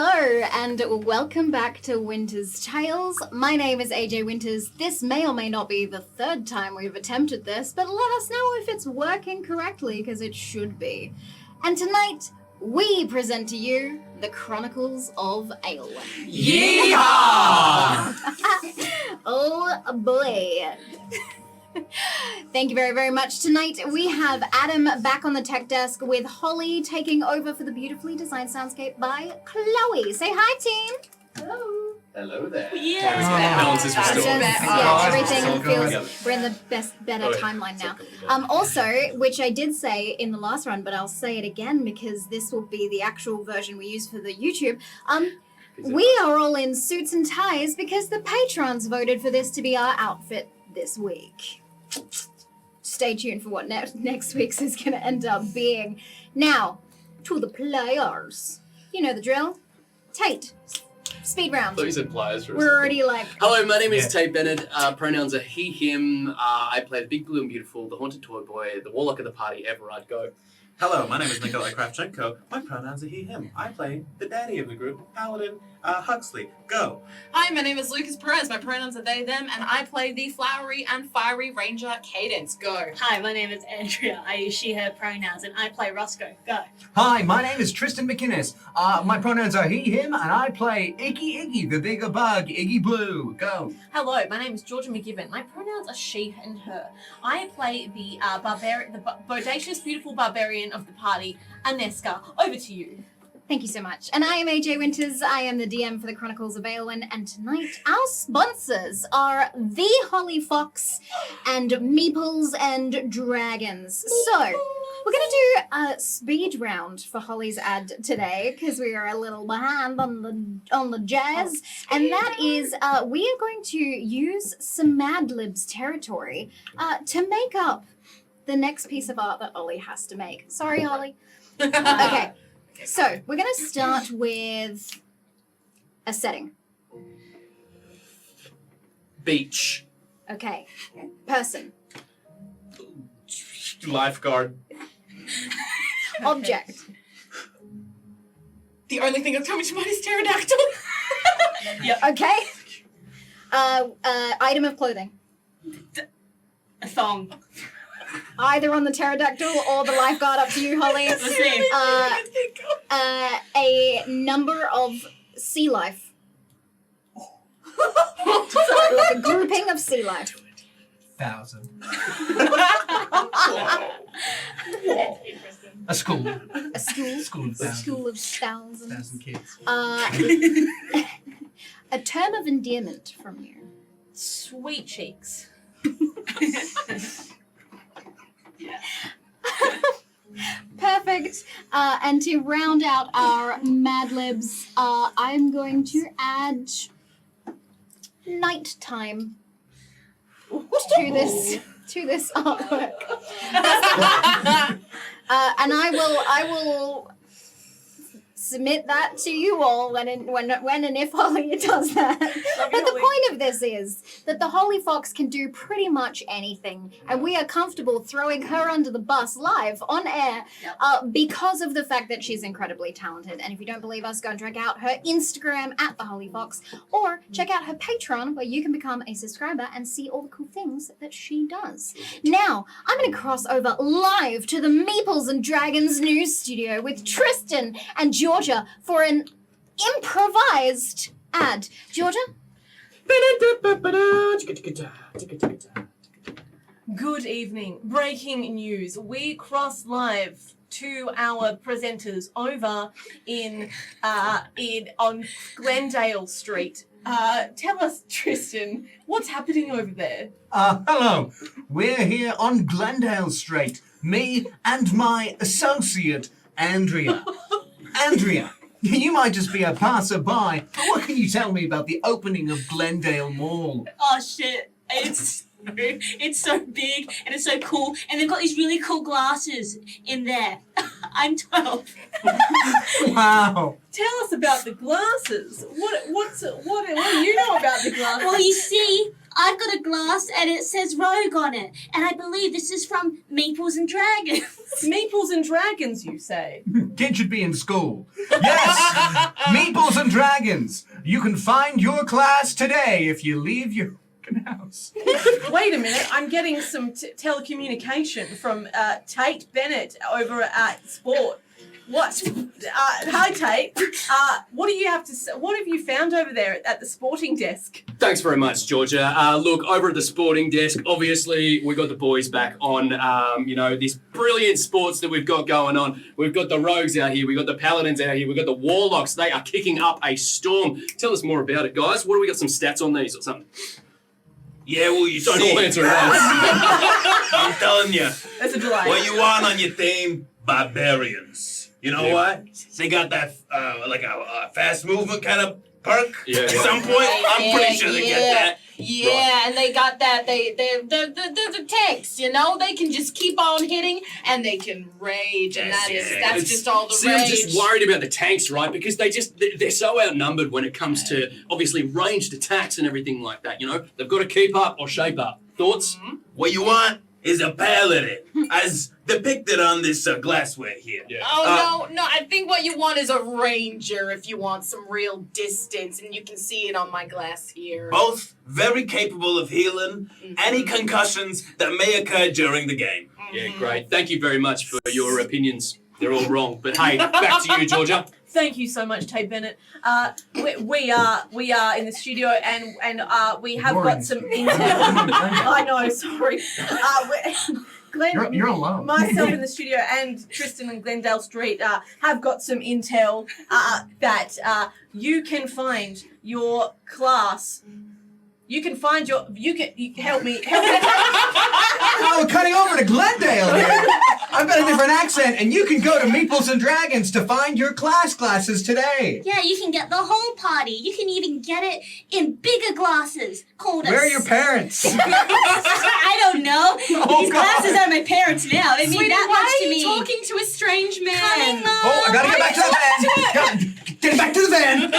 Hello, and welcome back to Winter's Tales. My name is AJ Winters. This may or may not be the third time we've attempted this, but let us know if it's working correctly, because it should be. And tonight, we present to you the Chronicles of Aelwyn. Yeehaw! Oh boy. Thank you very, very much. Tonight we have Adam back on the tech desk with Holly taking over for the beautifully designed soundscape by Chloe. Say hi, team. Hello. Hello there. Yeah. Balance is restored. Everything feels, we're in the better timeline now. Also, which I did say in the last run, but I'll say it again because this will be the actual version we use for the YouTube. We are all in suits and ties because the patrons voted for this to be our outfit this week. Stay tuned for what next week's is going to end up being. Now, to the players. You know the drill. Tate, speed round. Thought you said pliers for a We're second. already like... Hello, my name is Tate Bennett. Pronouns are he, him. I play the big, blue and beautiful, the haunted toy boy, the warlock of the party, Everard Go. Hello, my name is Nikolai Kravchenko. My pronouns are he, him. I play the daddy of the group, Paladin Huxley. Go. Hi, my name is Lukas Perez. My pronouns are they, them, and I play the flowery and fiery ranger Cadence. Go. Hi, my name is Andrea. I use she, her pronouns, and I play Roscoe. Go. Hi, my name is Tristan McInnes. My pronouns are he, him, and I play Iggy, the bigger bug, Iggy Blue. Go. Hello, my name is Georgia McGibbon. My pronouns are she and her. I play the bodacious, beautiful barbarian of the party, Aneska. Over to you. Thank you so much. And I am AJ Winters. I am the DM for the Chronicles of Aelwyn. And tonight, our sponsors are The Holly Fox and Meeples and Dragons. So, we're going to do a speed round for Holly's ad today because we are a little behind on the jazz. And that is, we are going to use some Mad Libs territory to make up the next piece of art that Ollie has to make. Sorry, Holly. Okay. So, we're going to start with a setting. Beach. Okay. Person. Lifeguard. Object. The only thing that's coming to mind is pterodactyl. Okay. Item of clothing. A thong. Either on the pterodactyl or the lifeguard, up to you, Holly. Let's see. A number of sea life. Like a grouping of sea life. 1,000. Interesting. A school. A school. School of A 1,000. school of thousands. 1,000 kids. A term of endearment from you. Sweet cheeks. Perfect. And to round out our Mad Libs, I'm going to add nighttime to this artwork. And I will submit that to you all when and if Holly does that. But the point of this is that the Holy Fox can do pretty much anything, and we are comfortable throwing her under the bus live on air because of the fact that she's incredibly talented. And if you don't believe us, go and check out her Instagram at the Holy Fox, or check out her Patreon where you can become a subscriber and see all the cool things that she does. Now, I'm going to cross over live to the Meeples and Dragons news studio with Tristan and Georgia for an improvised ad. Georgia? Good evening. Breaking news. We cross live to our presenters over on Glendale Street. Tell us, Tristan, what's happening over there? Hello. We're here on Glendale Street. Me and my associate, Andrea. Andrea, you might just be a passerby, but what can you tell me about the opening of Glendale Mall? Oh shit! It's so big and it's so cool, and they've got these really cool glasses in there. I'm 12. Wow. Tell us about the glasses. What do you know about the glasses? Well, you see, I've got a glass and it says Rogue on it, and I believe this is from Meeples and Dragons. Meeples and Dragons, you say? Kid should be in school. Yes! Meeples and Dragons. You can find your class today if you leave your house. Wait a minute, I'm getting some telecommunication from Tate Bennett over at Sport. What? Hi, Tate. What do you have to say? What have you found over there at the sporting desk? Thanks very much, Georgia. Look, over at the sporting desk, obviously, we've got the boys back on, this brilliant sports that we've got going on. We've got the rogues out here. We've got the paladins out here. We've got the warlocks. They are kicking up a storm. Tell us more about it, guys. What do we got, some stats on these or something? Yeah, well, you Don't see, all answer at once. I'm telling you, There's a delay. what you want on your team, barbarians. You know what? They got that, like a fast movement kind of perk Yeah, at yeah. some point. I'm pretty sure they get that. Yeah, and they got that. The tanks, they can just keep on hitting and they can rage, and that's It's- just all the See, rage. I'm just worried about the tanks, right? Because they're so outnumbered when it comes to, obviously, ranged attacks and everything like that, They've got to keep up or shape up. Thoughts? What you want is a paladin, as depicted on this glassware here. Yeah. Oh, no, I think what you want is a ranger if you want some real distance, and you can see it on my glass here. Both very capable of healing any concussions that may occur during the game. Yeah, great. Thank you very much for your opinions. They're all wrong. But hey, back to you, Georgia. Thank you so much, Tate Bennett. We are in the studio and we have got some intel. I know, sorry. Glenn, You're alone. Myself in the studio and Tristan and Glendale Street have got some intel that you can find your class. You can find your. Help me. Oh, we're cutting over to Glendale here. I've got a different accent, and you can go to Meeples and Dragons to find your classes today. Yeah, you can get the whole party. You can even get it in bigger glasses called Where are your parents? I don't know. These glasses are my parents now. They mean Sweetie, that why much are to you me. talking to a strange man? Coming, Mom. Oh, I gotta get back to the van. Get back to the van.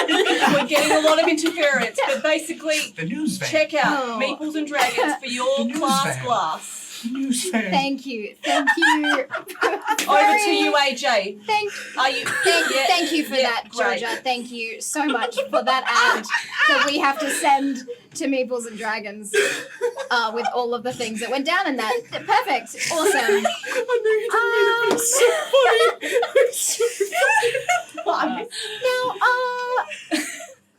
We're getting a lot of interference, but basically, The news van. check out Oh. Meeples and Dragons for your The news class van. glass. The news van. Thank you. Over to you, AJ. Are you? Thank you for Yeah, that, great. Georgia. Thank you so much for that ad that we have to send to Meeples and Dragons with all of the things that went down in that. Perfect. Awesome. Now,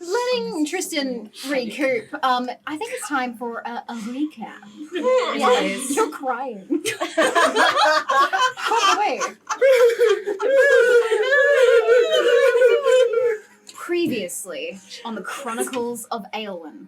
letting Tristan recoup, I think it's time for a recap. Yes, you're crying. By the way. Previously on the Chronicles of Aelwyn.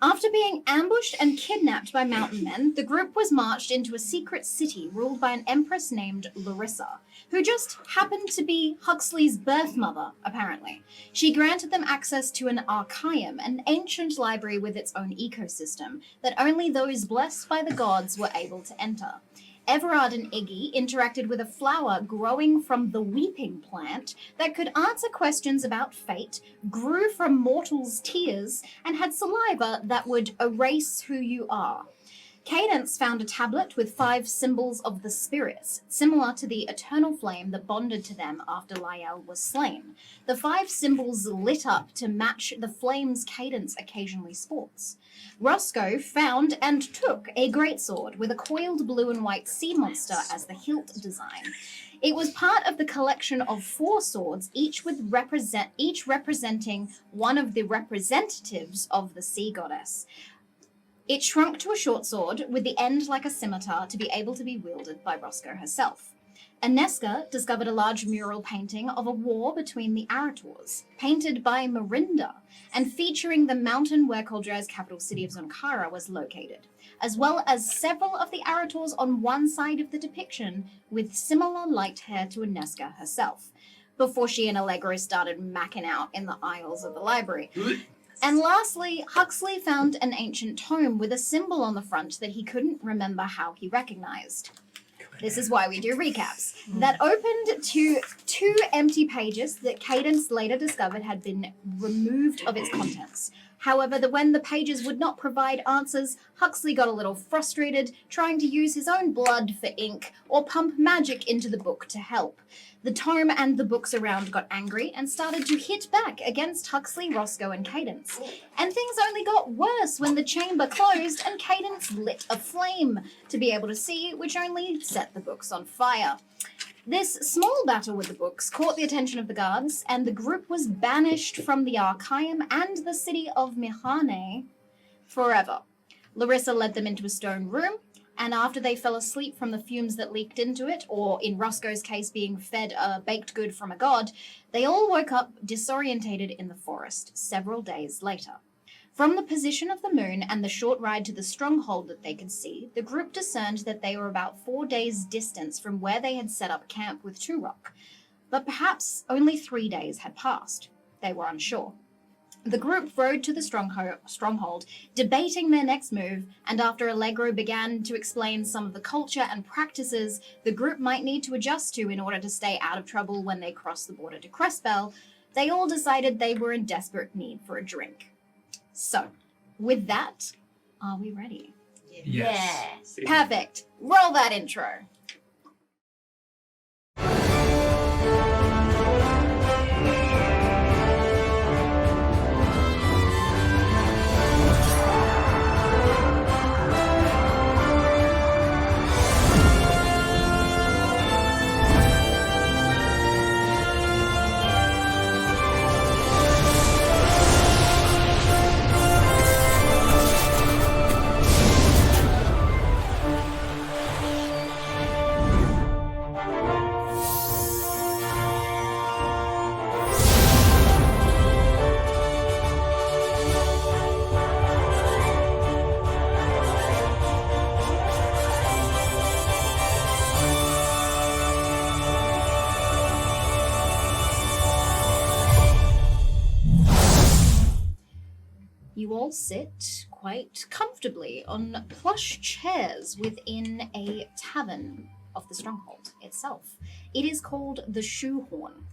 After being ambushed and kidnapped by mountain men, the group was marched into a secret city ruled by an empress named Larissa, who just happened to be Huxley's birth mother, apparently. She granted them access to an archaeum, an ancient library with its own ecosystem, that only those blessed by the gods were able to enter. Everard and Iggy interacted with a flower growing from the weeping plant that could answer questions about fate, grew from mortals' tears, and had saliva that would erase who you are. Cadence found a tablet with 5 symbols of the spirits, similar to the eternal flame that bonded to them after Lyell was slain. The 5 symbols lit up to match the flames Cadence occasionally sports. Roscoe found and took a greatsword with a coiled blue and white sea monster as the hilt design. It was part of the collection of 4 swords, each representing one of the representatives of the sea goddess. It shrunk to a short sword with the end like a scimitar to be able to be wielded by Roscoe herself. Aneska discovered a large mural painting of a war between the Arators, painted by Marinda, and featuring the mountain where Coldra's capital city of Zonkara was located, as well as several of the Arators on one side of the depiction with similar light hair to Aneska herself, before she and Allegro started macking out in the aisles of the library. And lastly, Huxley found an ancient tome with a symbol on the front that he couldn't remember how he recognized. This is why we do recaps. That opened to 2 empty pages that Cadence later discovered had been removed of its contents. However, when the pages would not provide answers, Huxley got a little frustrated, trying to use his own blood for ink or pump magic into the book to help. The tome and the books around got angry and started to hit back against Huxley, Roscoe, and Cadence. And things only got worse when the chamber closed and Cadence lit a flame to be able to see, which only set the books on fire. This small battle with the books caught the attention of the guards, and the group was banished from the Archaeum and the city of Mihane forever. Larissa led them into a stone room, and after they fell asleep from the fumes that leaked into it, or in Roscoe's case being fed a baked good from a god, they all woke up disorientated in the forest several days later. From the position of the moon and the short ride to the stronghold that they could see, the group discerned that they were about 4 days' distance from where they had set up camp with Turok. But perhaps only 3 days had passed. They were unsure. The group rode to the stronghold, debating their next move, and after Allegro began to explain some of the culture and practices the group might need to adjust to in order to stay out of trouble when they crossed the border to Crestfell, they all decided they were in desperate need for a drink. So, with that, are we ready? Yes. Perfect. Roll that intro. You all sit quite comfortably on plush chairs within a tavern of the Stronghold itself. It is called the Shoehorn.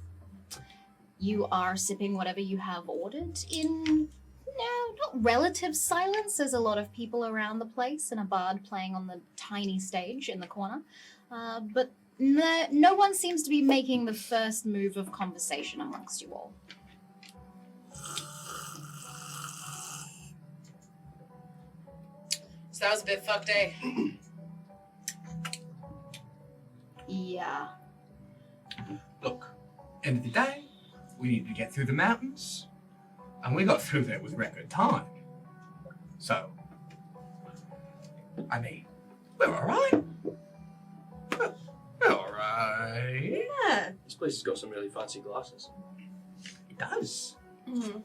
You are sipping whatever you have ordered in, not relative silence. There's a lot of people around the place and a bard playing on the tiny stage in the corner. But no one seems to be making the first move of conversation amongst you all. So that was a bit fucked, eh? Yeah. Look, end of the day, we needed to get through the mountains, and we got through there with record time. So, I mean, we're alright. We're alright. Yeah. This place has got some really fancy glasses. It does. Mm-hmm.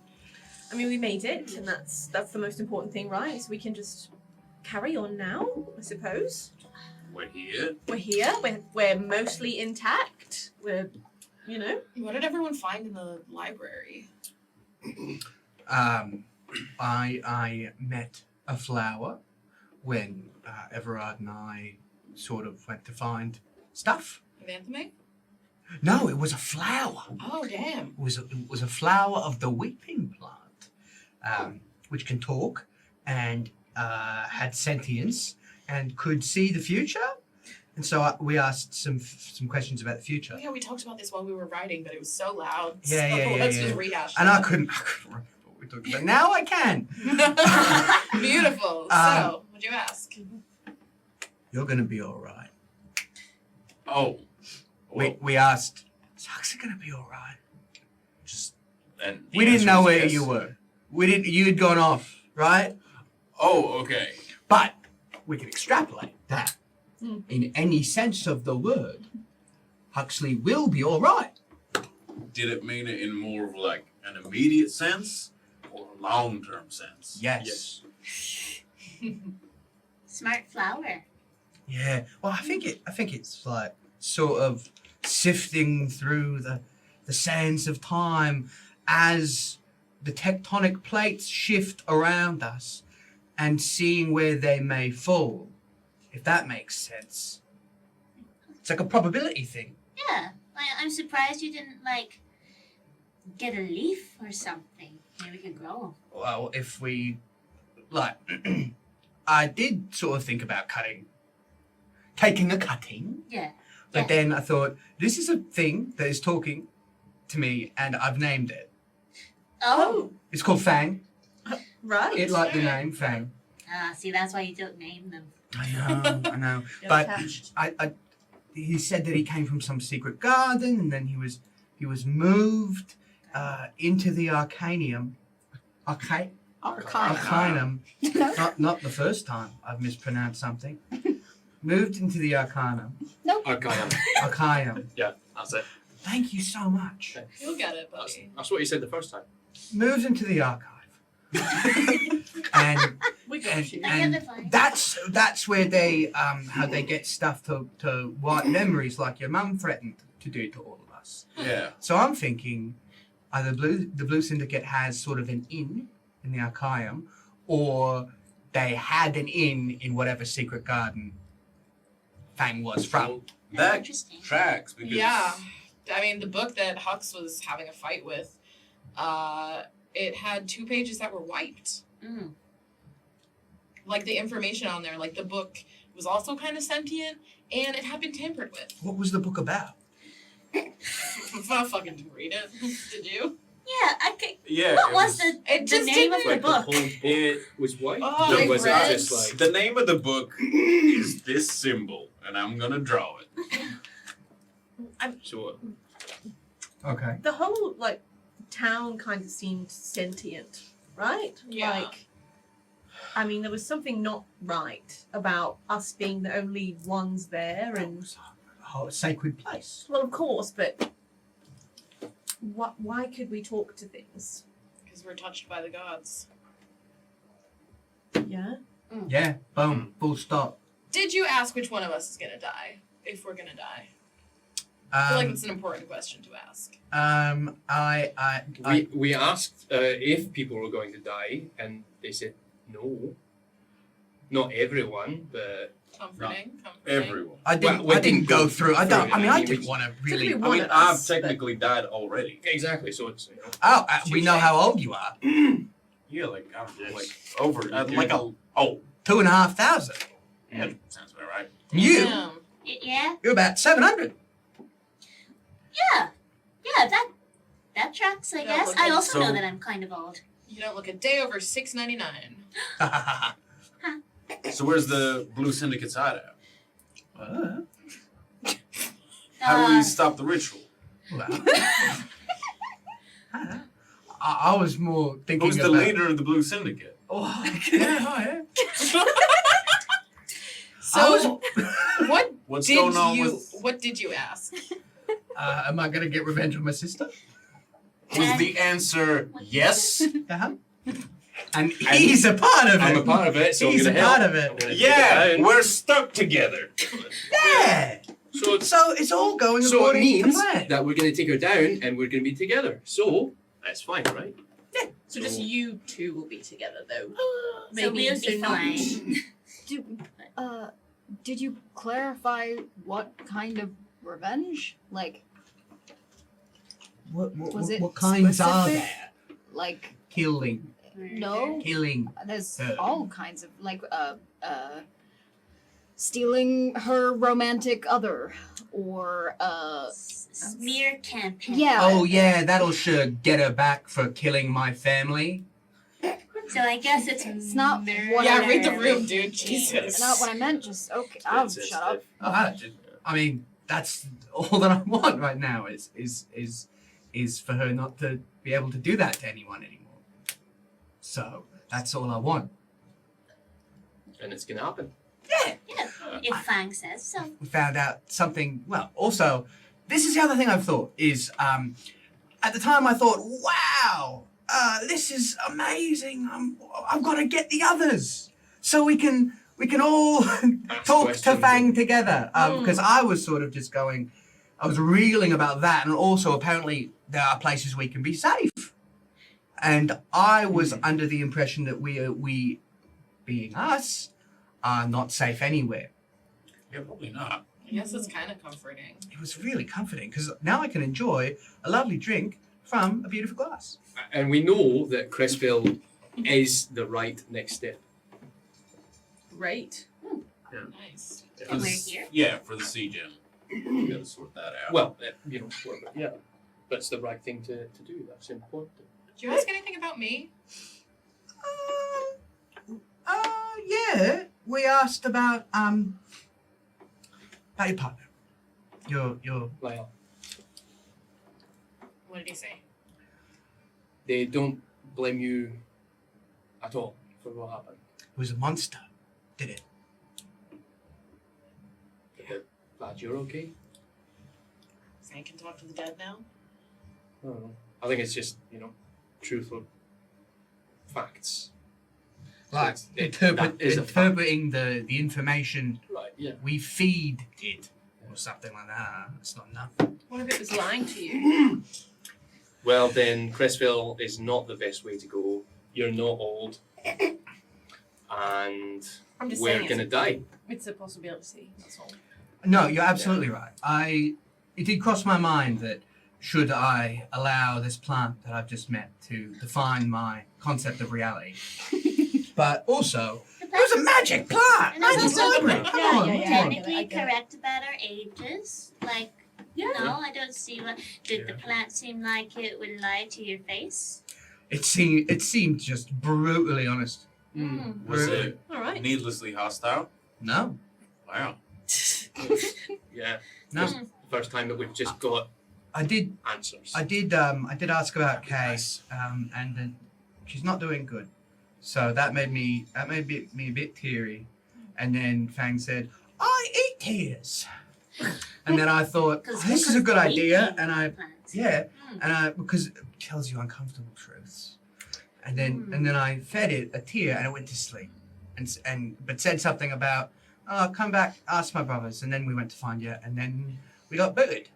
I mean, we made it, and that's the most important thing, right? So we can just carry on now, I suppose. We're here. We're here. We're mostly intact. We're, you know. What did everyone find in the library? I met a flower when Everard and I sort of went to find stuff. Anthony? No, it was a flower. Oh, damn. It was a flower of the weeping plant, which can talk and had sentience and could see the future. And so we asked some questions about the future. Oh, yeah, we talked about this while we were writing, but it was so loud. Yeah, so yeah, let's yeah. just rehash And it. I couldn't remember what we talked about. Now I can. Beautiful. So, what'd you ask? You're going to be all right. Oh. We asked, is Huxley going to be all right? Just and the We didn't answer know was where yes. you were. You had gone off, right? Oh, okay. But we can extrapolate that in any sense of the word. Huxley will be all right. Did it mean it in more of like an immediate sense or a long-term sense? Yes. Smart flower. Yeah. Well, I think it's like sort of sifting through the sands of time as the tectonic plates shift around us and seeing where they may fall, if that makes sense. It's like a probability thing. Yeah. I'm surprised you didn't, get a leaf or something. Maybe we can grow Well, if we, like, I did sort of think about taking a cutting. them. Yeah. But Yeah. then I thought, this is a thing that is talking to me, and I've named it. Oh. It's called Fang. Right. It like the name Fang. See, that's why you don't name them. I know. You're But attached. he said that he came from some secret garden, and then he was moved into the Arcanum. Arcanum. Not the first time I've mispronounced something. Moved into the Arcanum. Okay. Arcanum. Yeah, that's it. Thank you so much. You'll get it, That's, buddy. that's what you said the first time. Moved into the archive. and We got you. I and get the fine. that's where they how they get stuff to wipe memories like your mum threatened to do to all of us. Yeah. So I'm thinking either the Blue Syndicate has sort of an in the Archium, or they had an in whatever secret garden Fang was from. That Interesting. tracks because Yeah. I mean, the book that Hux was having a fight with, it had 2 pages that were wiped. Mm. Like the information on there, like the book was also kind of sentient, and it had been tampered with. What was the book about? I fucking didn't read it. Did you? Yeah, I could. yeah, What it was the It just name of didn't. the book? It was white. Oh, or like was red. it just like the name of the book is this symbol, and I'm gonna draw it. sure? Okay. The whole like town kind of seemed sentient, right? Yeah. Like, I mean, there was something not right about us being the only ones there, and Oh, sacred place. well, of course, but why could we talk to things? Because we're touched by the gods. Yeah. Yeah. Boom. Full stop. Did you ask which one of us is gonna die? If we're gonna die? I feel like it's an important question to ask. We asked if people were going to die, and they said no. Not everyone, but Comforting. Everyone. I didn't. Well, we I didn't didn't go go through. I through don't. it. I mean, I I mean, didn't we- want to really. Typically I one mean, of I've us, but- technically died already. exactly. So it's We know how old you are. Yeah, like I'm like over like a 2,500. yeah, sounds about right. You. Damn. Yeah, You're about 700. yeah, that tracks. I Yeah, guess. look I at- also know so- that I'm kind of old. You don't look a day over 6.99. So where's the Blue Syndicate side at? How do we stop the ritual? Well, I was more thinking Who's the about. leader of the Blue Syndicate? Oh, yeah. So, what What's did going on you? with? What did you ask? Am I gonna get revenge on my sister? Was the answer yes? Uh-huh. And he's a part of it. I'm a part of it, so He's I'm a gonna help. part of it. I'm gonna take Yeah, it down. we're stuck together. Yeah. So So it's all going So it according to means plan. that we're going to take her down and we're going to be together. So that's fine, right? So just you two will be together, though. So Maybe we'll be not. fine. Did you clarify what kind of revenge? Like, Was it what kinds are specific? there? like Killing. no? Killing. There's Yeah. all kinds of like stealing her romantic other or Smear campaign. yeah. Oh, yeah, that'll sure get her back for killing my family. So I guess it's not what Yeah, read the murder. room, dude. Jesus. Not what I meant. Just okay. I'll That's shut up. I mean, that's all that I want right now is for her not to be able to do that to anyone anymore. So that's all I want. And it's going to happen. If Fang says so. We found out something. Well, also, this is the other thing I've thought is at the time I thought, wow, this is amazing. I've got to get the others so we can all talk to questions Fang and- together. Because I was sort of just going, I was reeling about that, and also apparently there are places we can be safe. And I was under the impression that we, being us, are not safe anywhere. Yeah, probably not. I guess it's kind of comforting. It was really comforting because now I can enjoy a lovely drink from a beautiful glass. And we know that Crestfell is the right next step. Great. Nice. And we're here. Yeah, for the sea gem. We gotta sort that out. Well, yeah, that's the right thing to do. That's important. Did you ask anything about me? Yeah. We asked about your partner. Your Lyle, What did he say? they don't blame you at all for what happened. was a monster, did it? Glad you're okay. So I can talk to the dead now? I don't know. I think it's just, truthful facts. Like So that is a fact. interpreting the information Right, yeah. we feed it or something like that. It's not enough. What if it was lying to you? Well, then, Crestfell is not the best way to go. You're not old. And I'm just we're saying going to die. it's a possibility. That's all. No, you're absolutely right. It did cross my mind that should I allow this plant that I've just met to define my concept of reality. But also, it was a magic plant! And it's Magic also library! Come on, come on. technically correct about our ages. Like, Yeah. no, I don't see what. Did the plant seem like it would lie to your face? It seemed just brutally honest. Was Really? it All right. needlessly hostile? No. Wow. Yeah. No. It's the first time that we've just got I did answers. I did ask about Kay, and then she's not doing good. So that made me a bit teary. And then Fang said, I eat tears. And then I thought, oh, this is a good idea, and I because it tells you uncomfortable truths. And then I fed it a tear and it went to sleep. But said something about, oh, come back, ask my brothers, and then we went to find you, and then we got booted.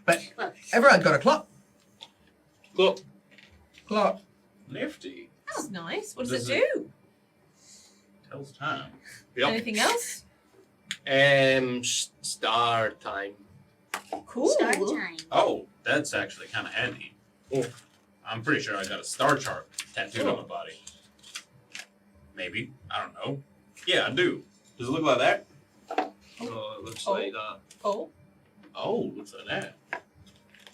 But everyone got a clock. Look, Clock. Nifty. That's nice. What Does does it do? Tells time. yep. Anything else? Star time. Cool. Start time. Oh, that's actually kind of handy. Oh. I'm pretty sure I got a star chart tattooed on my body. Maybe. I don't know. Yeah, I do. Does it look like that? Oh, it looks Oh. like that. Oh. Oh, looks like that.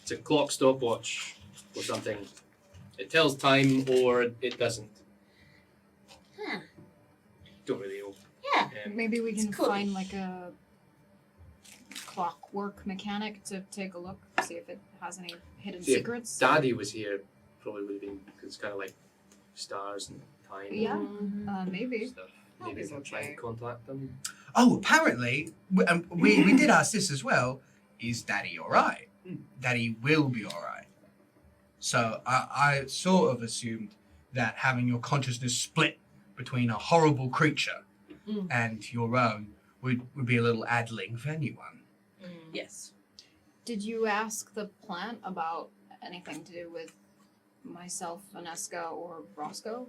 It's a clock stopwatch or something. It tells time or it doesn't. Huh. Don't really know. Yeah. Maybe we can It's cool. find like a clockwork mechanic to take a look, see if it has any hidden See, if secrets. Daddy was here, probably would have been, because it's kind of like stars and time Yeah, Mm-hmm. maybe. and stuff. Maybe we Always can try okay. and contact them. Oh, apparently, we did ask this as well. Is Daddy all right? Daddy will be all right. So I sort of assumed that having your consciousness split between a horrible creature and your own would be a little addling for anyone. Yes. Did you ask the plant about anything to do with myself, Vanessa, or Roscoe?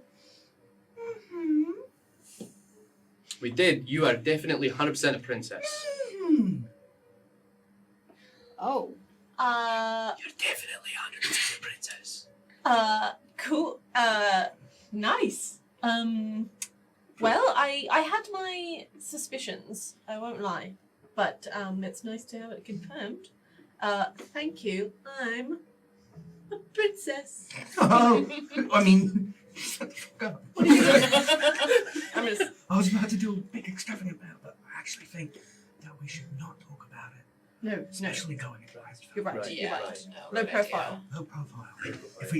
We did. You are definitely 100% a princess. Oh, You're definitely 100% a princess. Cool. Nice. Well, I had my suspicions, I won't lie. But it's nice to have it confirmed. Thank you. I'm a princess. Oh, I mean, go. What are you doing? I'm just I was about to do a big extravagant now, but I actually think that we should not talk about it, no. especially going into Crestfell. You're right. Right, You're yeah. right. No, Low profile. Low profile. If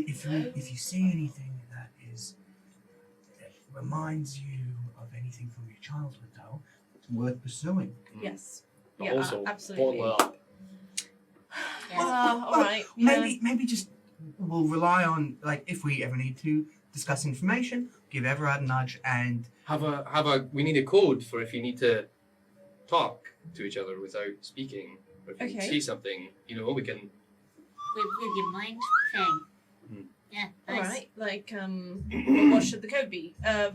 you see anything that reminds you of anything from your childhood, though, it's worth pursuing. Yes. But Yeah, also, absolutely. bottle it up. All right. Yeah. Maybe just we'll rely on, like, if we ever need to discuss information, give Everard a nudge and We need a code for if you need to talk to each other without speaking. Or if you Okay. see something, we can. With your mind thing. Yeah. All Nice. right. Like, what should the code be? Like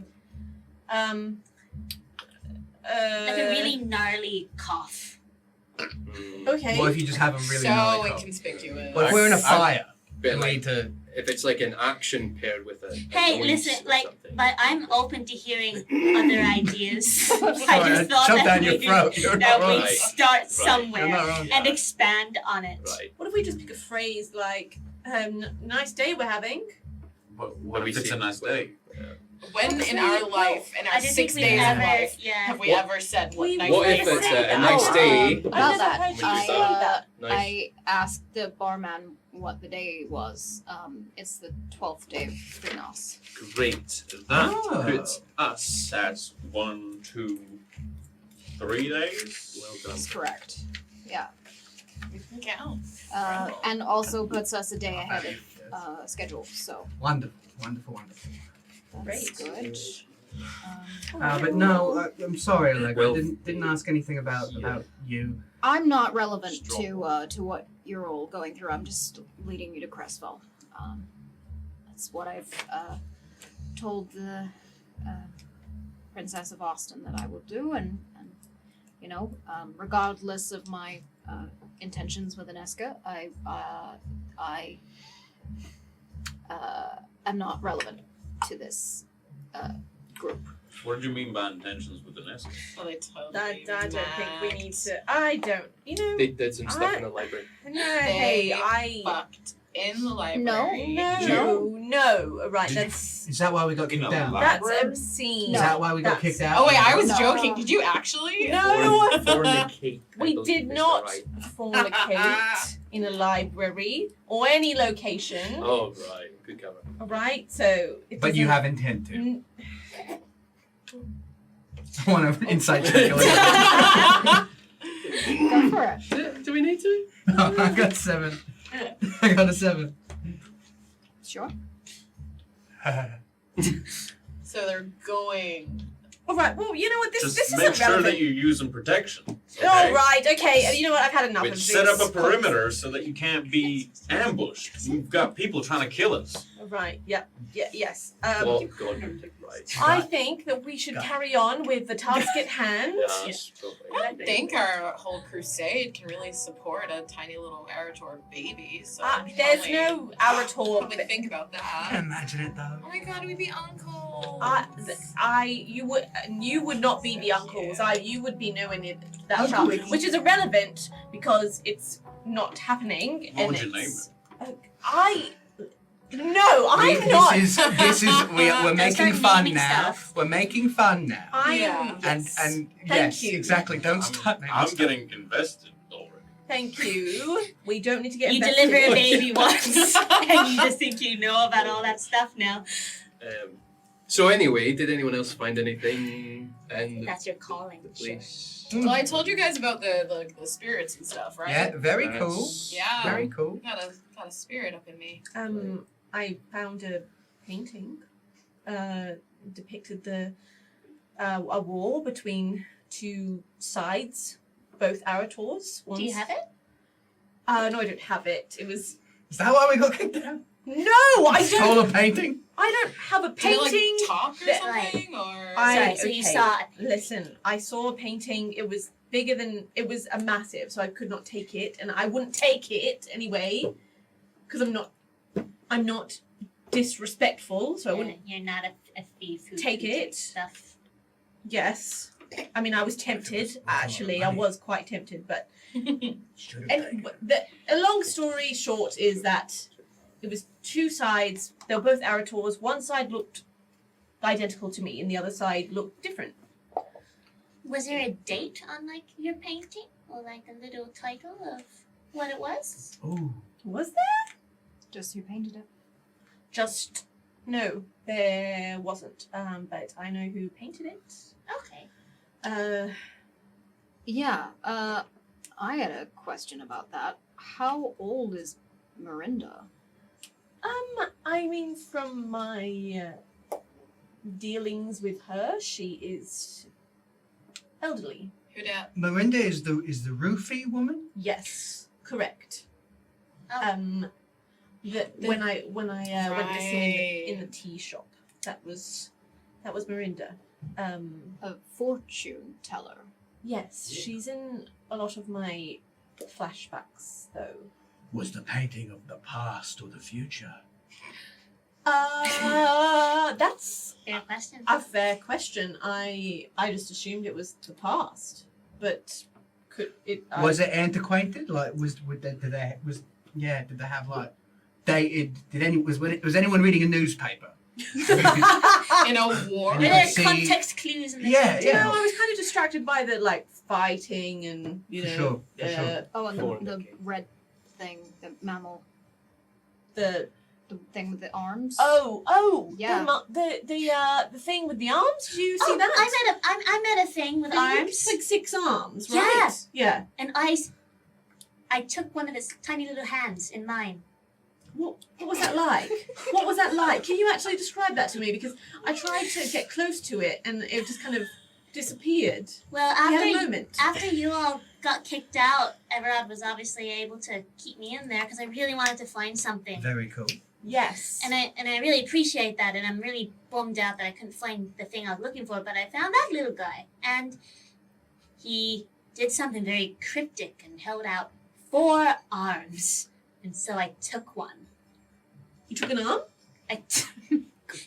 a really gnarly cough. Okay. What if you just have them really so gnarly coat? inconspicuous. What if we're in a fire? But And we like, need to. if it's like an action paired with a Hey, noise listen, or like, something. but I'm open to hearing other ideas. I Sorry, just thought shoved down that your throat. You're that not we'd wrong. Right. start You're somewhere not wrong. and expand on it. Right. What if we just pick a phrase like, nice day we're having? What if it's a nice day? When in our life, in I our didn't 6 think we'd days of ever, life, yeah. have we ever said what We- nice What day if was? it's a nice day? I've About never that, heard you When you say start. that. Nice. I asked the barman what the day was. It's the 12th day of Freenos. Great. That Ah. puts us. That's 1, 2, 3 days. Well done. That's correct. Yeah. We can count. And also puts us a day ahead of schedule. So Wonderful, wonderful, wonderful. that's Great. good. But no, I'm sorry, Allegra. Well- Didn't ask anything about you. I'm not relevant Stronghold. to what you're all going through. I'm just leading you to Crestfell. That's what I've told the Princess of Austin that I will do, and you know, regardless of my intentions with Aneska, I am not relevant to this group. What did you mean by intentions with Vanessa? Well, they totally I don't think we need to. I don't. You know. They did some stuff in the library. No. Hey, I. fucked in the library. No. Right. Did- That's Is that why we got kicked out? that's obscene. Is that why we got That's- kicked out? Oh wait, I was No. joking. Did you actually? No. Fornicate, I We believe did is not the right- fornicate in a library or any location. Oh right, good cover. Right. So. It But you doesn't- have intent to. N- I want to insight check. Go for it. Do we need to? No, I got 7. I got a 7. Sure. So they're going. All right. Well, you know what? This Just isn't make sure relevant. that you're using protection. Okay? All right. Okay. And you know what? I've had enough We of this. set up a perimeter so that you can't be ambushed. We've got people trying to kill us. Right. Yep. Yeah. Yes. Oh God, right. I think that we should Got it. carry on with the task at hand. Yes, I don't think our whole crusade can really support a tiny little Arator baby. So There's probably- no Arator. Probably think about I that. can't imagine it though. Oh my god, we'd be uncles. You would not be the uncles. You would be knowing it, that Uncle child, Wiggy. which is irrelevant because it's not happening. What and would you name it's, No, I'm this not. is we're Don't making start fun naming now. stuff. We're making fun now. I'm Yeah. yes. And Thank yes, you. exactly. Don't start naming I'm stuff. getting invested already. Thank you. We don't need to get You invested. deliver a baby once, and you just think you know about all that stuff now. So anyway, did anyone else find anything? And That's your calling. the police. Well, I told you guys about the spirits and stuff, right? Yeah, very cool. That's- Yeah. Very cool. Got a spirit up in me. I found a painting. Depicted a war between two sides, both Arators. Do you have it? No, I don't have it. It was Is that why we got kicked out? no, I don't. Stole a painting? I don't have a Did it painting. like talk or that- something? Or I- Sorry, so you okay. saw it. Listen, I saw a painting. It was bigger than it was a massive, so I could not take it, and I wouldn't take it anyway, because I'm not disrespectful. So I wouldn't. You're not a thief who Take who it. takes stuff. Yes, I mean I was tempted. Actually, I was quite tempted, but a long story short is that it was two sides. They were both Arators. One side looked identical to me, and the other side looked different. Was there a date on like your painting, or like a little title of what it was? Ooh. Was there? Just who painted it? Just no, there wasn't. But I know who painted it. Okay. Yeah, I had a question about that. How old is Mirinda? I mean, from my dealings with her, she is elderly. who dat? Mirinda is the roofie woman? Yes, correct. Oh. When I went to see in the Right. tea shop, that was Mirinda. A fortune teller. Yes, she's in a lot of my flashbacks, though. Was the painting of the past or the future? That's Fair question. a fair question. I just assumed it was the past, but could it? Was it antiquated? Like, did they have like dated? Was anyone reading a newspaper? In a war. Were there see- context clues in the Yeah, You know, yeah. I was kind of distracted by the fighting and For sure, for sure. Oh, and Forward the looking. red thing, the mammal, the the thing with the arms. yeah, the thing with the arms. Did you see that? I met a thing with arms. It's like 6 arms, Yeah. right? Yeah. And I took one of his tiny little hands in mine. What was that like? What was that like? Can you actually describe that to me? Because I tried to get close to it and it just kind of disappeared. Well, We had a moment. after you all got kicked out, Everard was obviously able to keep me in there because I really wanted to find something. Very cool. Yes. And I really appreciate that, and I'm really bummed out that I couldn't find the thing I was looking for, but I found that little guy, and he did something very cryptic and held out 4 arms, and so I took one. You took an arm?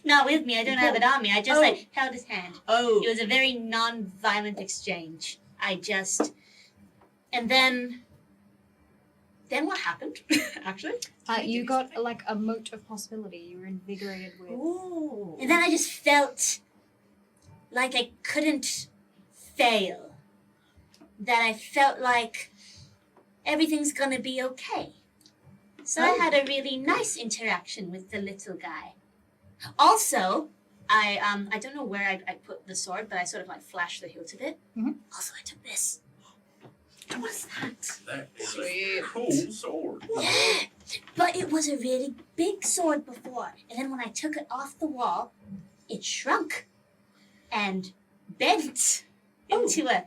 Not with me, I don't have it on me, I just held his hand. Oh. It was a very non-violent exchange. And then what happened, actually? You got like a mote of possibility. You were invigorated with. Ooh. And then I just felt like I couldn't fail. That I felt like everything's gonna be okay. So I had a really nice interaction with the little guy. Also, I don't know where I put the sword, but I sort of flashed the hilt of it. Mhm. Also, I took this. What's that? That is Sweet. a cool sword. Yeah, but it was a really big sword before, and then when I took it off the wall, it shrunk and bent into a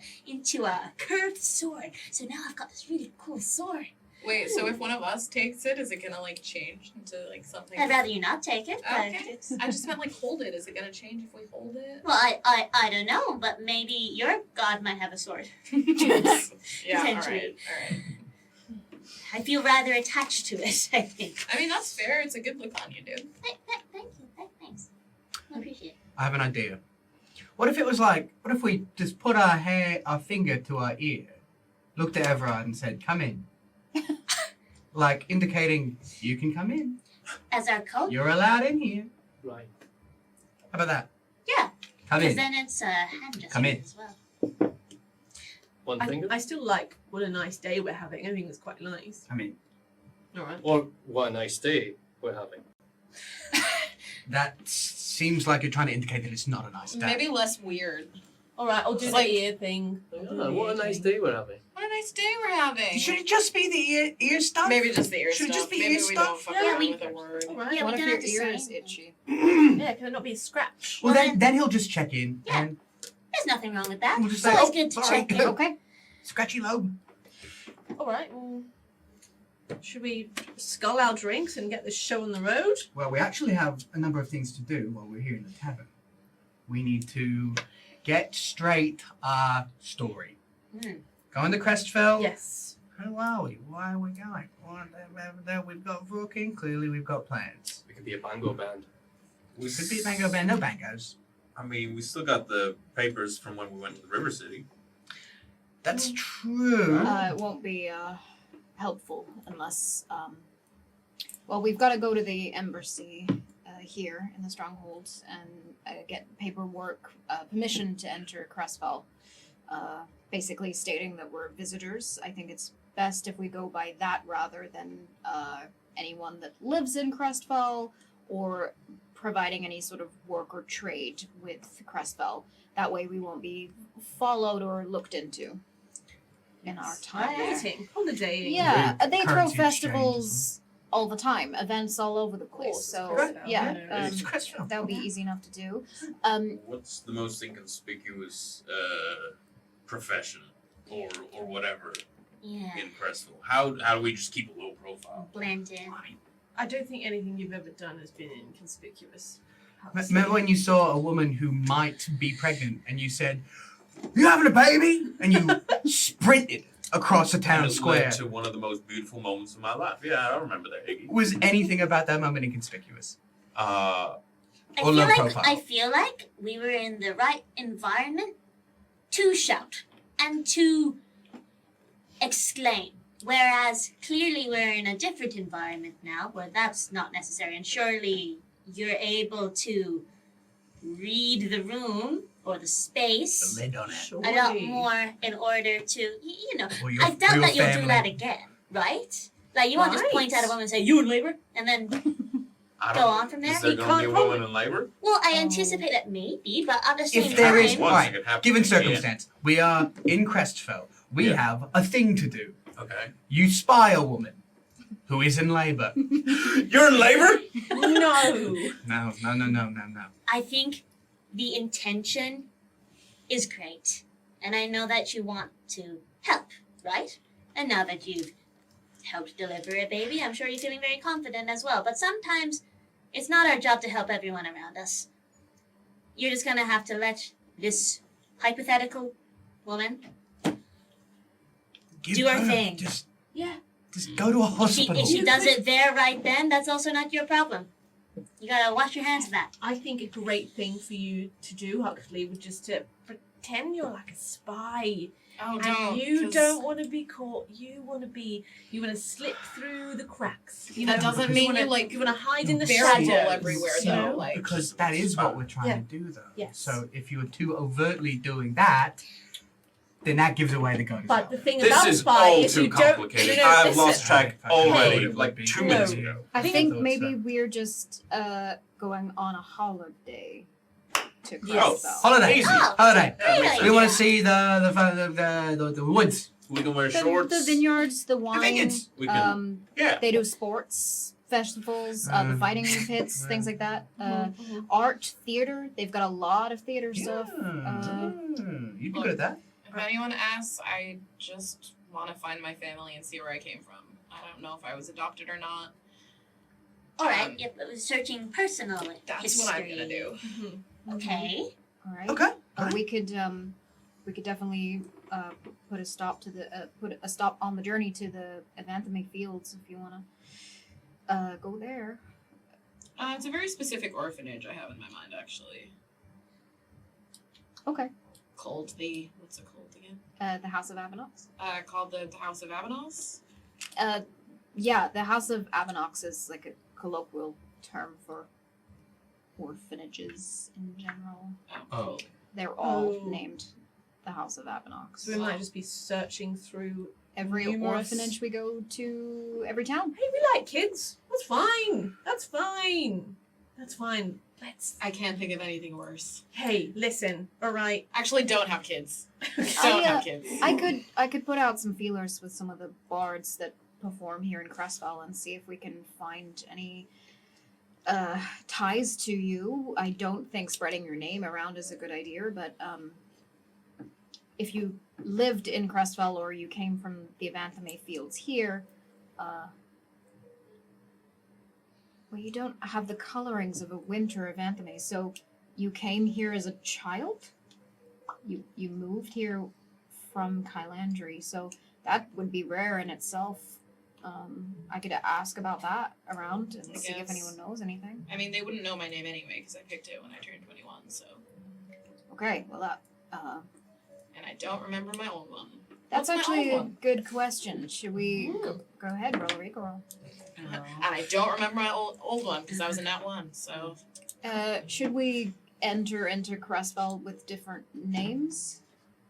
curved sword. So now I've got this really cool sword. Wait, so if one of us takes it, is it gonna change into something? I'd rather you not take it, but Okay. it's, I just meant hold it. Is it gonna change if we hold it? well, I don't know, but maybe your god might have a sword. Yeah, Potentially. alright. I feel rather attached to it, I think. I mean, that's fair. It's a good look on you, dude. Thank you. Thanks. I appreciate it. I have an idea. What if it was like? What if we just put our finger to our ear, looked at Everard and said, "Come in," like indicating you can come in. As our code? You're allowed in here. Right. How about that? Yeah. Come Because in. then it's a hand gesture Come in. as well. One finger? I still like what a nice day we're having. I think it's quite nice. I mean, All right. Or what a nice day we're having. that seems like you're trying to indicate that it's not a nice day. Maybe less weird. All right, I'll do It's the like- ear thing. I'll do the What a ear nice thing. day we're having. What a nice day we're having. Should it just be the ear stuff? Maybe just the ear Should it stuff. just be Maybe ear we stuff? don't fuck Yeah, around we- with a word. All right. Yeah, What we if don't your have to ear say is anything. itchy? Yeah, can it not be a scratch? Well, then he'll just check in Yeah. and There's nothing wrong with that. we'll just It's say, always "Oh, good to sorry." check in. Okay. Scratchy lobe. All right. Well, should we scull our drinks and get this show on the road? Well, we actually have a number of things to do while we're here in the tavern. We need to get straight our story. Hmm. Going to Crestfell. Yes. Who are we? Why are we going? We've got Vorking. Clearly, we've got plans. We could be a bango band. We could be a bango band. No bangos. I mean, we still got the papers from when we went to the River City. That's true. It won't be helpful unless. Well, we've got to go to the embassy here in the Stronghold and get paperwork, permission to enter Crestfell. Basically stating that we're visitors. I think it's best if we go by that rather than anyone that lives in Crestfell or providing any sort of work or trade with Crestfell. That way we won't be followed or looked into in our time there. Dating. Holidaying. Yeah, they throw Currency festivals all the time, events all over the place. course, So Crestfell. yeah, It's Crestfell. that would be easy enough to do. What's the most inconspicuous profession or whatever Yeah. in Crestfell? How do we just keep a low profile? Blend in. I don't think anything you've ever done has been inconspicuous. Remember when you saw a woman who might be pregnant and you said, "You having a baby?" and you sprinted across the town And it square. led to one of the most beautiful moments of my life. Yeah, I remember that, Iggy. Was anything about that moment inconspicuous? Uh, Or low I profile. feel like we were in the right environment to shout and to exclaim. Whereas clearly we're in a different environment now where that's not necessary. And surely you're able to read the room or the space Lid on it. a lot more in order to, you know, Or your, I doubt or your that you'll do family. that again, right? Like you won't just point Right. at a woman and say, you in labor, and then I go don't on from there. Is there You going to be a can't woman in labor? Well, I anticipate that maybe, but at the same If there is, time, Once right, it could happen given again. circumstance, we are in Crestfell. We Yeah. have a thing to do. Okay. You spy a woman who is in labor. You're in labor? No. No. I think the intention is great. And I know that you want to help, right? And now that you've helped deliver a baby, I'm sure you're feeling very confident as well. But sometimes it's not our job to help everyone around us. You're just going to have to let this hypothetical woman Give do our her- thing. Just Yeah. go to a If hospital. she does it there right then, that's also not your problem. You got to wash your hands of that. I think a great thing for you to do, Huxley, would just to pretend you're like a spy. Oh, And you don't want to be caught. You want to slip through the cracks. You That know, doesn't you mean wanna, you, like, you want to hide in the bury shadows people everywhere, you though. know? Like, Because that is what we're trying Yeah. to do, though. Yes. So if you were too overtly doing that, then that gives away the gun. But the thing This about is spy all is too you don't. complicated. No, I've listen. lost track Hey. already, Hey. like 2 No. minutes ago. I think think thought maybe so. we're just going on a holiday to Yes. Crestfell. Holiday. Easy. Holiday. Yeah, Really? We want Yeah. to see the woods. We can wear The shorts. vineyards, the wine. vineyards. We can, yeah. They do sports festivals, the fighting pits, things like that. Mhm. Art, theater. They've got a lot of theater stuff. You'd be good at that. if anyone asks, I just want to find my family and see where I came from. I don't know if I was adopted or not. All right, if it was searching personal That's history. what I'm gonna do. Okay. All right. Okay. We could definitely put a stop to the put a stop on the journey to the Avanthame Fields if you want to go there. It's a very specific orphanage I have in my mind, actually. Okay. Called the what's it called again? The House of Avanox. Called the House of Avanos. Yeah, the House of Avanox is like a colloquial term for orphanages in general. Oh. They're all Oh. named the House of Avanox. So we might just be searching through. Every numerous- orphanage we go to, every town. Hey, we like kids. That's fine. That's fine. That's fine. Let's. I can't think of anything worse. Hey, listen. All right. Actually, don't have kids. Don't I, have kids. I could put out some feelers with some of the bards that perform here in Crestfell and see if we can find any ties to you. I don't think spreading your name around is a good idea, but if you lived in Crestfell or you came from the Avanthame Fields here, well, you don't have the colorings of a winter Avanthame, so you came here as a child? You moved here from Kylandry, so that would be rare in itself. I could ask about that around and I see if guess. anyone knows anything. I mean, they wouldn't know my name anyway because I picked it when I turned 21. So, Okay, well that and I don't remember my old one. that's What's my actually old a one? good question. Should we go ahead, roll a recall roll? And I don't remember my old one because I was in that one. So, Should we enter into Crestfell with different names?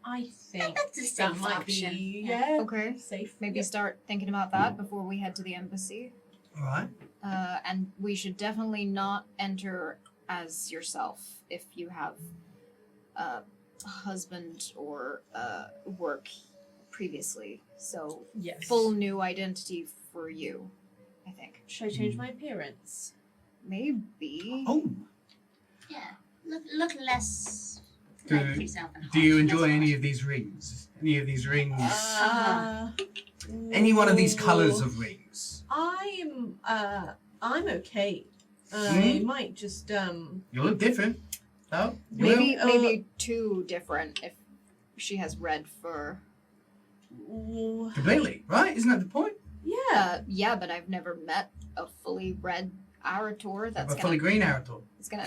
I think That's a that safe might option. be Okay. safe. Maybe Yep. start thinking about that before we head to the embassy. All right. And we should definitely not enter as yourself if you have a husband or work previously. So Yes. full new identity for you, I think. Should I change my appearance? Maybe. Oh. Yeah. Look less Do- like yourself and Do you harsh, enjoy less any harsh. of these rings? Any of these rings? No. Any one of these colors of rings? I'm okay. I might just You look different. Oh, you Maybe will? maybe too different if she has red fur. Completely, right? Isn't that the point? Yeah. Yeah, but I've never met a fully red Arator that's A fully green Arator. it's gonna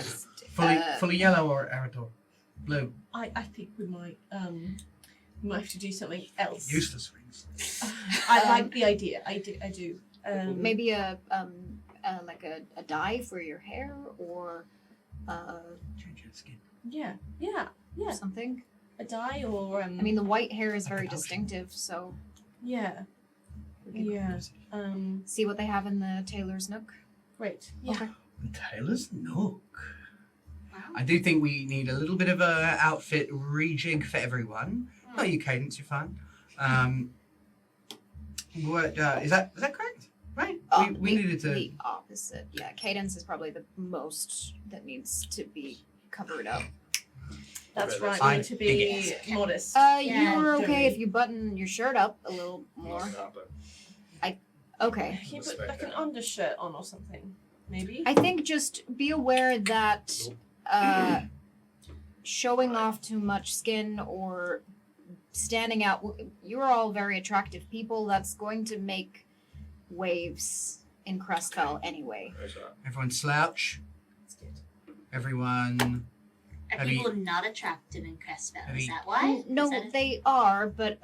Fully yellow or Arator. Blue. I think we might have to do something else. Useless rings. I like the idea. I do. maybe like a dye for your hair or Change your skin. Yeah. something. A dye or I mean, the white hair is Like a very potion. distinctive, so yeah. we can Yeah. see what they have in the tailor's nook. Great. Yeah. Okay. The Tailor's Nook. Wow. I do think we need a little bit of a outfit rejig for everyone. Not you, Cadence, you're fine. What is that correct? Right? We needed to. The opposite. Yeah, Cadence is probably the most that needs to be covered up. That's right. I We need to think be it's- modest. Yeah, You're okay don't if we? you button your shirt up a little more. Okay. Yeah, put like an undershirt on or something, maybe. I think just be aware that showing off too much skin or standing out, you're all very attractive people. That's going to make waves in Crestfell anyway. Everyone slouch. Everyone. Are Have you- people not attractive in Crestfell? have Is you- that why? No, Is that a- they are, but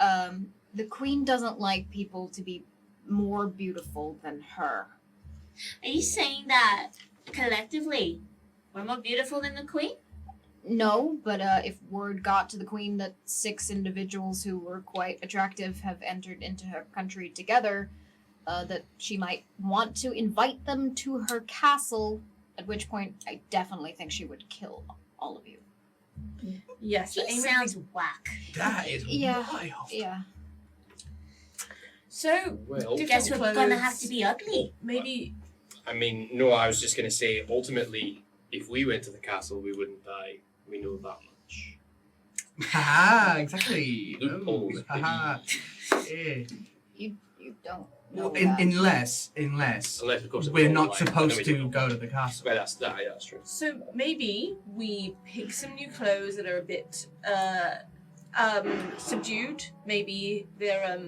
the queen doesn't like people to be more beautiful than her. Are you saying that collectively we're more beautiful than the queen? No, but if word got to the queen that 6 individuals who were quite attractive have entered into her country together, that she might want to invite them to her castle, at which point I definitely think she would kill all of you. Yes. She the aim of sounds these- whack. That is Yeah. wild. Yeah. So Well, Guess we're different gonna clothes. have to be ugly. Maybe. I mean, no, I was just going to say, ultimately, if we went to the castle, we wouldn't die. We know that much. Haha, exactly. Loopholes, Oh, haha. Yeah. You don't know Well, that. unless Unless, of course, we're all not light, supposed and then we to don't. go to the castle. Well, that's true. So maybe we pick some new clothes that are a bit subdued. Maybe they're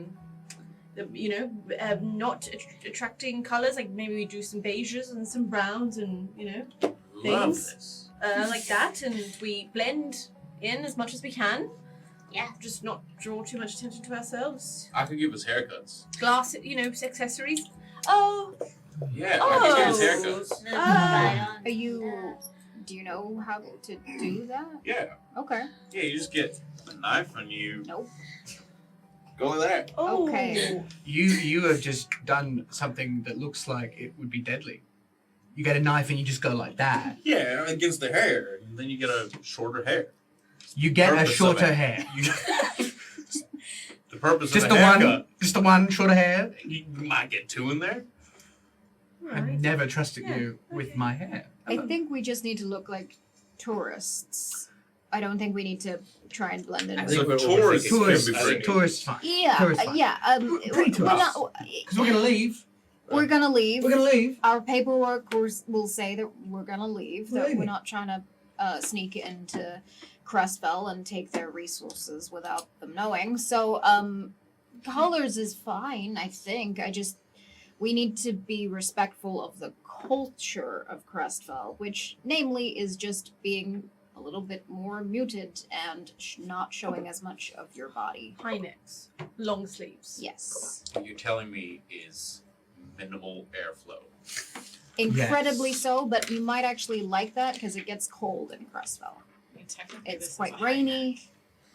not attracting colors. Like maybe we do some beiges and some browns and Love Things. this. like that, and we blend in as much as we can. Yeah. Just not draw too much attention to ourselves. I could give us haircuts. Glass, accessories. Oh, Yeah, I could give us Oh. haircuts. No, right on. Are you? Do you know how to do that? Yeah. Okay. Yeah, you just get a knife and you Nope. go in there. Oh. Okay. You have just done something that looks like it would be deadly. You get a knife and you just go like that. Yeah, against the hair, and then you get a shorter hair. You get a Purpose of shorter it. hair. The purpose Just of the a haircut. one. Just the one shorter hair. You might get 2 in there. I've Right. never trusted Yeah, you with okay. my hair. I think we just need to look like tourists. I don't think we need to try and blend in. I with- think we're tourists- overthinking Tourists, it. I think- tourists fine. Yeah, Tourist fine. yeah. Pretty we're tourists. not- Because we're gonna leave. We're gonna leave. We're gonna leave. Our paperwork will say that we're gonna leave. We're That leaving. we're not trying to sneak into Crestfell and take their resources without them knowing. So, colors is fine. I think. We need to be respectful of the culture of Crestfell, which, namely, is just being a little bit more muted and not showing as much of your body. High necks, long sleeves. Yes. What you're telling me is minimal airflow. Incredibly so, but you might actually like that because it gets cold in Crestfell. I mean, technically, this It's is quite a high rainy.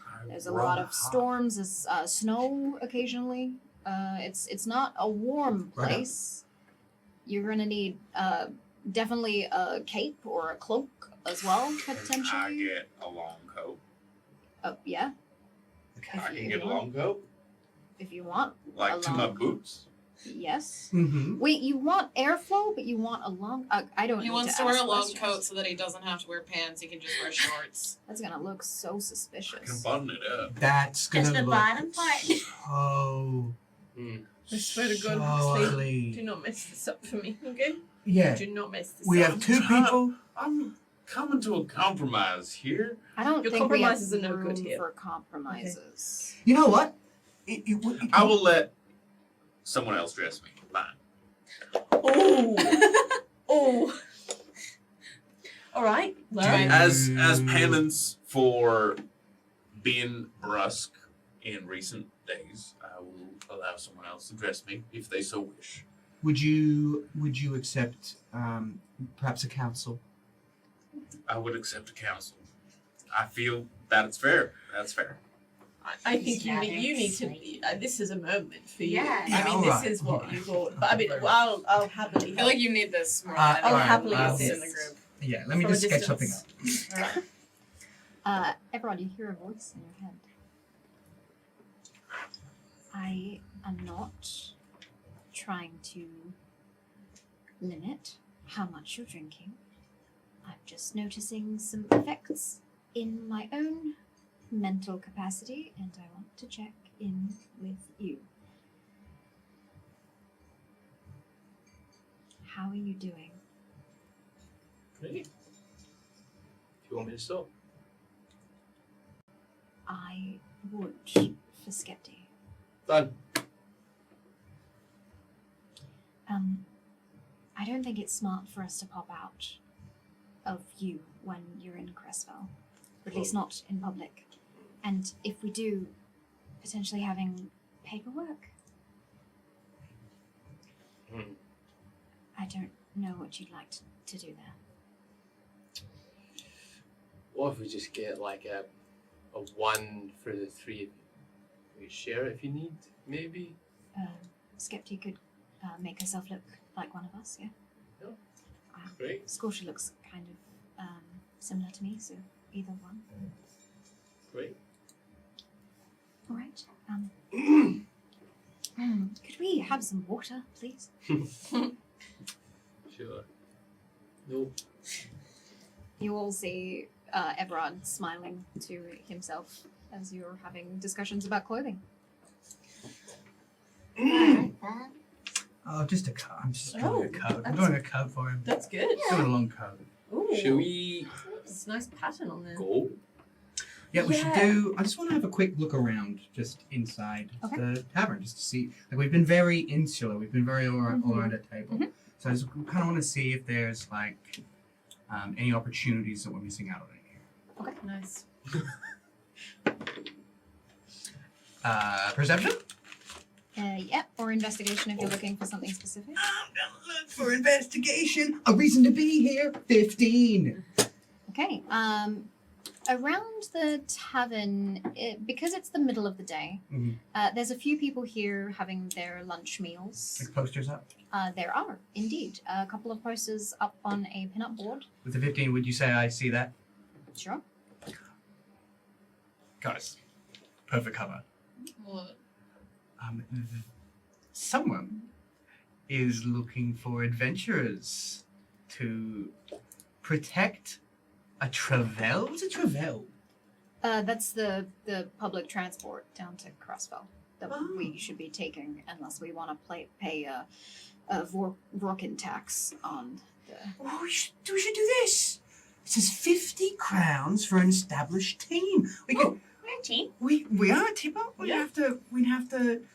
I There's a run lot of hot. storms. There's snow occasionally. It's not a warm Right on. place. You're gonna need definitely a cape or a cloak as well, I potentially. get a long coat. Yeah, Okay. I If can you get a want. long coat, if you want. like A to my long- boots. Yes. Mm-hmm. Wait, you want airflow, but you want a long. I don't. He need wants to to wear ask a long questions. coat so that he doesn't have to wear pants. He can just wear shorts. That's gonna look so I can suspicious. button it up. That's gonna Just the look bottom part. so I swear to God, so Huxley, ugly. do not mess this up for me, okay? Yeah, Do not mess this we up. have 2 people. I'm coming to a compromise here. I don't Your think we have compromises are no good room here. for compromises. You know what? I will let someone else dress me. Fine. Oh. Oh. All right. Well, As penance for being brusque in recent days, I will allow someone else to dress me if they so wish. Would you accept perhaps a council? I would accept a council. I feel that it's fair. That's fair. I think you need to. This is a moment for you. Yeah. I mean, Yeah, this is what you thought. But I mean, I'll happily. I feel like you need this more I'll than I'll anyone happily else assist. in the group. Yeah, let me From a just sketch something distance. up. All right. Everard, you hear a voice in your head. I am not trying to limit how much you're drinking. I'm just noticing some effects in my own mental capacity, and I want to check in with you. How are you doing? Great. If you want me to stop. I would for Skepti. Done. I don't think it's smart for us to pop out of you when you're in Crestfell. Or at least not in public. And if we do, potentially having paperwork. Hmm. I don't know what you'd like to do there. What if we just get like a one for the three of you? We share if you need, maybe? Skepti could make herself look like one of us, yeah? Yeah. Great. Scorcher looks kind of similar to me, so either one. Great. All right. Could we have some water, please? Sure. No. You all see Everard smiling to himself as you're having discussions about clothing. Oh, just a coat. I'm just Oh, doing a coat. I'm that's- doing a coat for him. That's good. Doing a long coat. Ooh. Should we It's a nice pattern on there. go? Yeah, we should Yeah. do. I just want to have a quick look around, just inside Okay. the tavern, just to see. Like we've been very insular. We've been very all around a table. Mhm. So I just kind of want to see if there's like any opportunities that we're missing out on in here. Nice. Perception. Yeah, or investigation if you're looking for something specific. I'm gonna look for investigation. A reason to be here. 15. Okay. Around the tavern, because it's the middle of the day, Mhm. there's a few people here having their lunch meals. Like posters up. There are, indeed. A couple of posters up on a pin-up board. With the 15, would you say I see that? Sure. Guys, perfect cover. What? Someone is looking for adventurers to protect a Travel. What's a Travel? That's the public transport down to Crestfell that Oh. we should be taking unless we want to pay a Vorkin tax on the... Oh, we should do this. It says 50 crowns for an established team. We could. We're a team. We are a team up. We'd Yeah. have to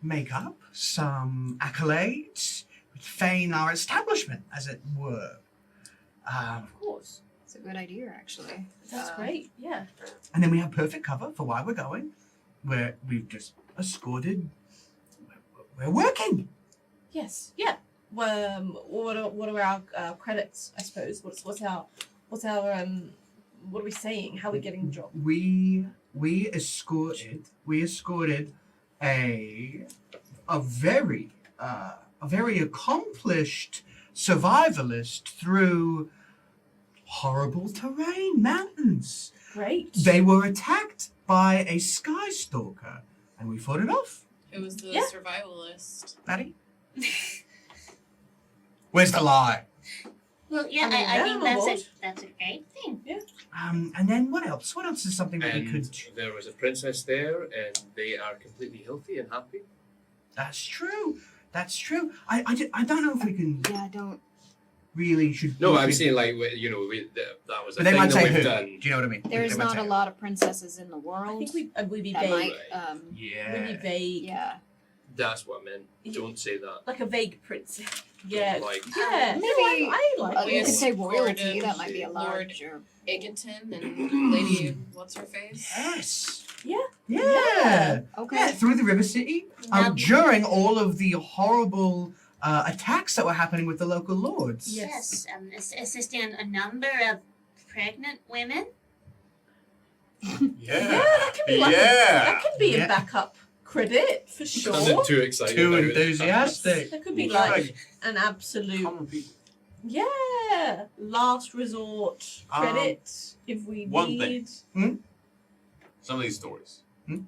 make up some accolades, feign our establishment, as it were. Of course. It's a good idea, actually. That's great. Yeah. And then we have perfect cover for why we're going. Where we've just escorted. We're working. Yes. Yeah. What are our credits? I suppose. What's our what are we saying? How are we getting the job? We escorted a very accomplished survivalist through horrible terrain, mountains. Great. They were attacked by a sky stalker, and we fought it off. It was the Yeah. survivalist. Maddie? Where's the lie? Well, yeah, I mean, I think I'm that's aboard. that's a great thing. And then what else? What else is something that we And could... there was a princess there, and they are completely healthy and happy. That's true. I don't know if we can... Yeah, don't really should. No, look I'm into. saying like that was a But they thing might that say we've who. done. Do you know what I mean? There's They might not say a who. lot of princesses in the I world think we'd be that vague. might, We'd be Yeah. vague. yeah. That's what I meant. Don't say that. Like a vague princess. Yeah. Like Yeah. Maybe- No, I like You it. could say royalty. escorted That might be a Lord larger. Egerton and Lady what's her face? Yes. Yeah. Yeah. Okay. Yeah, through the River City. Now- During all of the horrible attacks that were happening with the local lords. Yes. Assisting a number of pregnant women. Yeah. That could be like that could be Yeah. a backup credit for sure. Sounded too excited. Too about it. enthusiastic. That could be Yeah. like an absolute Common people. last resort credit if we one need. Some of these stories, Hmm?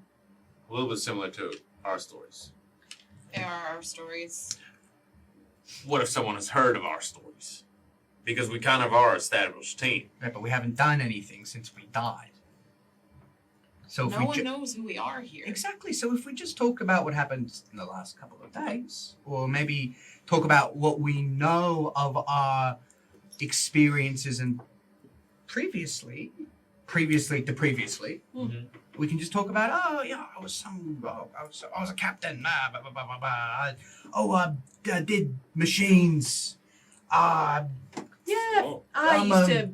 a little bit similar to our stories. There are our stories. What if someone has heard of our stories? Because we kind of are a established team. Yeah, but we haven't done anything since we died. So if No we one knows who we are here. Exactly. So if we just talk about what happened in the last couple of days, or maybe talk about what we know of our experiences and previously, Mm-hmm. we can just talk about, oh yeah, I was a captain, blah, blah, blah, blah, blah. Oh, I did machines. Yeah, Oh. I used to.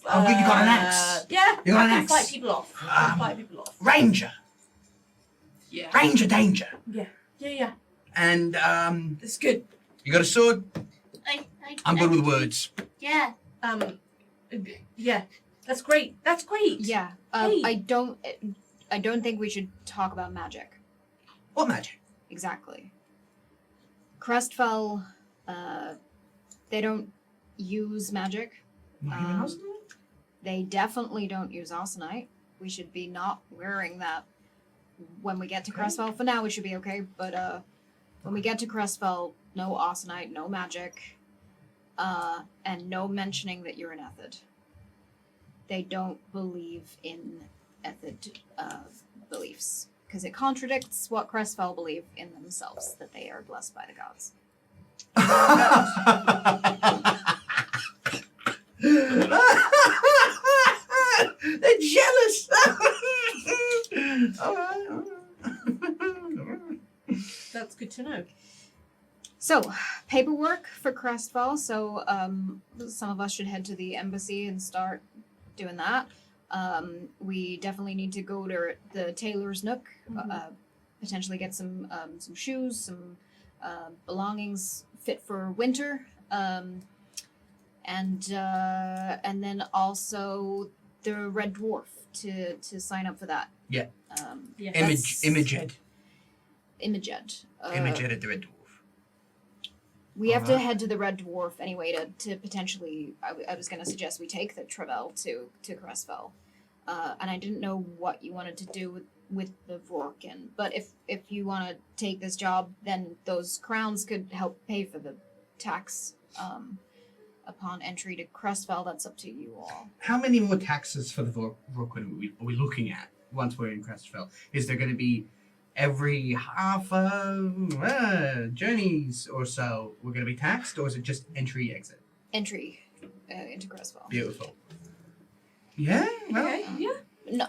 oh, you got an axe. Yeah, You got I an can axe. fight people off. I can fight people off. Ranger, Yeah. Ranger danger. Yeah. And It's good. you got a sword? I'm good I- with words. Yeah. Yeah, that's great. That's great. Yeah. Hey. I don't think we should talk about magic. What magic? Exactly. Crestfell, they don't use magic. Not even Um, us? They definitely don't use arsenite. We should be not wearing that when we get to Crestfell. For now, we should be okay. But when we get to Crestfell, no arsenite, no magic, and no mentioning that you're an ethid. They don't believe in ethid beliefs because it contradicts what Crestfell believe in themselves, that they are blessed by the gods. They're jealous. All right. That's good to know. So, paperwork for Crestfell. So, some of us should head to the embassy and start doing that. We definitely need to go to the tailor's nook, potentially get some shoes, some belongings fit for winter, and then also the Red Dwarf to sign up for that. Yeah. Yeah. That's- Imaged. Imaged. Imaged at the Red Dwarf. We have to Alright. head to the Red Dwarf anyway to potentially. I was going to suggest we take the Travel to Crestfell, and I didn't know what you wanted to do with the Vorkin. But if you want to take this job, then those crowns could help pay for the tax upon entry to Crestfell. That's up to you all. How many more taxes for the Vorkin are we looking at once we're in Crestfell? Is there going to be every half journeys or so we're going to be taxed, or is it just entry exit? Entry into Crestfell. Beautiful. Yeah. Well, Okay. Yeah. No,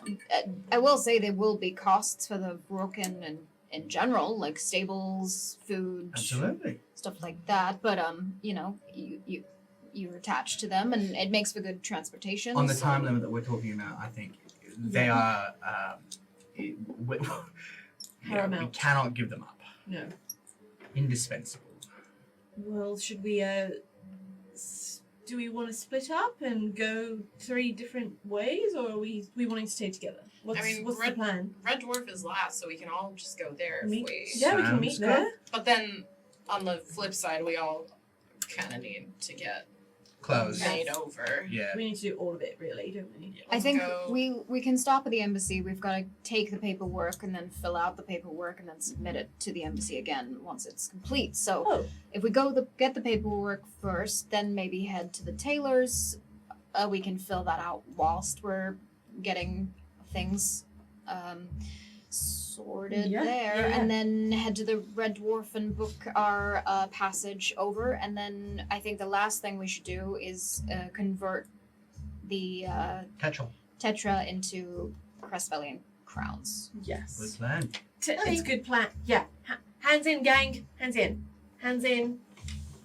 I will say there will be costs for the Vorkin and in general, like stables, food, absolutely. stuff like that. But you're attached to them, and it makes for good transportation. On the so- time limit that we're talking about, I think they are. We Paramount. cannot give them up. No. Indispensable. Well, should we? Do we want to split up and go 3 different ways, or are we wanting to stay together? What's the plan? Red Dwarf is last, so we can all just go there if Meet- we. Yeah, we can Sounds meet good. there. But then on the flip side, we all kind of need to get Close. made over. Yeah. We need to do all of it, really, don't we? I think Go. we can stop at the embassy. We've got to take the paperwork and then fill out the paperwork and then submit it to the embassy again once it's complete. So Oh, if we get the paperwork first, then maybe head to the tailor's. We can fill that out whilst we're getting things. sorted Yeah, there, yeah. and then head to the Red Dwarf and book our passage over. And then I think the last thing we should do is convert the Tetra into Crestfellian crowns. Yes. Good plan. It's a good plan. Yeah. Hands in, gang. Hands in. Hands in.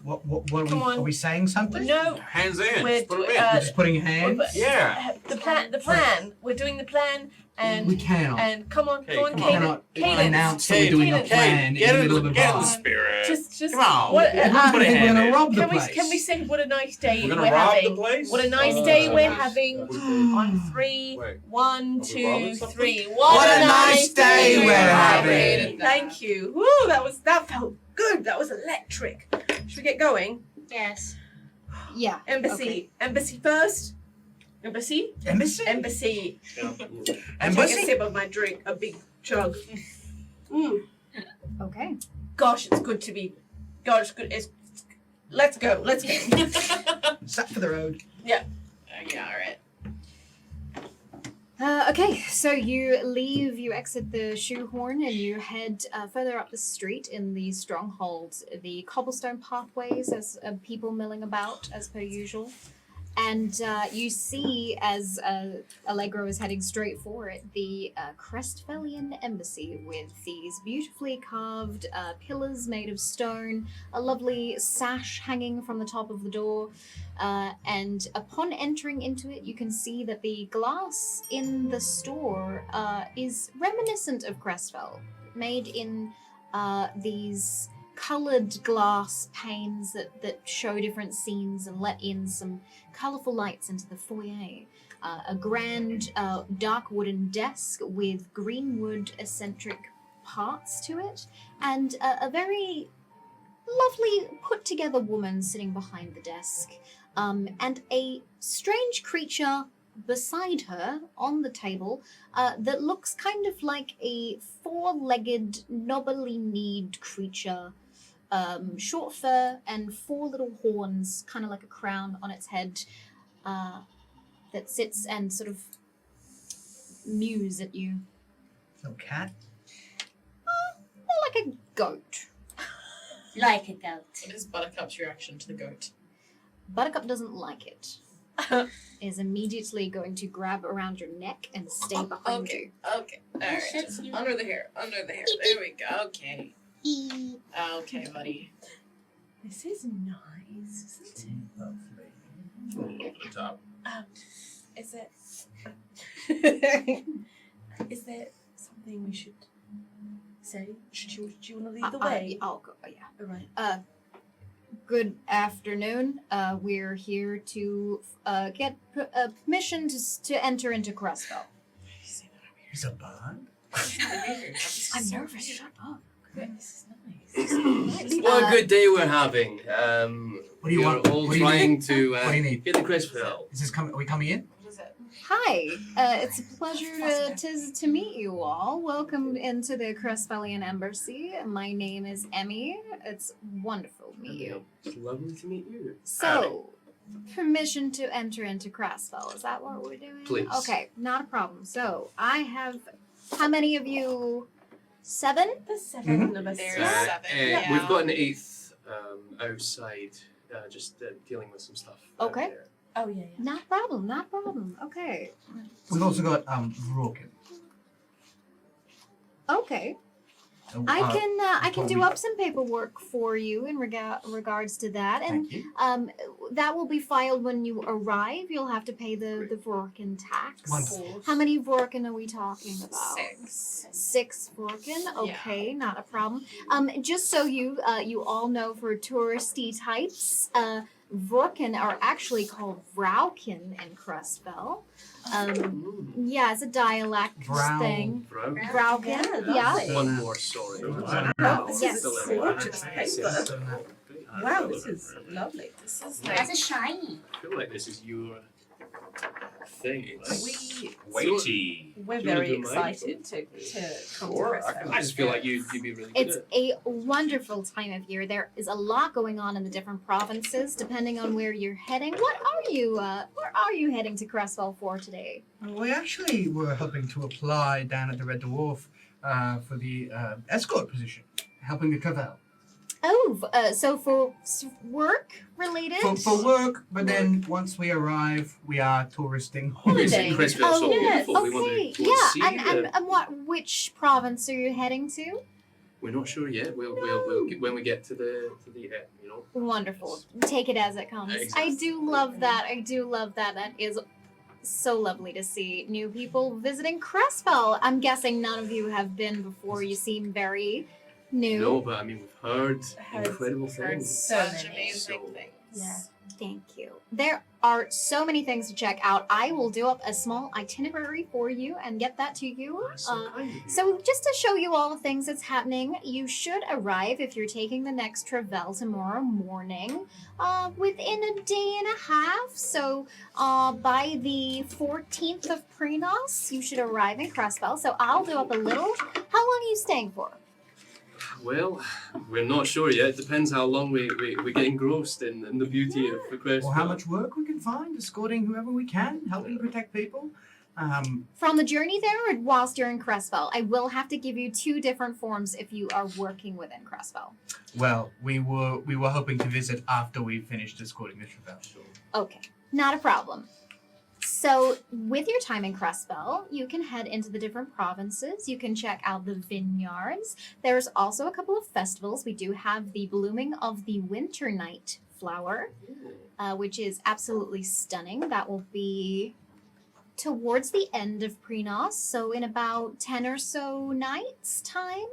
What Come on. are we saying something? No. Hands in. We're Put 'em do- in. We're just putting hands? Yeah. The plan. We're doing the plan, We and cannot. come on, Hey, come on, come We on. cannot Cadence. announce that we're doing a Cadence. plan Get in the in middle of a get in the bar. spirit. Just Come on. what? Everyone's gonna think we're gonna rob the Can we place. say what a nice day We're we're gonna rob having? the place? What a nice Oh, day that's we're nice. having. On three. Wait. 1, Are we robbing 2, something? 3. What a nice day we're having. Thank you. Woo, that felt good. That was electric. Should we get going? Yes. Yeah. Embassy. Okay. Embassy first. Embassy. Embassy? Embassy. Take a Embassy? sip of my drink. A big chug. Mm. Okay. Gosh, it's good to be. Gosh, good. Let's go. Let's go. Set for the road. Yeah, alright. Okay, so you exit the shoehorn, and you head further up the street in the Stronghold. The cobblestone pathways, as people milling about as per usual. And you see, as Allegro is heading straight for it, the Crestfellian embassy with these beautifully carved pillars made of stone, a lovely sash hanging from the top of the door. And upon entering into it, you can see that the glass in the store is reminiscent of Crestfell, made in these colored glass panes that show different scenes and let in some colorful lights into the foyer. A grand dark wooden desk with greenwood eccentric parts to it, and a very lovely put together woman sitting behind the desk, and a strange creature beside her on the table that looks kind of like a four-legged, knobbly kneed creature. Short fur and 4 little horns, kind of like a crown on its head, that sits and sort of mews at you. No cat? More like a goat. Like a goat. What is Buttercup's reaction to the goat? Buttercup doesn't like it. Is immediately going to grab around your neck and stay behind you. Okay, alright. That's Just you. under the hair. There we go. Okay. Okay, buddy. This is nice, isn't Over the top. it? Is there something we should say? Do you want to lead the way? I'll go. Yeah. All right. Good afternoon. We're here to get permission to enter into Crestfell. He's a bird? I'm nervous. Shut up. This is nice. What a good day we're having. What do you want? All What do you trying need? to What do you need? get the Crestfell. Is this coming? Are we coming in? What is it? Hi, it's a pleasure to meet you all. Welcome into the Crestfellian Embassy. My name is Emmy. It's wonderful to meet you. It's lovely to meet you. So, permission to enter into Crestfell. Is that what we're doing? Please. Okay, not a problem. So, I have, how many of you? 7? There's 7 of us. There's Yeah. 7. And Yeah. we've got an 8th outside, just dealing with some stuff. Okay. there. Oh yeah. Not a problem, not a problem. Okay. We've also got Rorken. Okay. I can do up some paperwork for you in regards to that, and Thank you. that will be filed when you arrive. You'll have to pay the Vorken tax. Wonderful. How many Vorken are we talking about? 6. 6 Vorken. Okay, not a problem. Just so you all know, for touristy types, Vorken are actually called Vrauken in Crestfell. Yeah, it's a dialect Vrow. thing. Bro. Vrauken. Yeah, Yeah. lovely. One more story. Wow, this Yes. is a gorgeous paper. Wow, this is lovely. This is That's like a shiny. I feel like this is your thing. It's, Weighty. We're Do you wanna very do mine? excited to come Sure, to Crestfell. I just feel like you'd be really good It's at a wonderful time of year. There is a lot going on in the different provinces, depending on where you're heading. Where are you heading to Crestfell for today? We actually were hoping to apply down at the Red Dwarf for the escort position, helping the Crestfell. Oh, so for work related? For work, but then once we arrive, we are touristing. Obviously, Holiday. Crestfell's so yes. beautiful. We want Okay, to yeah, see and which province are you heading to? We're not sure yet. We'll get, when we get to the end, you know. Wonderful. Take it as it comes. Exactly. I do love that. That is so lovely to see new people visiting Crestfell. I'm guessing none of you have been before. You seem very new. No, but I mean we've heard Heard- incredible Heard things. such many. amazing So- things. Yeah. Thank you. There are so many things to check out. I will do up a small itinerary for you and get that to you. So just to show you all the things that's happening, you should arrive if you're taking the next travel tomorrow morning within a day and a half. So by the 14th of Prenos, you should arrive in Crestfell. So I'll do up a little. How long are you staying for? Well, we're not sure yet. It depends how long we get engrossed in the beauty of the Crestfell. Or how much work we can find, escorting whoever we can, helping protect people. From the journey there or whilst you're in Crestfell? I will have to give you 2 different forms if you are working within Crestfell. Well, we were hoping to visit after we finished escorting the Travel. Okay, not a problem. So, with your time in Crestfell, you can head into the different provinces. You can check out the vineyards. There's also a couple of festivals. We do have the blooming of the winter night flower, which is absolutely stunning. That will be towards the end of Prenos, so in about 10 or so nights' time.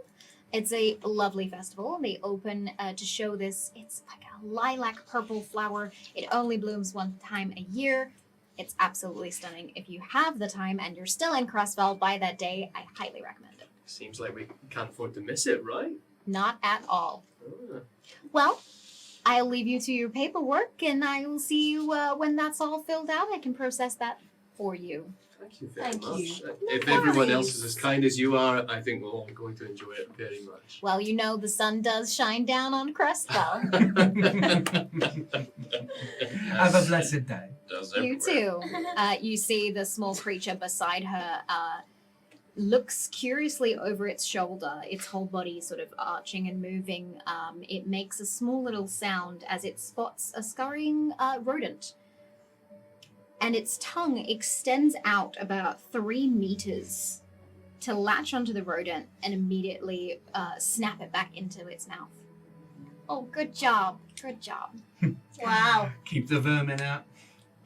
It's a lovely festival. They open to show this. It's like a lilac purple flower. It only blooms one time a year. It's absolutely stunning. If you have the time and you're still in Crestfell by that day, I highly recommend it. Seems like we can't afford to miss it, right? Not at all. Ah. Well, I'll leave you to your paperwork and I will see you when that's all filled out. I can process that for you. Thank you very Thank much. you. If everyone else is as kind as you are, I think we're all going to enjoy it very much. Well, you know the sun does shine down on Crestfell. Have a blessed day. Does You everywhere. too. You see the small creature beside her looks curiously over its shoulder, its whole body sort of arching and moving. It makes a small little sound as it spots a scurrying rodent. And its tongue extends out about 3 meters to latch onto the rodent and immediately snap it back into its mouth. Oh, good job. Good job. Wow. Keep the vermin out.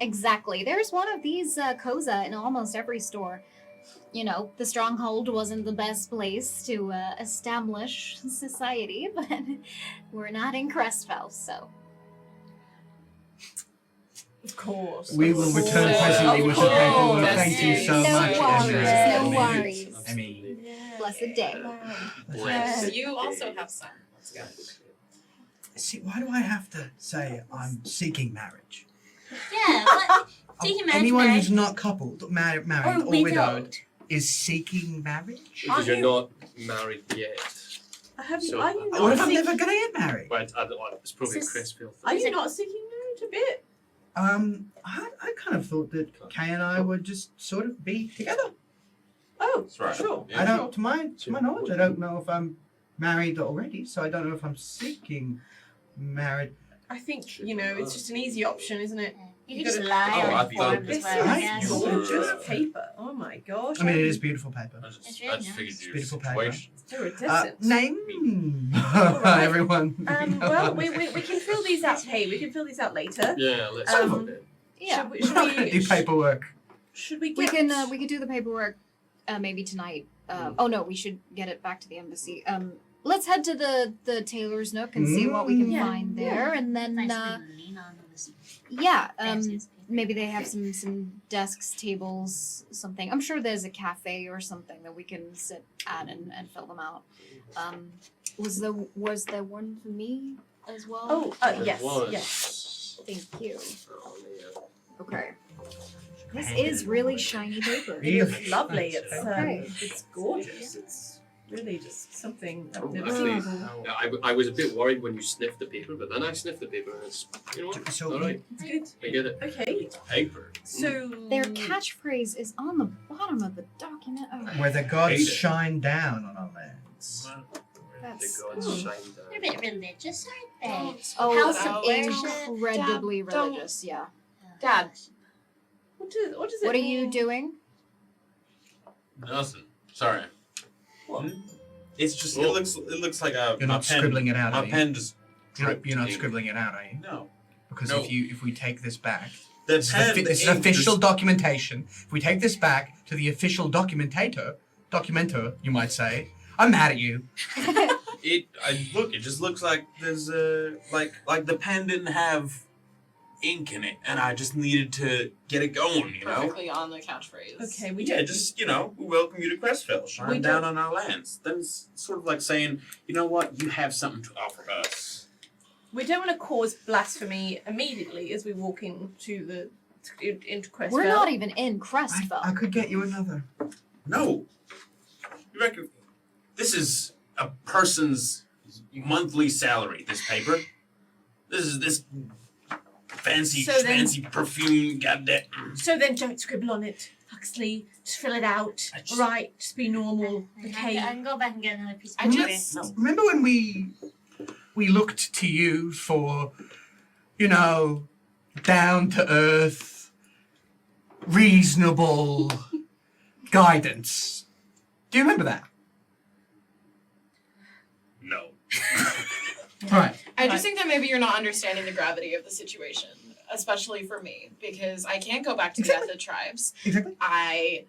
Exactly. There's one of these Koza in almost every store. You know, the Stronghold wasn't the best place to establish society, but we're not in Crestfell, so. Of course. We will return course. presently with the Of paperwork. course. Thank you so No much. worries, Emily. no worries. Emmy. Blessed day. Bless. You also have some. Let's go. See, why do I have to say I'm seeking marriage? Yeah. What? Seeking marriage, Anyone married, who's not coupled, married, or or widowed, widowed. is seeking marriage? Because you're not married yet. Have you, So- are you What not if I'm seeking, never going to get married? But it's probably a Is this- Crestfell are thing. you not seeking marriage a bit? I kind of thought that Kay and I would just sort of be together. Oh, That's right. sure. Yeah. I don't, to my knowledge, I don't know if I'm married already, so I don't know if I'm seeking marriage. I think, you know, it's just an easy option, isn't it? You You can just gotta- lie Oh, on I the form thought- as This well, I Right. guess. is You were- gorgeous paper. Oh my gosh. I mean, it is beautiful paper. I just, It's I really just nice. figured your Beautiful paper. situation. Iridescent. Name. Alright. Everyone. Well, we can fill these out. Hey, we can fill these out later. Yeah, let's Um, go then. Yeah. Should we, I'm not going to do paperwork. should we We get... can do the paperwork maybe tonight. Oh no, we should get it back to the embassy. Let's head to the tailor's nook and see what we can Yeah. find there, and then Nice thing to lean on this yeah, fanciest paper. maybe they have some desks, tables, something. I'm sure there's a cafe or something that we can sit at and fill them out. Was there one for me as well? Oh, There yes, was. yes. Thank you. Oh, yeah. Okay. This is really shiny paper. It is lovely. It's Okay. it's gorgeous. It's really just something I've never Actually, seen before. I was a bit worried when you sniffed the paper, but then I sniffed the paper and it's, you know what? So All right, It's good. I get it. Okay, Paper. so Their catchphrase is on the bottom of the document. Oh, where the Hate gods it. shine down on our lands. That's- The gods shine down. They're a bit religious, aren't they? oh, House of incredibly Dad, don't- religious. Yeah. Dad. what does it What are mean? you doing? Nothing. Sorry. What? It's just Oh. it looks like a You're my not pen, scribbling it out, My are you? pen just You're dripped. not ink. scribbling it out, are you? No. Because No. if we take this back, The this pen. the is ink official just- documentation. If we take this back to the official documenter, you might say, I'm mad at you. Look. It just looks like there's a like the pen didn't have ink in it, and I just needed to get it going. You know. Perfectly on the catchphrase. Okay, we Yeah, don't. just we welcome you to Crestfell. We Shine down don't- on our lands. Then it's sort of like saying, you know what, you have something to offer us. We don't want to cause blasphemy immediately as we walk into Crestfell. We're not even in I Crestfell. could get you another. No, you reckon this is a person's monthly salary? This paper. This is this fancy So then- fancy perfume. Goddamn. So then, don't scribble on it, Huxley. Just fill it out. I just- Right. Just be normal. I Okay. can go back and get another piece of I paper. just No. Remember when we looked to you for, down to earth, reasonable guidance? Do you remember that? No. Right. I just think that maybe you're not understanding the gravity of the situation, especially for me, because I can't go back to the Ethid tribes. Exactly. I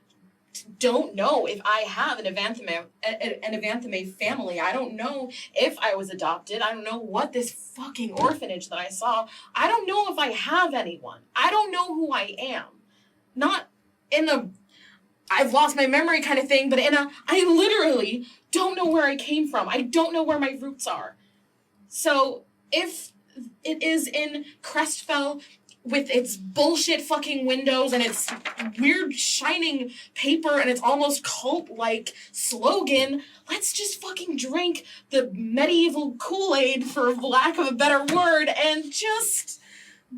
don't know if I have an Evanthime family. I don't know if I was adopted. I don't know what this fucking orphanage that I saw. I don't know if I have anyone. I don't know who I am. Not in a I've lost my memory kind of thing, but in a I literally don't know where I came from. I don't know where my roots are. So if it is in Crestfell with its bullshit fucking windows and its weird shining paper and its almost cult-like slogan, let's just fucking drink the medieval Kool-Aid, for lack of a better word, and just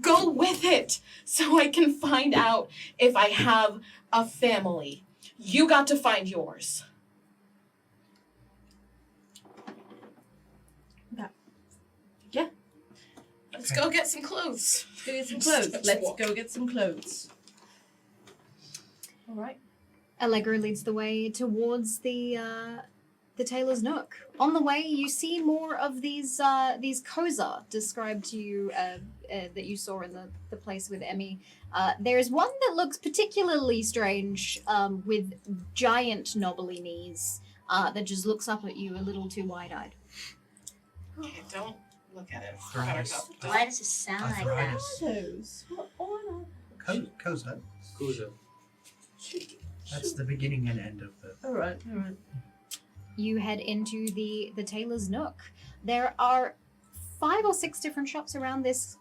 go with it so I can find out if I have a family. You got to find yours. Let's go get some clothes. Go get some clothes. Let's Let's walk. go get some clothes. All right. Allegra leads the way towards the Tailor's Nook. On the way, you see more of these koza described to you that you saw in the place with Emmy. There's one that looks particularly strange, with giant knobbly knees, that just looks up at you a little too wide-eyed. Okay, don't look at it. Arthritis. Why does it sound like that? Arthritis. Those. What are Koza. Kuza. That's the beginning and end of the. All right. All right. You head into the Tailor's Nook. There are 5 or 6 different shops around this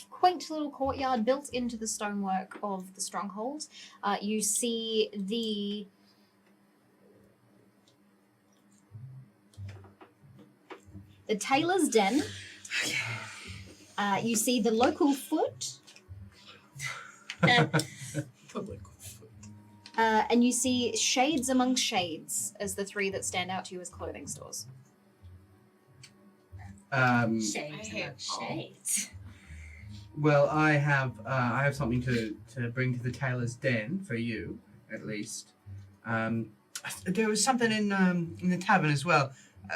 quaint little courtyard built into the stonework of the Stronghold. You see the Tailor's Den. You see the local foot. Public. And you see Shades Among Shades as the 3 that stand out to you as clothing stores. Shades I hate among shades. Well, I have something to bring to the Tailor's Den for you, at least. There was something in the tavern as well.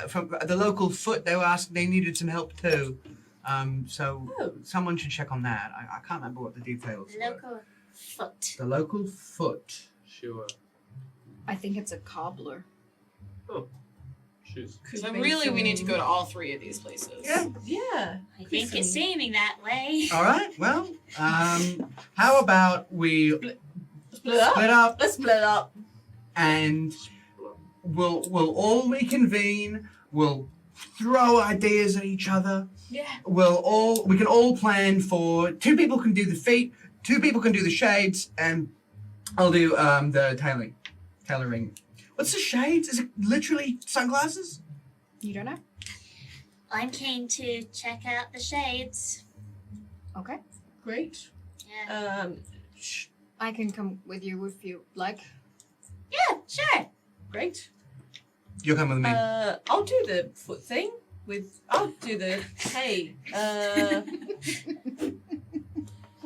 From the local foot, they were asking they needed some help too. So someone should check on that. I can't remember what the details were. Local foot. The local foot. Sure. I think it's a cobbler. Shoes. So really, we need to go to all 3 of these places. Yeah. Yeah. I think it's seeming that way. All right. Well, how about we Split up. split up Let's split up. and we'll all reconvene. We'll throw ideas at each other. Yeah. We can all plan for 2 people can do the feet, 2 people can do the shades, and I'll do the tailoring. What's the shades? Is it literally sunglasses? You don't know? I'm keen to check out the shades. Okay. Great. Yeah. I can come with you if you like. Yeah, sure. Great. You'll come with me. I'll do the foot thing I'll do the hey. I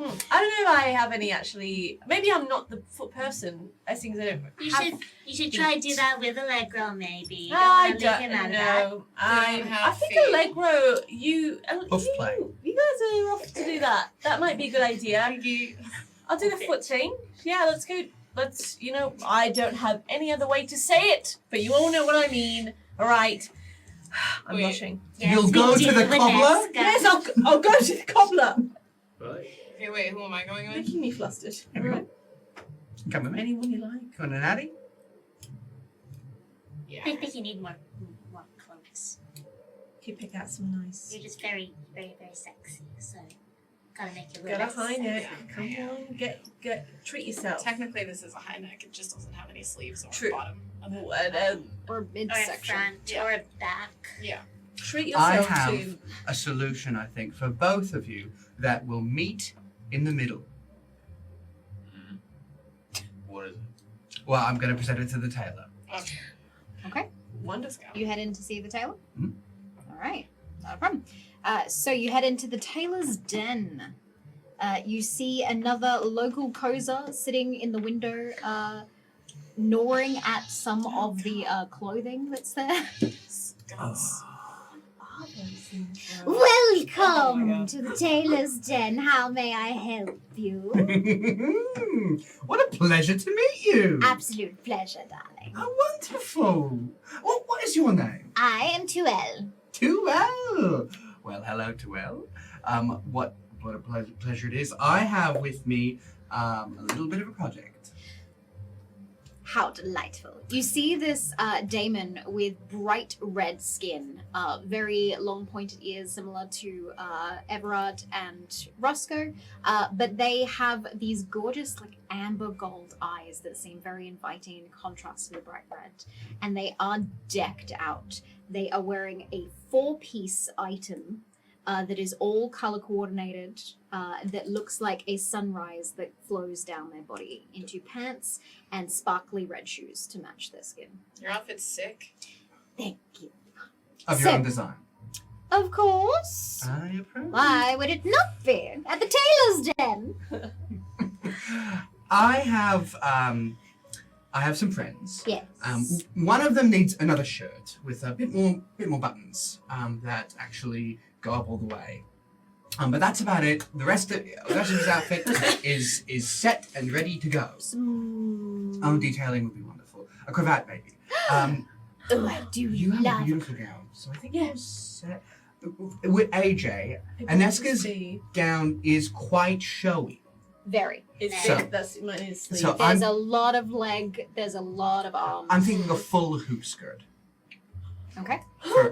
don't know if I have any actually. Maybe I'm not the foot person. I think I don't. You should try to do that with Allegro, maybe. You I don't wanna leave him out don't of that. know. don't have I think feet. Allegro, you play. you guys are off to do that. That might be a good idea. I'll do the foot thing. Yeah, let's go. I don't have any other way to say it, but you all know what I mean. All right. I'm Wait. blushing. Yes, You'll we go do, to the cobbler? Vanessa. Yes, I'll go to the cobbler. Right. Okay, wait, who am I going with? Making me flustered. Everyone? Come with me. Anyone you like. Come on, an Addy? Yeah. I think you need more cloaks. Can you pick out some nice? You're just very, very, very sexy, so gotta make you Got a look high neck. sexy. Come on, get treat yourself. Technically, this is a high neck. It just doesn't have any sleeves or True. bottom. Or Or a midsection. front, Yeah. or a back. Yeah. Treat I yourself have to. a solution, I think, for both of you that will meet in the middle. What is it? Well, I'm going to present it to the tailor. Okay. Wonders. You head in to see the tailor? Mhm. All right. Not a problem. So you head into the tailor's den. You see another local koza sitting in the window, gnawing at some of the clothing that's there. Welcome to the tailor's den. How may I help you? What a pleasure to meet you. Absolute pleasure, darling. Oh, wonderful. What is your name? I am Tuel. Tuel. Well, hello, Tuel. What a pleasure it is. I have with me a little bit of a project. How delightful. You see this daemon with bright red skin, very long pointed ears similar to Everard and Roscoe, but they have these gorgeous like amber gold eyes that seem very inviting in contrast to the bright red, and they are decked out. They are wearing a 4-piece item that is all color coordinated, that looks like a sunrise that flows down their body into pants and sparkly red shoes to match their skin. Your outfit's sick. Thank you. Of your So- own design. Of course. I approve. Why would it not be? At the tailor's den. I have some friends. Yes. One of them needs another shirt with a bit more buttons that actually go up all the way. But that's about it. The rest of his outfit is set and ready to go. Oh, detailing would be wonderful. A cravat, maybe. Oh, I do You have a love beautiful gown, so I think Yeah. you're set. With AJ, Aneska's gown is quite showy. very. It's So- big. That's mine is sleeve. So There's a lot of leg. There's a lot of arm. I'm thinking a full hoop skirt Okay.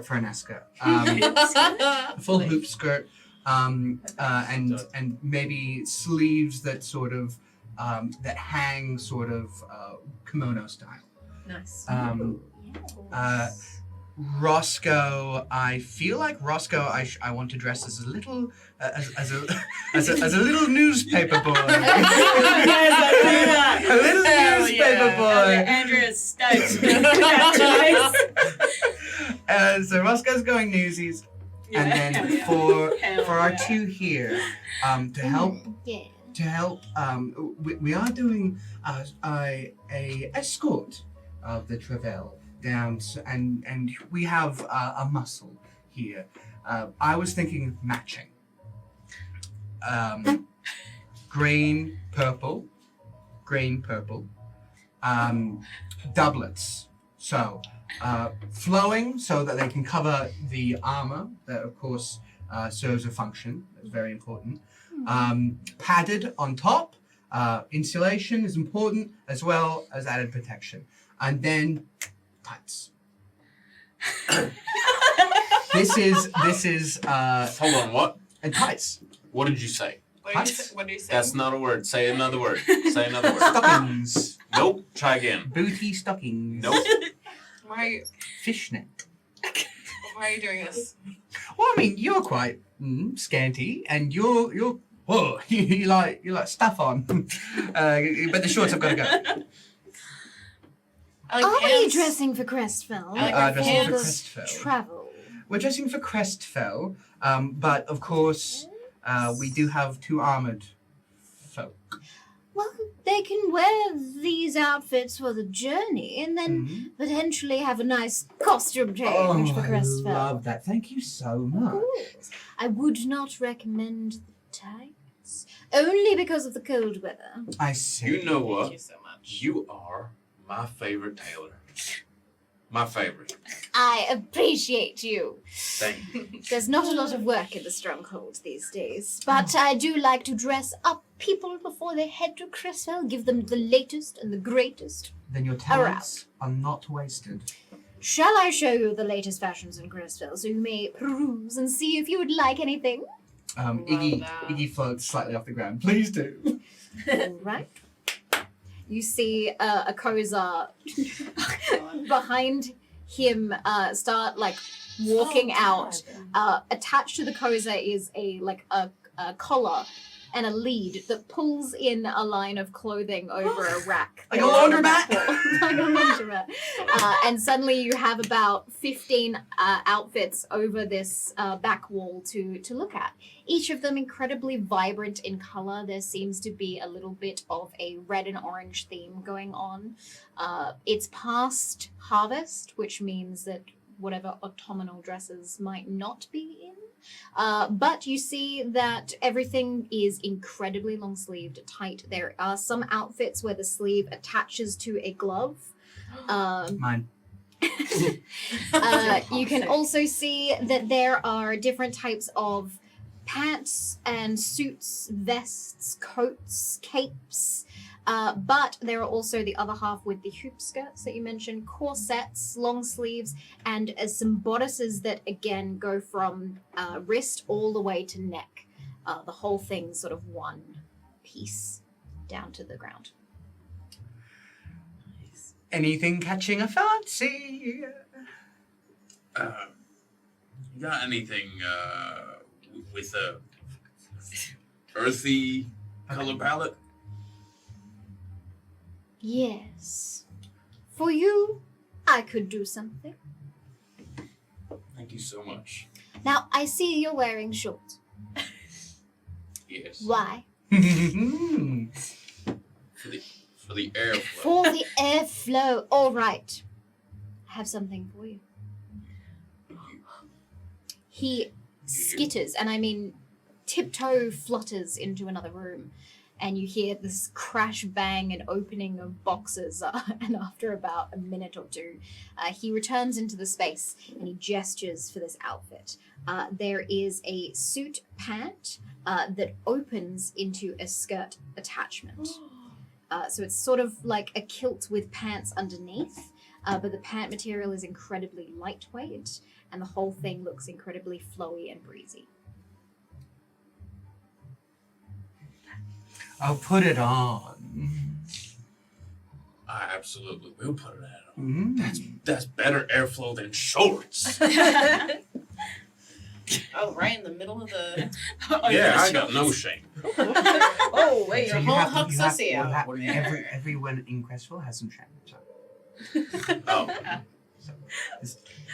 for Aneska. A full hoop skirt, and maybe sleeves that sort of that hang sort of kimono style. Nice. Roscoe, I feel like Roscoe. I want to dress as a little as a little newspaper boy. A little newspaper boy. Andrea's stoked. So Roscoe's going Newsies, and then for our two here, to help we are doing a escort of the Travel down, and we have a muscle here. I was thinking matching. Green, purple, doublets. So flowing so that they can cover the armor that of course serves a function. That's very important. Padded on top. Insulation is important as well as added protection. And then tights. This is Hold on, what? and tights. What did you say? What do you say? That's not a word. Say another word. Say another word. Stockings. Nope. Try again. Booty stockings. Nope. Why Fishnet. are you doing this? Well, I mean, you're quite scanty, and you're whoa, you like stuff on. But the shorts have got to go. I like Are we pants. dressing for Crestfell? I like Dressing for this Crestfell. travel. We're dressing for Crestfell, but of course, we do have 2 armored folk. Well, they can wear these outfits for the journey and then potentially have a nice costume change for I Crestfell. love that. Thank you so much. Cool. I would not recommend the tights, only because of the cold weather. I see. You know Thank what? you so much. You are my favorite tailor. My favorite. I appreciate you. Thank you. There's not a lot of work in the Stronghold these days, but I do like to dress up people before they head to Crestfell, give them the latest and the greatest. Then your talents are not wasted. Shall I show you the latest fashions in Crestfell so you may peruse and see if you would like anything? Iggy floats slightly off the ground. Please do. All right. You see a Koza behind him start like walking out. Attached to the Koza is a collar and a lead that pulls in a line of clothing over a rack. Like a laundromat? Like a laundromat. And suddenly you have about 15 outfits over this back wall to look at. Each of them incredibly vibrant in color. There seems to be a little bit of a red and orange theme going on. It's past harvest, which means that whatever autumnal dresses might not be in. But you see that everything is incredibly long-sleeved, tight. There are some outfits where the sleeve attaches to a glove. Mine. You can also see that there are different types of pants and suits, vests, coats, capes. But there are also the other half with the hoop skirts that you mentioned, corsets, long sleeves, and some bodices that again go from wrist all the way to neck. The whole thing sort of one piece down to the ground. Anything catching a fancy? You got anything with a earthy color palette? Yes. For you, I could do something. Thank you so much. Now, I see you're wearing shorts. Yes. Why? For the airflow. For the airflow. All right. I have something for you. He skitters, and I mean tiptoe flutters into another room, and you hear this crash bang and opening of boxes, and after about a minute or two, he returns into the space and he gestures for this outfit. There is a suit pant that opens into a skirt attachment. So it's sort of like a kilt with pants underneath, but the pant material is incredibly lightweight, and the whole thing looks incredibly flowy and breezy. I'll put it on. I absolutely will put it on. That's better airflow than shorts. Oh, right in the middle of the. Yeah, I got no shame. Oh, wait, your So whole you have hug to, sussy out. everyone in Crestfell has some shame. So Oh,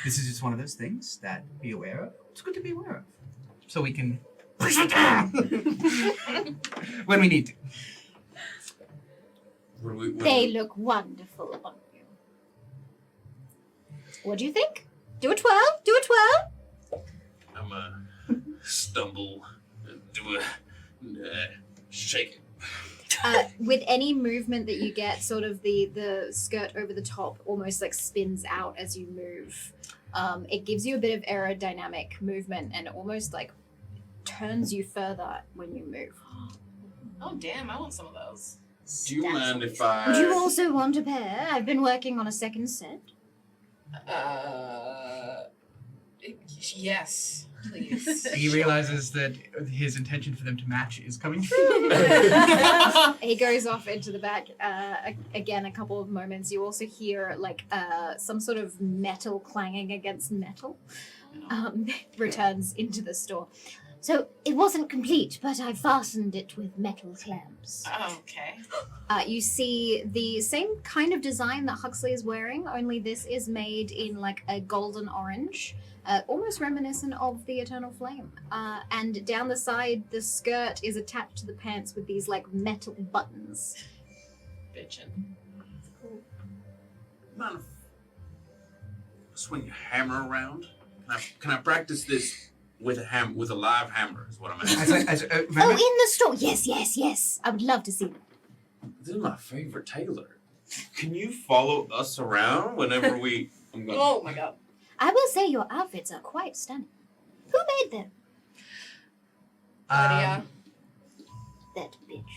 this is just one of those things that be aware of. It's good to be aware of. So we can push it down when we need to. They look wonderful on you. What do you think? Do a twirl? Do a twirl? I'm a stumble, do a shake it. With any movement that you get, sort of the skirt over the top almost like spins out as you move. It gives you a bit of aerodynamic movement and almost like turns you further when you move. Oh, damn, I want some of those. Do you mind if Would you I... also want a pair? I've been working on a second set. Yes. Please. He realizes that his intention for them to match is coming true. He goes off into the back. Again, a couple of moments. You also hear like some sort of metal clanging against metal. Returns into the store. So it wasn't complete, but I fastened it with metal clamps. Oh, okay. You see the same kind of design that Huxley is wearing, only this is made in like a golden orange, almost reminiscent of the Eternal Flame. And down the side, the skirt is attached to the pants with these like metal buttons. Bitchin'. Mind if I swing a hammer around? Can I practice this with a live hammer? Is what I'm asking. Oh, in the store. Yes. I would love to see them. This is my favorite tailor. Can you follow us around whenever we? Oh my god. I will say your outfits are quite stunning. Who made them? Lydia. That bitch.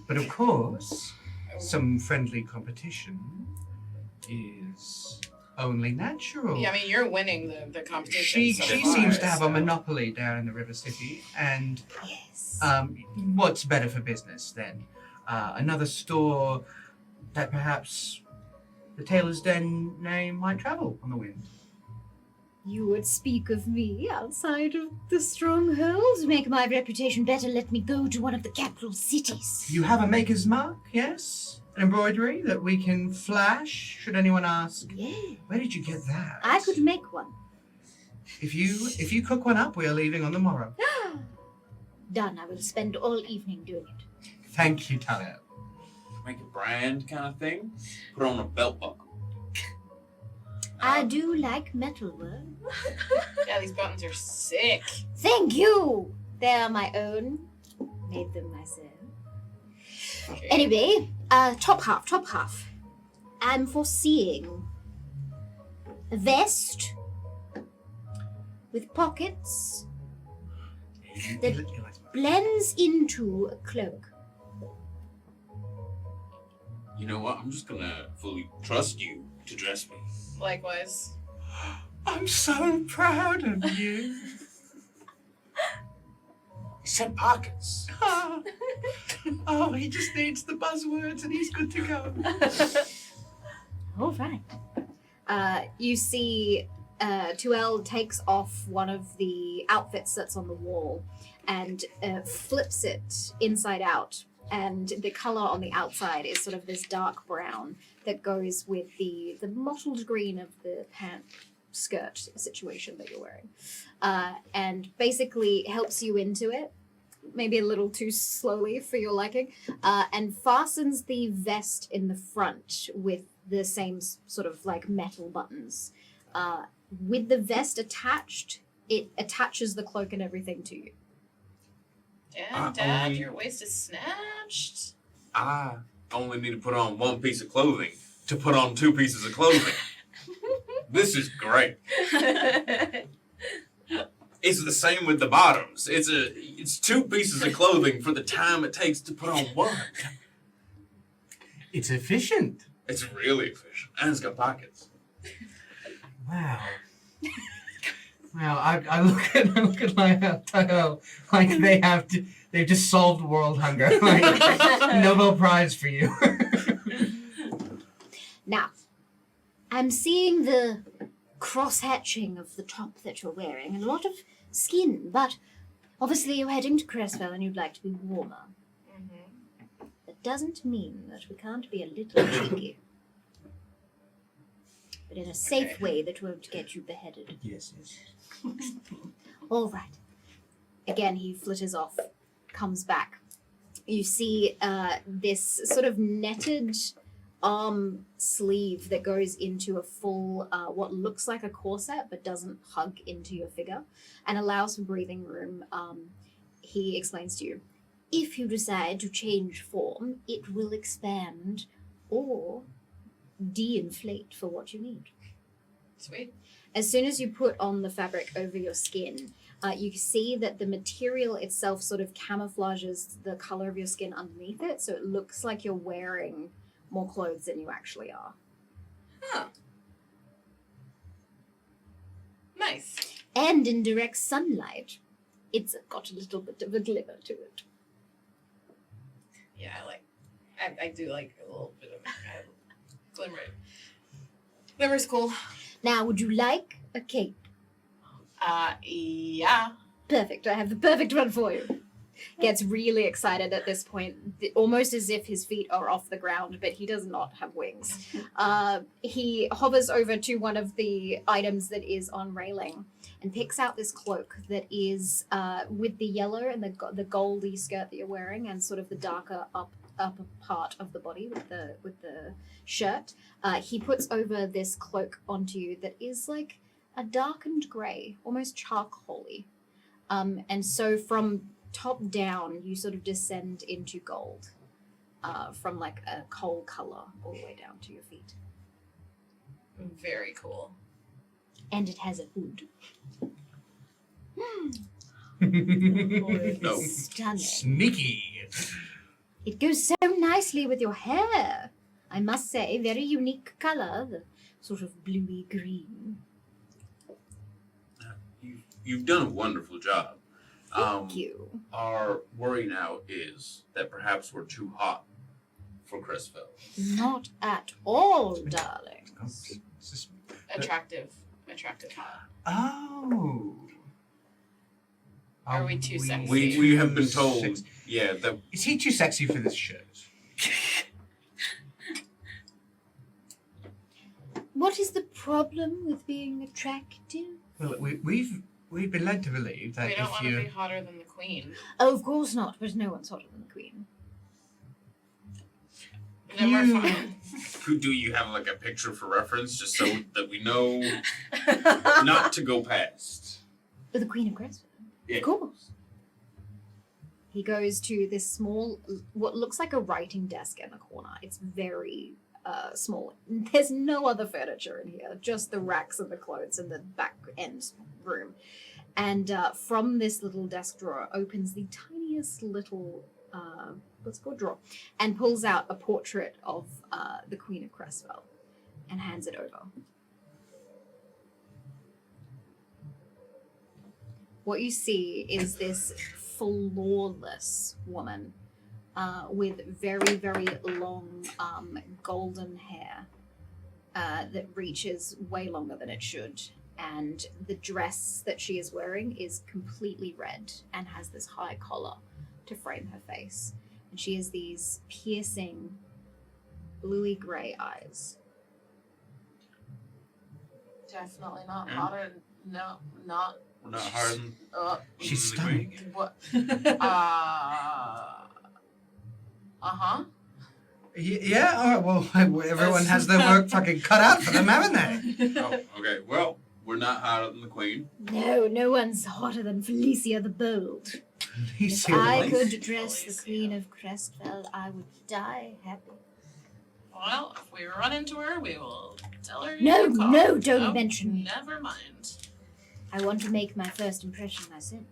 But of course, some friendly competition is only natural. Yeah, I mean, you're winning the competition. She so seems far, to have a so- monopoly down in the River City, and Yes. what's better for business then? Another store that perhaps the Tailor's Den name might travel on the wind. You would speak of me outside of the Stronghold? To make my reputation better, let me go to one of the capital cities. You have a maker's mark, yes? An embroidery that we can flash, should anyone ask. Yeah. Where did you get that? I could make one. If you cook one up, we are leaving on the morrow. Done. I will spend all evening doing it. Thank you, Talia. Make a brand kind of thing. Put on a belt buckle. I do like metalwork. Yeah, these buttons are sick. Thank you. They are my own. Made them myself. Okay. Anyway, top half. I'm foreseeing a vest with pockets that blends into a cloak. You know what? I'm just gonna fully trust you to dress me. Likewise. I'm so proud of you. He said pockets. Oh, he just needs the buzzwords and he's good to go. All right. You see Tuel takes off one of the outfits that's on the wall and flips it inside out. And the color on the outside is sort of this dark brown that goes with the mottled green of the pant skirt situation that you're wearing. And basically helps you into it, maybe a little too slowly for your liking, and fastens the vest in the front with the same sort of like metal buttons. With the vest attached, it attaches the cloak and everything to you. Dad, your waist is snatched. I only need to put on one piece of clothing to put on two pieces of clothing. This is great. It's the same with the bottoms. It's two pieces of clothing for the time it takes to put on one. It's efficient. It's really efficient. And it's got pockets. Wow. Wow, I look at my Tail like they've just solved world hunger. Like Nobel Prize for you. Now, I'm seeing the cross-hatching of the top that you're wearing and a lot of skin, but obviously you're heading to Crestfell and you'd like to be warmer. Mm-hmm. That doesn't mean that we can't be a little cheeky. But in a safe way that won't get you beheaded. Yes. All right. Again, he flitters off, comes back. You see this sort of netted arm sleeve that goes into a full, what looks like a corset, but doesn't hug into your figure and allows for breathing room. He explains to you, if you decide to change form, it will expand or de-inflate for what you need. Sweet. As soon as you put on the fabric over your skin, you see that the material itself sort of camouflages the color of your skin underneath it, so it looks like you're wearing more clothes than you actually are. Huh. Nice. And in direct sunlight, it's got a little bit of a glimmer to it. Yeah, I do like a little bit of glimmer. Glimmer's cool. Now, would you like a cape? Yeah. Perfect. I have the perfect one for you. Gets really excited at this point, almost as if his feet are off the ground, but he does not have wings. He hovers over to one of the items that is on railing and picks out this cloak that is with the yellow and the goldy skirt that you're wearing and sort of the darker upper part of the body with the shirt. He puts over this cloak onto you that is like a darkened grey, almost charcoaly. And so from top down, you sort of descend into gold, from like a coal color all the way down to your feet. Very cool. And it has a hood. No. Stunning. Sneaky. It goes so nicely with your hair. I must say, very unique color, the sort of bluey green. You've done a wonderful job. Thank you. Our worry now is that perhaps we're too hot for Crestfell. Not at all, darling. Attractive hot. Oh. Are we too sexy? We have been told, Sex- yeah, that Is he too sexy for this shirt? What is the problem with being attractive? Well, we've been led to believe that We don't if want to you be hotter than the queen. Oh, of course not, but no one's hotter than the queen. Then we're You- fine. do you have like a picture for reference just so that we know not to go past? But the Queen of Crestfell? Yeah. Of course. He goes to this small, what looks like a writing desk in the corner. It's very small. There's no other furniture in here, just the racks and the clothes in the back end room. And from this little desk drawer opens the tiniest little, what's it called, drawer, and pulls out a portrait of the Queen of Crestfell and hands it over. What you see is this flawless woman with very, very long golden hair that reaches way longer than it should. And the dress that she is wearing is completely red and has this high collar to frame her face. And she has these piercing bluey gray eyes. Definitely not hotter. No, not. We're not hard. She's the queen. stunning. What? Uh-huh. Yeah, all right, well, everyone has their work fucking cut out for them, haven't they? Oh, okay. Well, we're not hotter than the queen. No, no one's hotter than Felicia the Bold. If He's I serious. could dress the Queen of Crestfell, I would die happy. Well, if we run into her, we will tell her. No, you called. no, don't Nope, mention me. Never mind. I want to make my first impression myself.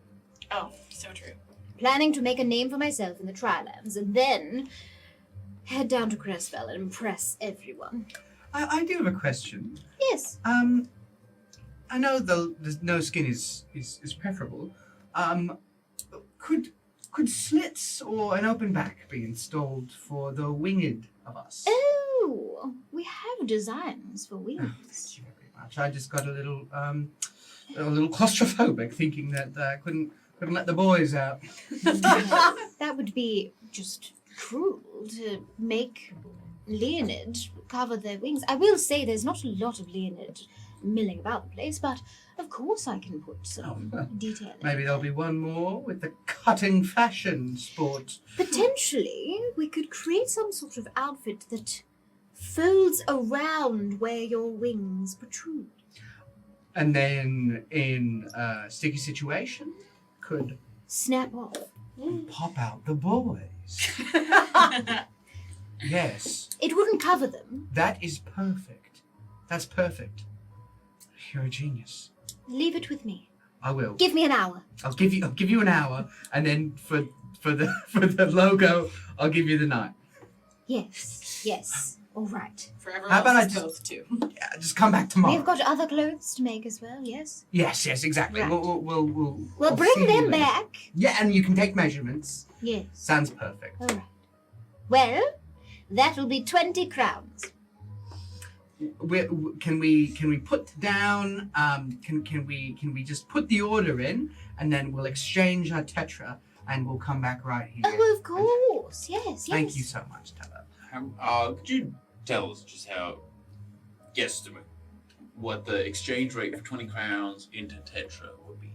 Oh, so true. Planning to make a name for myself in the Trilands, and then head down to Crestfell and impress everyone. I do have a question. Yes. I know the no skin is preferable. Could slits or an open back be installed for the winged of us? Oh, we have designs for Thank wings. you very much. I just got a little claustrophobic, thinking that I couldn't let the boys out. That would be just cruel to make Leonid cover their wings. I will say there's not a lot of Leonid milling about the place, but of course I can put some Oh, well, detail in. Maybe there'll be one more with the cutting fashion sport. Potentially, we could create some sort of outfit that folds around where your wings protrude. And then in a sticky situation, could Snap off. pop out the boys. Yes, It wouldn't cover them. that is perfect. That's perfect. You're a genius. Leave it with me. I will. Give me an hour. I'll give you an hour, and then for the logo, I'll give you the night. Yes, yes. All right. For everyone How about I else's just- both too. Yeah, just come back tomorrow. We've got other clothes to make as well. Yes. Yes, exactly. Right. We'll Well, see bring you them later. back. Yeah, and you can take measurements. Yes. Sounds perfect. All right. Well, that will be 20 crowns. Can we put down? Can we just put the order in, and then we'll exchange our tetra, and we'll come back right here. Oh, of course. Yes. Thank you so much, Tella. Could you tell us just how, guesstimate, what the exchange rate for 20 crowns into tetra would be?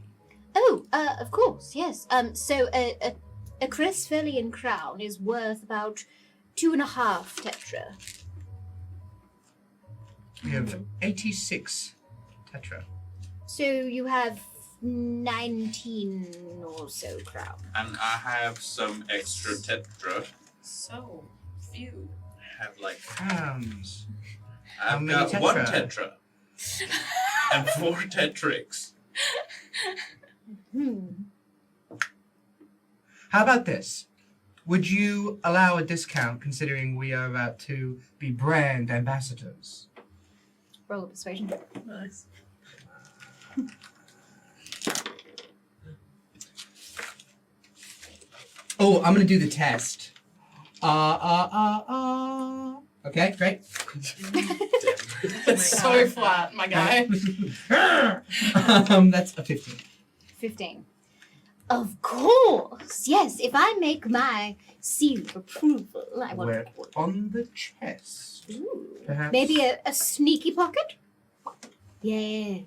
Oh, of course. Yes. So a Crestfellian crown is worth about 2.5 tetra. We have 86 tetra. So you have 19 or so crowns. And I have some extra tetra. So few. I have like, Crowns. I've How many got 1 tetra? tetra. And 4 tetrix. How about this? Would you allow a discount considering we are about to be brand ambassadors? Roll a persuasion. Nice. Oh, I'm gonna do the test. Okay, great. It's so flat, my guy. That's a 15. 15. Of course. Yes, if I make my seal of approval, I want We're on the chest. Ooh. Perhaps. Maybe a sneaky pocket? Yes.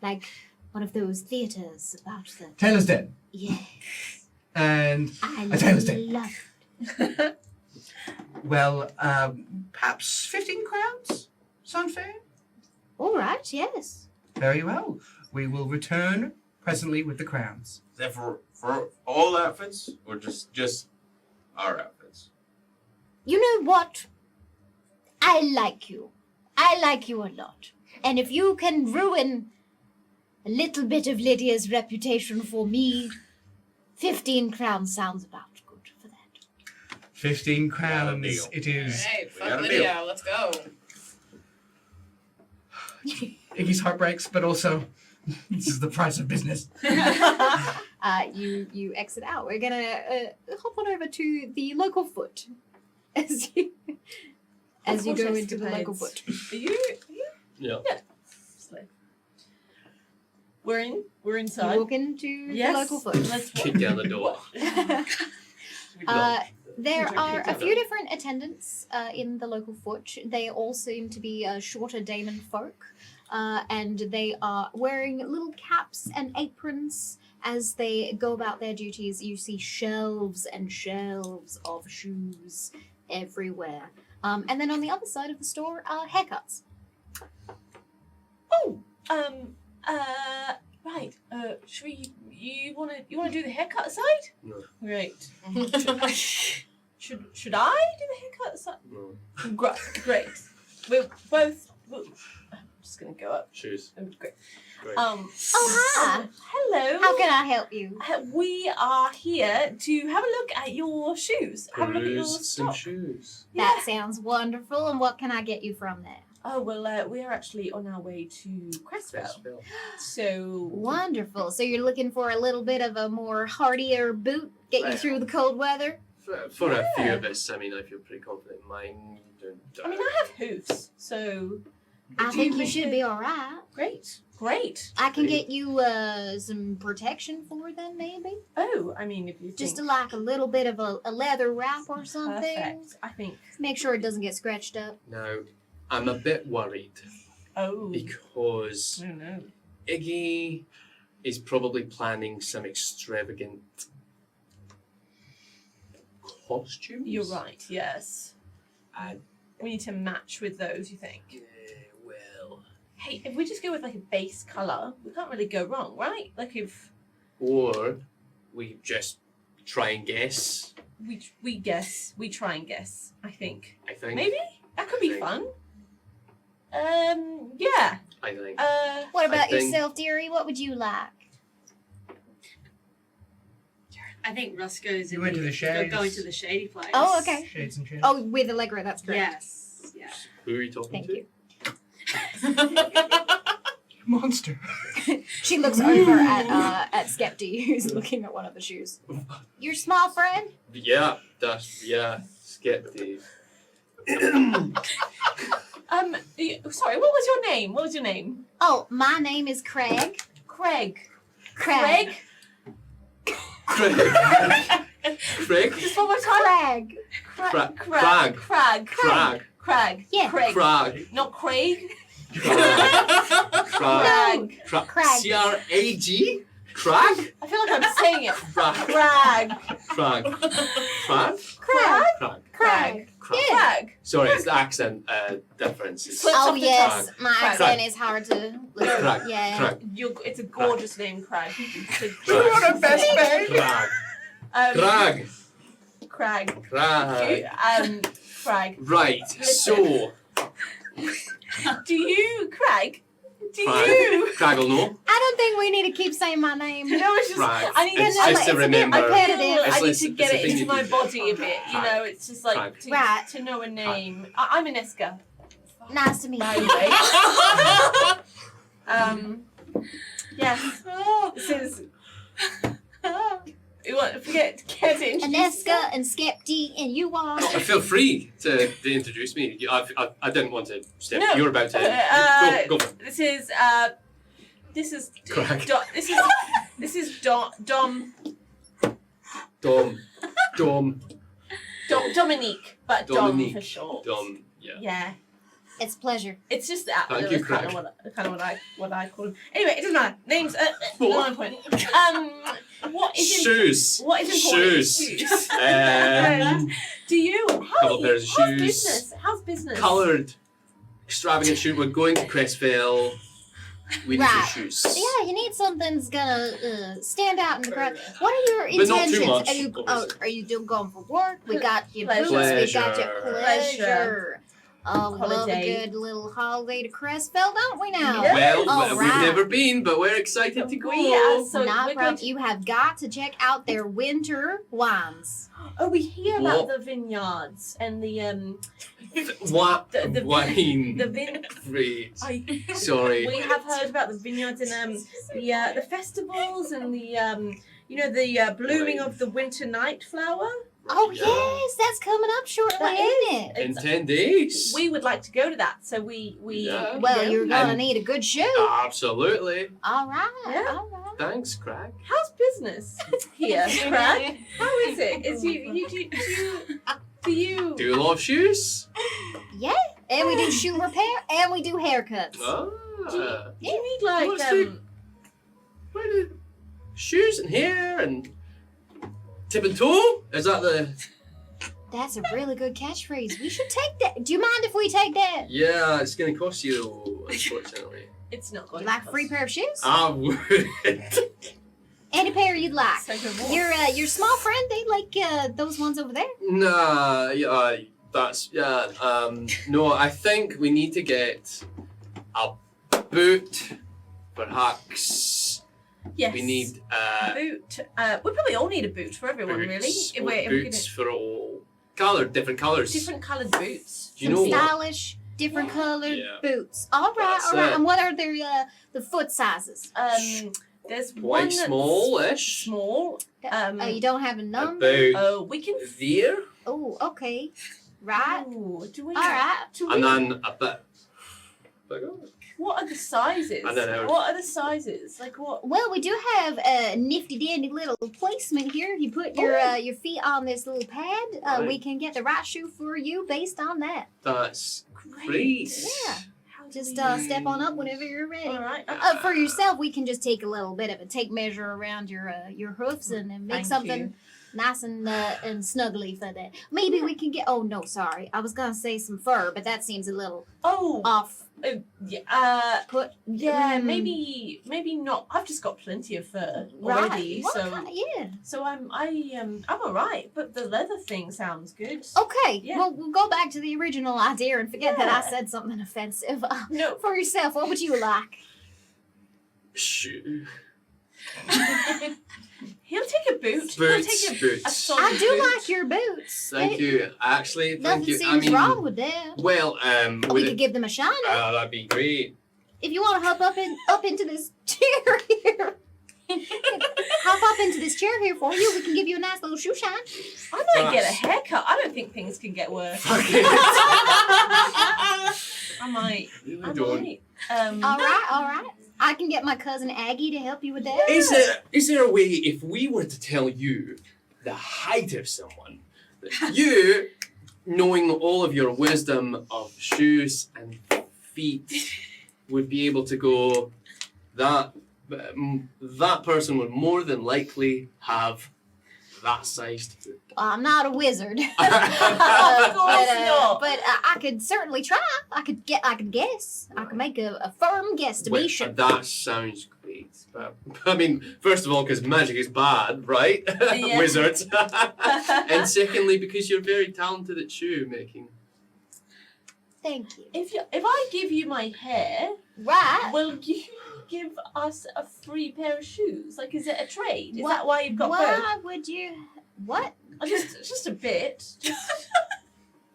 Like one of those theatres about the... Taylor's dead. Yes. And I A tailor's dead. love it. well, perhaps 15 crowns? Sound fair? All right, yes. Very well. We will return presently with the crowns. Is that for all outfits? Or just our outfits? You know what? I like you. I like you a lot. And if you can ruin a little bit of Lydia's reputation for me, 15 crowns sounds about good for that. 15 Got a crowns deal. it is. Hey, We got fuck a Lydia, let's go. Iggy's heart breaks, but also this is the price of business. You exit out. We're gonna hop on over to the local foot as you go into the local foot. Are you? Yeah. So, we're You inside. walk into Yes. the local foot. Let's Kick down the door. There Which I are kicked a out few of. different attendants in the local foot. They all seem to be shorter daemon folk, and they are wearing little caps and aprons as they go about their duties. You see shelves and shelves of shoes everywhere. And then on the other side of the store are haircuts. Right. Should we? You wanna do the haircut side? No. Great. Should I do the haircut side? No. Great. We're both. I'm just gonna go up. Shoes. Great. Great. Oh, hi. Hello. How can I help you? We are here to have a look at your shoes. Have a look at your Peruse some stock. shoes. Yeah. That sounds wonderful. And what can I get you from there? Oh well, we are actually on our way to Crestfell. Crestfell. So Wonderful. So you're looking for a little bit of a more hardier boot, get you Well. through the cold weather? For a few Yeah. of us, I mean, I feel pretty confident. Mine don't. I mean, I have hoofs, so I think you should be all right. great. I can get you some protection for them, maybe. Oh, I mean, if you Just think like a little bit of a leather wrap or something. perfect, I think. Make sure it doesn't get scratched up. No, I'm a bit worried Oh, because I don't know. Iggy is probably planning some extravagant costumes. You're right. Yes, And we need to match with those. You think? well, Hey, if we just go with like a base color, we can't really go wrong, right? Like if or we just try and guess. we guess, we try and guess. I think I think. maybe that could be think. fun. Yeah. I think. What about think- yourself, dearie? What would you like? I think Russ goes You in went to the shades. going to the shady place. Oh, okay. Shades and shades. Oh, with Allegra, that's correct. Yes. Yes. Yeah. Who are you talking Thank to? you. Monster. She looks over at Skepti, who's looking at one of the shoes. Your small friend? Yeah, Skepti. Sorry, what was your name? What was your name? Oh, my name is Craig. Craig. Craig. Craig. Craig? Just one more time. Craig. Crag. Crag. Yeah. Craig. Crag. Not Craig. Crag. Crag. Crag. C-R-A-G? Crag? I feel like I'm saying it. Crag. Crag. Crag. Crag? Craig. Crag. Crag. Crag. Yeah. Crag. Sorry, it's the accent difference. It's Slips Oh off the yes, tongue. my Crag. accent is hard to listen. Crag. Yeah. Crag. It's a gorgeous name, Crag. Crag. a best man. Crag. Crag. Crag. Crag. Crag. Crag. Right, so... Do you, Crag? Do Crag. you? Crag will know. I don't think we need to keep saying my name. You know, it's just Crag. I need It's to just to a bit remember. repetitive. It's I need like- to it's get a it thing into you my do. body a bit. You Crag. know, it's just like Crag. Right. to know a name. I'm Ineska, Nice to meet by you. the way. Yes. This is. You want to get to introduce Aneska and Skepti and you are. Feel free to introduce me. I didn't want to step. No. You're about to. Go for it. This is Crag. This is Dom Dominique, but Dominique. Dom for short. Dom. Yeah. Yeah. It's a pleasure. It's just that. Thank That's you, kind Craig. of what I call them. Anyway, it doesn't matter. Names. What? One point. What is Shoes. What is important? Shoes. Do you? Couple pairs of How's shoes. business? How's business? Coloured. Extravagant shoe. We're going to Crestfell. We need Right. some shoes. Yeah, you need something that's gonna stand out in the crowd. What are your But not intentions? too much, Are you going for work? We got your Pleasure. boots. We got your Pleasure. pleasure. Oh, we love a Holiday. good little holiday to Crestfell, don't we now? Yeah. Well, All we've right. never been, but we're excited to go. We are so Not we're problem. going to, You have got to check out their winter wines. Oh, we hear about What? the vineyards and the What? The Wine. the vin. Great. I, Sorry. we have heard about the vineyards and the festivals and the blooming of the winter night flower. Oh Yeah. yes, that's coming up shortly, That ain't it? In 10 days. We would like to go to that, so we Yeah. Well, you're gonna And- need a good shoe. Absolutely. All right, Yeah. all right. Thanks, Craig. How's business here, Craig? How is it? Is do you Do a lot of shoes? Yeah, and we do shoe repair and we do haircuts. Ah. do you need like What's the- Where did shoes and hair and tip and toe? Is that the? That's a really good catchphrase. We should take that. Do you mind if we take that? Yeah, it's gonna cost you though, unfortunately. It's not going Like to a free pair of shoes? I would. Any pair you'd like. Second Your small friend, they like those ones over there. Nah, yeah, that's yeah. No, I think we need to get a boot, perhaps. Yes. We need boot. We probably all need a boot for everyone, really. boots, If we're boots for all different colours. different coloured boots. Do you Some know what? stylish, different colored Yeah. boots. All right, That's all right. it. And what are the foot sizes? There's one Quite that's small-ish. small. You don't have a number? About Oh, we can. there, Oh, okay. Right. Ooh, do we? All right. Do we? and then a bit bigger. What are the sizes? I don't know. What are the sizes? Like what? Well, we do have a nifty dandy little placement here. If you put your feet on this little pad, Right. we can get the right shoe for you based on that. That's great. Yeah. How do Just we- step on up whenever you're ready. All right. For yourself, we can just take a little bit of a tape measure around your hoofs and then make Thank something you. nice and snuggly for that. Maybe we can get. Oh no, sorry, I was gonna say some fur, but that seems a little Oh. off Yeah. put. Yeah. Mm. Maybe not. I've just got plenty of fur Right. already, What so kind- yeah. so I'm all right. But the leather thing sounds good. Okay. Yeah. Well, we'll go back to the original idea and forget that I Yeah. said something offensive. No. For yourself, what would you like? Shoe. He'll take a boot. He'll Boots, take a boots. solid I do boot. like your boots. Thank you. Actually, thank Nothing you. seems wrong with them. Well, We with could give them a shine. that'd be great. If you want to hop up into this chair here, hop up into this chair here for you. We can give you a nice little shoe shine. I might get a haircut. I don't think things can get worse. Okay. I might. I don't. All right. I can get my cousin Aggie to help you with that. Is there a way, if we were to tell you the height of someone, that you, knowing all of your wisdom of shoes and feet, would be able to go, that person would more than likely have that sized foot? I'm not a wizard. Of course not. But I could certainly try. I could guess. I could make a firm guesstimation. Well, that sounds great. But, I mean, first of all, because magic is bad, right? Yeah. Wizards. And secondly, because you're very talented at shoe making. Thank you. If I give you my hair, Right. will you give us a free pair of shoes? Like, is it a trade? Is What- that why you've got both? Why would you? What? Just a bit.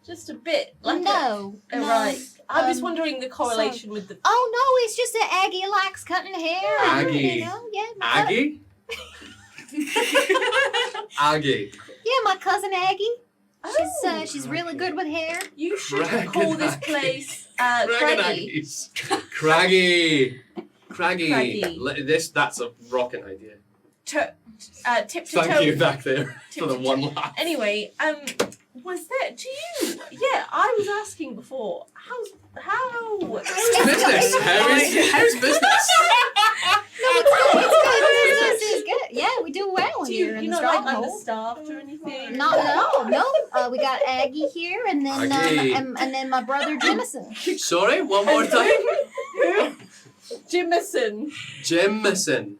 Just a bit. Like No. No. Right. I'm just Um, wondering the correlation with the. Oh no, it's just that Aggie likes cutting hair. Aggie. You know, yeah. Aggie? Aggie. Yeah, my cousin Aggie. Oh, She's really good with hair. you should Dragon call this Aggies. place Craggy. Craggy. Craggy. Craggy. That's a rocking idea. Tip to toe. Thank you back there for the one laugh. Anyway, was there? Do you? Yeah, I was asking before. How? How's business? How's business? It's good. It's good. Yeah, we do well Do here you, in you're the not like Stronghold. understaffed or anything? No. We got Aggie here, and then Aggie. and then my brother Jimison. Sorry, one more time. Jimison. Jemison.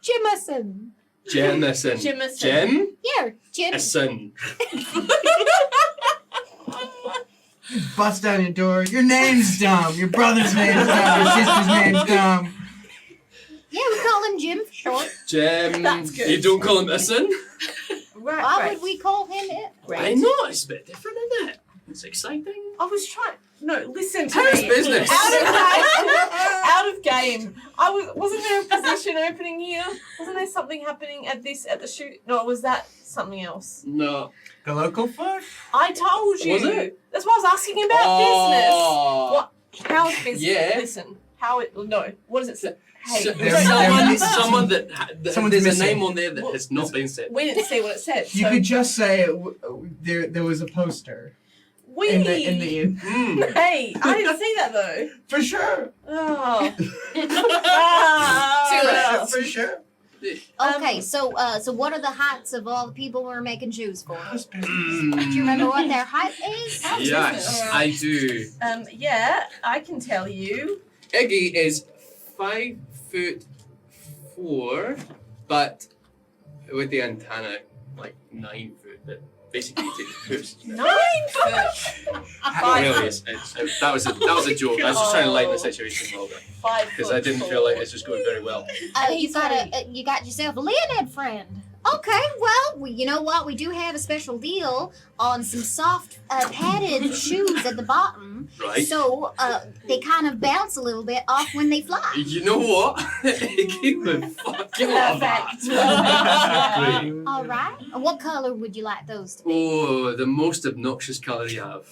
Jimison. Jemison. Jimison. Jemison. Yeah, Jim. Bust down your door. Your name's dumb. Your brother's name's dumb. Your sister's name's dumb. Yeah, we call him Jim for short. Jem. That's good. You don't call him a son? Right. Why right. would we call him it? I know, it's a bit different, isn't it? It's exciting. I was trying. No, listen to How's me. business? Out of game. Wasn't there a position opening here? Wasn't there something happening at the shoot? No, was that something else? No. The local food? I told you. Was it? That's why I was asking about Oh. business. How's business? Yeah. Listen. How it? No. What does it say? Hey. So, There- someone that Someone's there's missing. a name on there that Well, has not been said. We didn't see what it said. You so could just say there was a poster we. in the inn. Mm. Hey, I didn't see that though. For sure. Oh. For sure. Okay, so what are the heights of all the people we're making shoes for? How's business? Do you remember what their height is? Yes, I do. Yeah, I can tell you. Iggy is 5'4", but with the antenna like 9 foot. That basically takes hooves. 9 foot. Really, that was a joke. I was just trying to lighten the situation a little bit 5 because I didn't feel like it's just going very well. You got yourself a Leonid friend. Okay, well, you know what? We do have a special deal on some soft padded shoes at the bottom. Right. So they kind of bounce a little bit off when they fly. You know what? Iggy would fucking love that. Great. All right. And what color would you like those to be? Oh, the most obnoxious colour you have.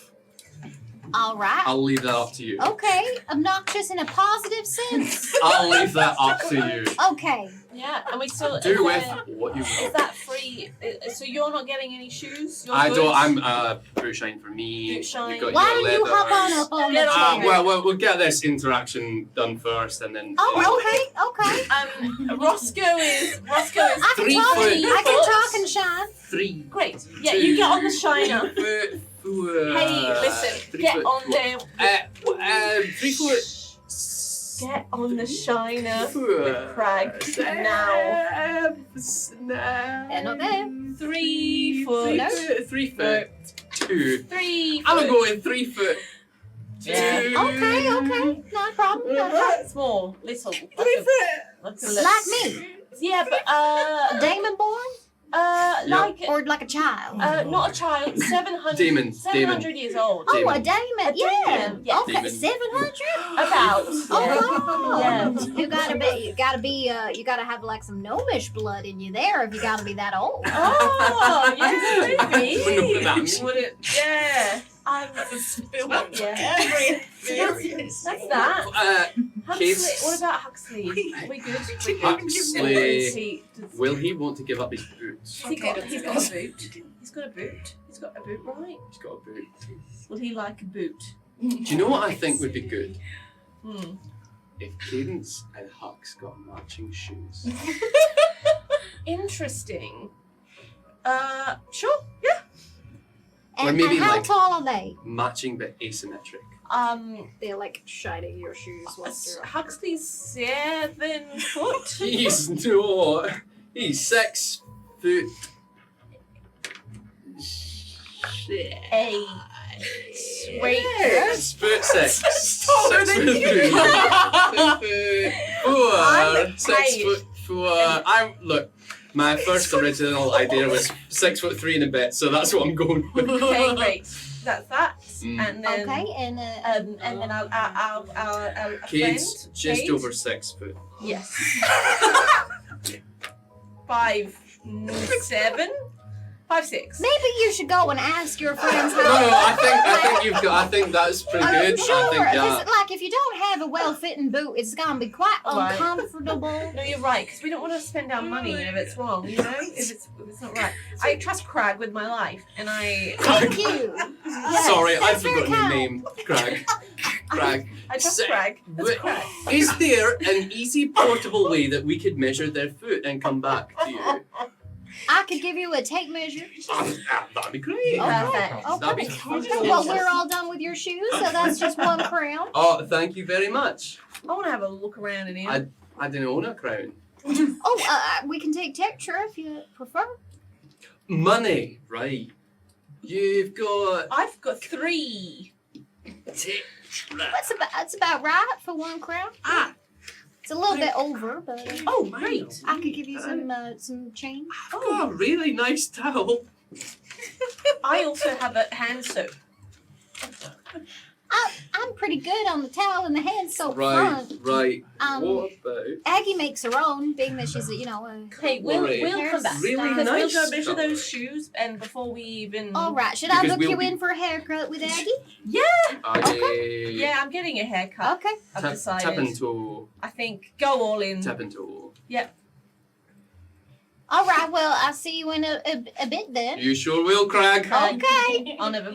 All right. I'll leave that up to you. Okay. Obnoxious in a positive sense. I'll leave that up to you. Okay. Yeah, and we still. Do with what you Is will. that free? So you're not getting any shoes? Your I goods? don't. I'm boot shine for me. Boot shine. You've got Why your don't you hop on leathers. up on Get the on. chair? Well, we'll get this interaction done first, and then. Oh, okay. Roscoe is. I can 3 talk. foot. I can talk and shine. 3. Great. Yeah, you get on the shiner. 3 foot. Hey, listen. 3 Get foot. on there. 3 foot. Get on the shiner Foot. with Crag now. They're not there. 3 foot. No. 3 foot. 2. 3 foot. I'm going 3 foot. 2. Yeah. Okay. No problem. No problem. Small, little. 3 foot. Like a Like me. Yeah, but Demon born? like Or like a child? not a child, 700 Demon. 700 years old. Oh, a demon. demon. A Yeah. demon, yeah. Okay, Demon. 700? About. Oh, Yeah. you gotta have like some gnomish blood in you there if you gotta be that old. Oh, yes, maybe. Wouldn't have put that in. Would it? Yeah. That's that. Huxley, Kids. what about Huxley? Are we good? Huxley. Will he want to give up his boots? He's got a boot. He's got a boot. He's got a boot, right? He's got a boot. Will he like a boot? Do you know what I think would be good? Hmm. If Cadence and Hux got matching shoes. Interesting. Sure. Yeah. Or And, maybe and how like- tall are they? Matching but asymmetric. They're like shiny your shoes. Huxley's 7 foot. He's no. He's 6 foot. A Wait. Yes, foot 6. Taller 6 than foot you. 3. 4. I'm 6 height. foot 4. Look. My first original idea was 6'3" in a bit, so that's what I'm going with. Okay, great. That's that. Mm. And then Okay, and then our Kate's friend, just Kate. over 6 foot. Yes. 5, 7, 5, 6. maybe you should go and ask your friends No, how. I think that's pretty Are you good. sure? I think Because, like, if you don't have a well-fitting boot, it's gonna be quite Right. uncomfortable. No, you're right, because we don't want to spend our money if it's wrong, you know? If it's not right. I trust Crag with my life, and I Thank you. Yes, Sorry, I've that's very forgotten your kind. name. Crag. Crag. trust Say- Crag. That's Wait, Crag. Is there an easy portable way that we could measure their foot and come back to you? I could give you a tape measure. That'd be great. Perfect. That'd be Okay. fantastic. Well, we're all done with your shoes, so that's just one crown. Oh, thank you very much. I want to have a look around in here. I didn't own a crown. Oh, we can take texture if you prefer. Money, right. You've got I've got 3. That's about right for one crown. It's a little bit over, but Oh, great. I could give you some change. I've got a really nice towel. I also have a hand soap. I'm pretty good on the towel and the hand soap Right, front. right. Um, What about Aggie makes her own, being that she's a Hey, we'll Right. come back. Really because nice we'll go measure stuff. those shoes, and before we even. All right, should I Because book we'll you be- in for a haircut with Aggie? Yeah, I'm getting a haircut. Okay. I've Tap decided. and toe. I think go all in. Tap and toe. All right. Well, I'll see you in a bit then. You sure will, Crag. Okay. I'll never.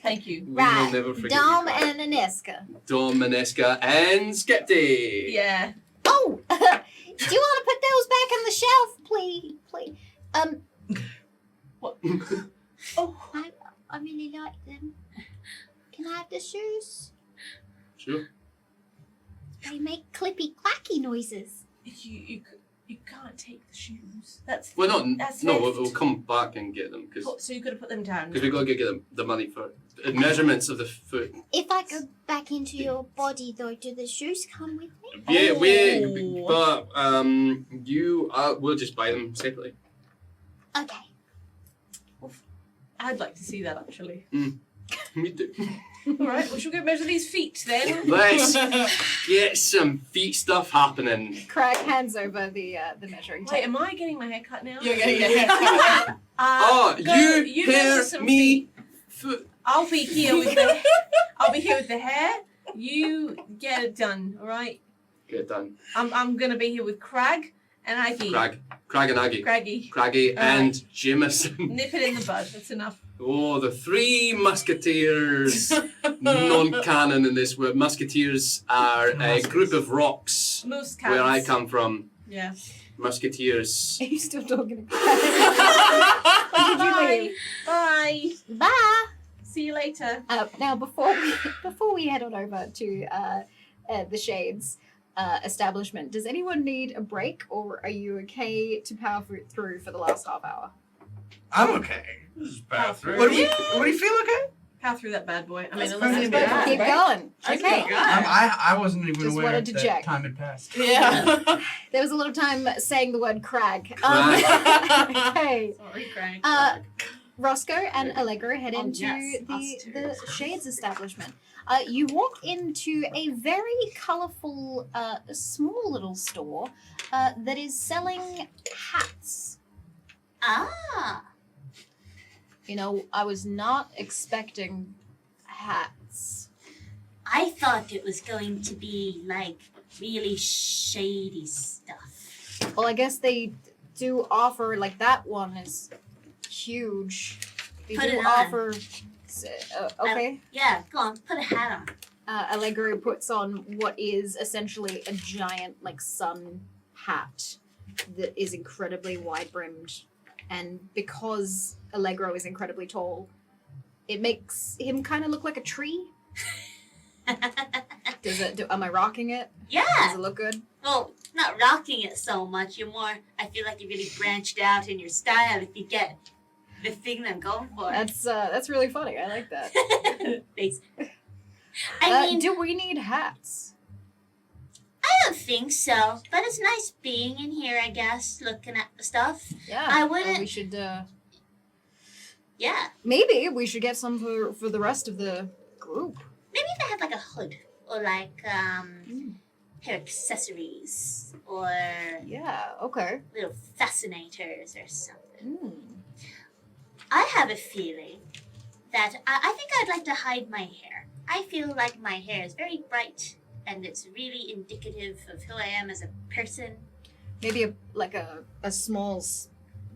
Thank you. We will Right. never forget Dom you, Crag. and Aneska. Dom, Maneska, and Skepti. Yeah. Oh, do you want to put those back on the shelf, please? Please. What? Oh, I really like them. Can I have the shoes? Sure. They make clippy clacky noises. You can't take the shoes. That's. Well, not That's no. theft. We'll come back and get them because So you got to put them down. we've got to get the money for measurements of the foot. If I go back into your body, though, do the shoes come with me? Yeah, Oh. but we'll just buy them separately. Okay. I'd like to see that actually. Me too. All right, we shall go measure these feet then. Let's get some feet stuff happening. Craig hands over the measuring Wait, am I getting my hair cut now? You're getting your hair cut. You hear measure some me? feet. Foot. I'll be here with the hair. You get it done, all right? Get it done. I'm gonna be here with Crag and Aggie. Crag and Aggie. Craggy. Craggy All right. and Jameson. Nip it in the bud. That's enough. Oh, the three musketeers. Non-canon in this world. Musketeers are a group of rocks Moose cats. where I come from. Yeah. Musketeers. Are you still talking? Bye. Bye. Bye. See you later. Now, before we head on over to the Shades establishment, does anyone need a break, or are you okay to power through for the last half hour? I'm okay. Just power through. What do you feel okay? Power through that bad boy. I mean, That's unless it's pretty bad. bad. Keep right? going. That's Okay. pretty good. I wasn't even Just aware wanted to that check. time had passed. Yeah. There was a little time saying the word crag. Okay. Sorry, Craig. Roscoe and Allegra head Oh, into yes, us too. the Shades establishment. You walk into a very colourful, small little store that is selling hats. Ah. You know, I was not expecting hats. I thought it was going to be like really shady stuff. Well, I guess they do offer, like, that one is huge. They Put do it on. offer. Okay. Yeah, go on, put a hat on. Allegra puts on what is essentially a giant, like, sun hat that is incredibly wide brimmed. And because Allegro is incredibly tall, it makes him kind of look like a tree. Am I rocking it? Yeah. Does it look good? Well, not rocking it so much. You're more, I feel like you really branched out in your style if you get the thing I'm going for. That's really funny. I like that. Thanks. I mean, do we need hats? I don't think so, but it's nice being in here, I guess, looking at the stuff. Yeah. I wouldn't- We should. Yeah. Maybe we should get some for the rest of the group. Maybe if I had like a hood or like hair accessories or Yeah. Okay. little fascinators or something. Mm. I have a feeling that I think I'd like to hide my hair. I feel like my hair is very bright and it's really indicative of who I am as a person. Maybe a small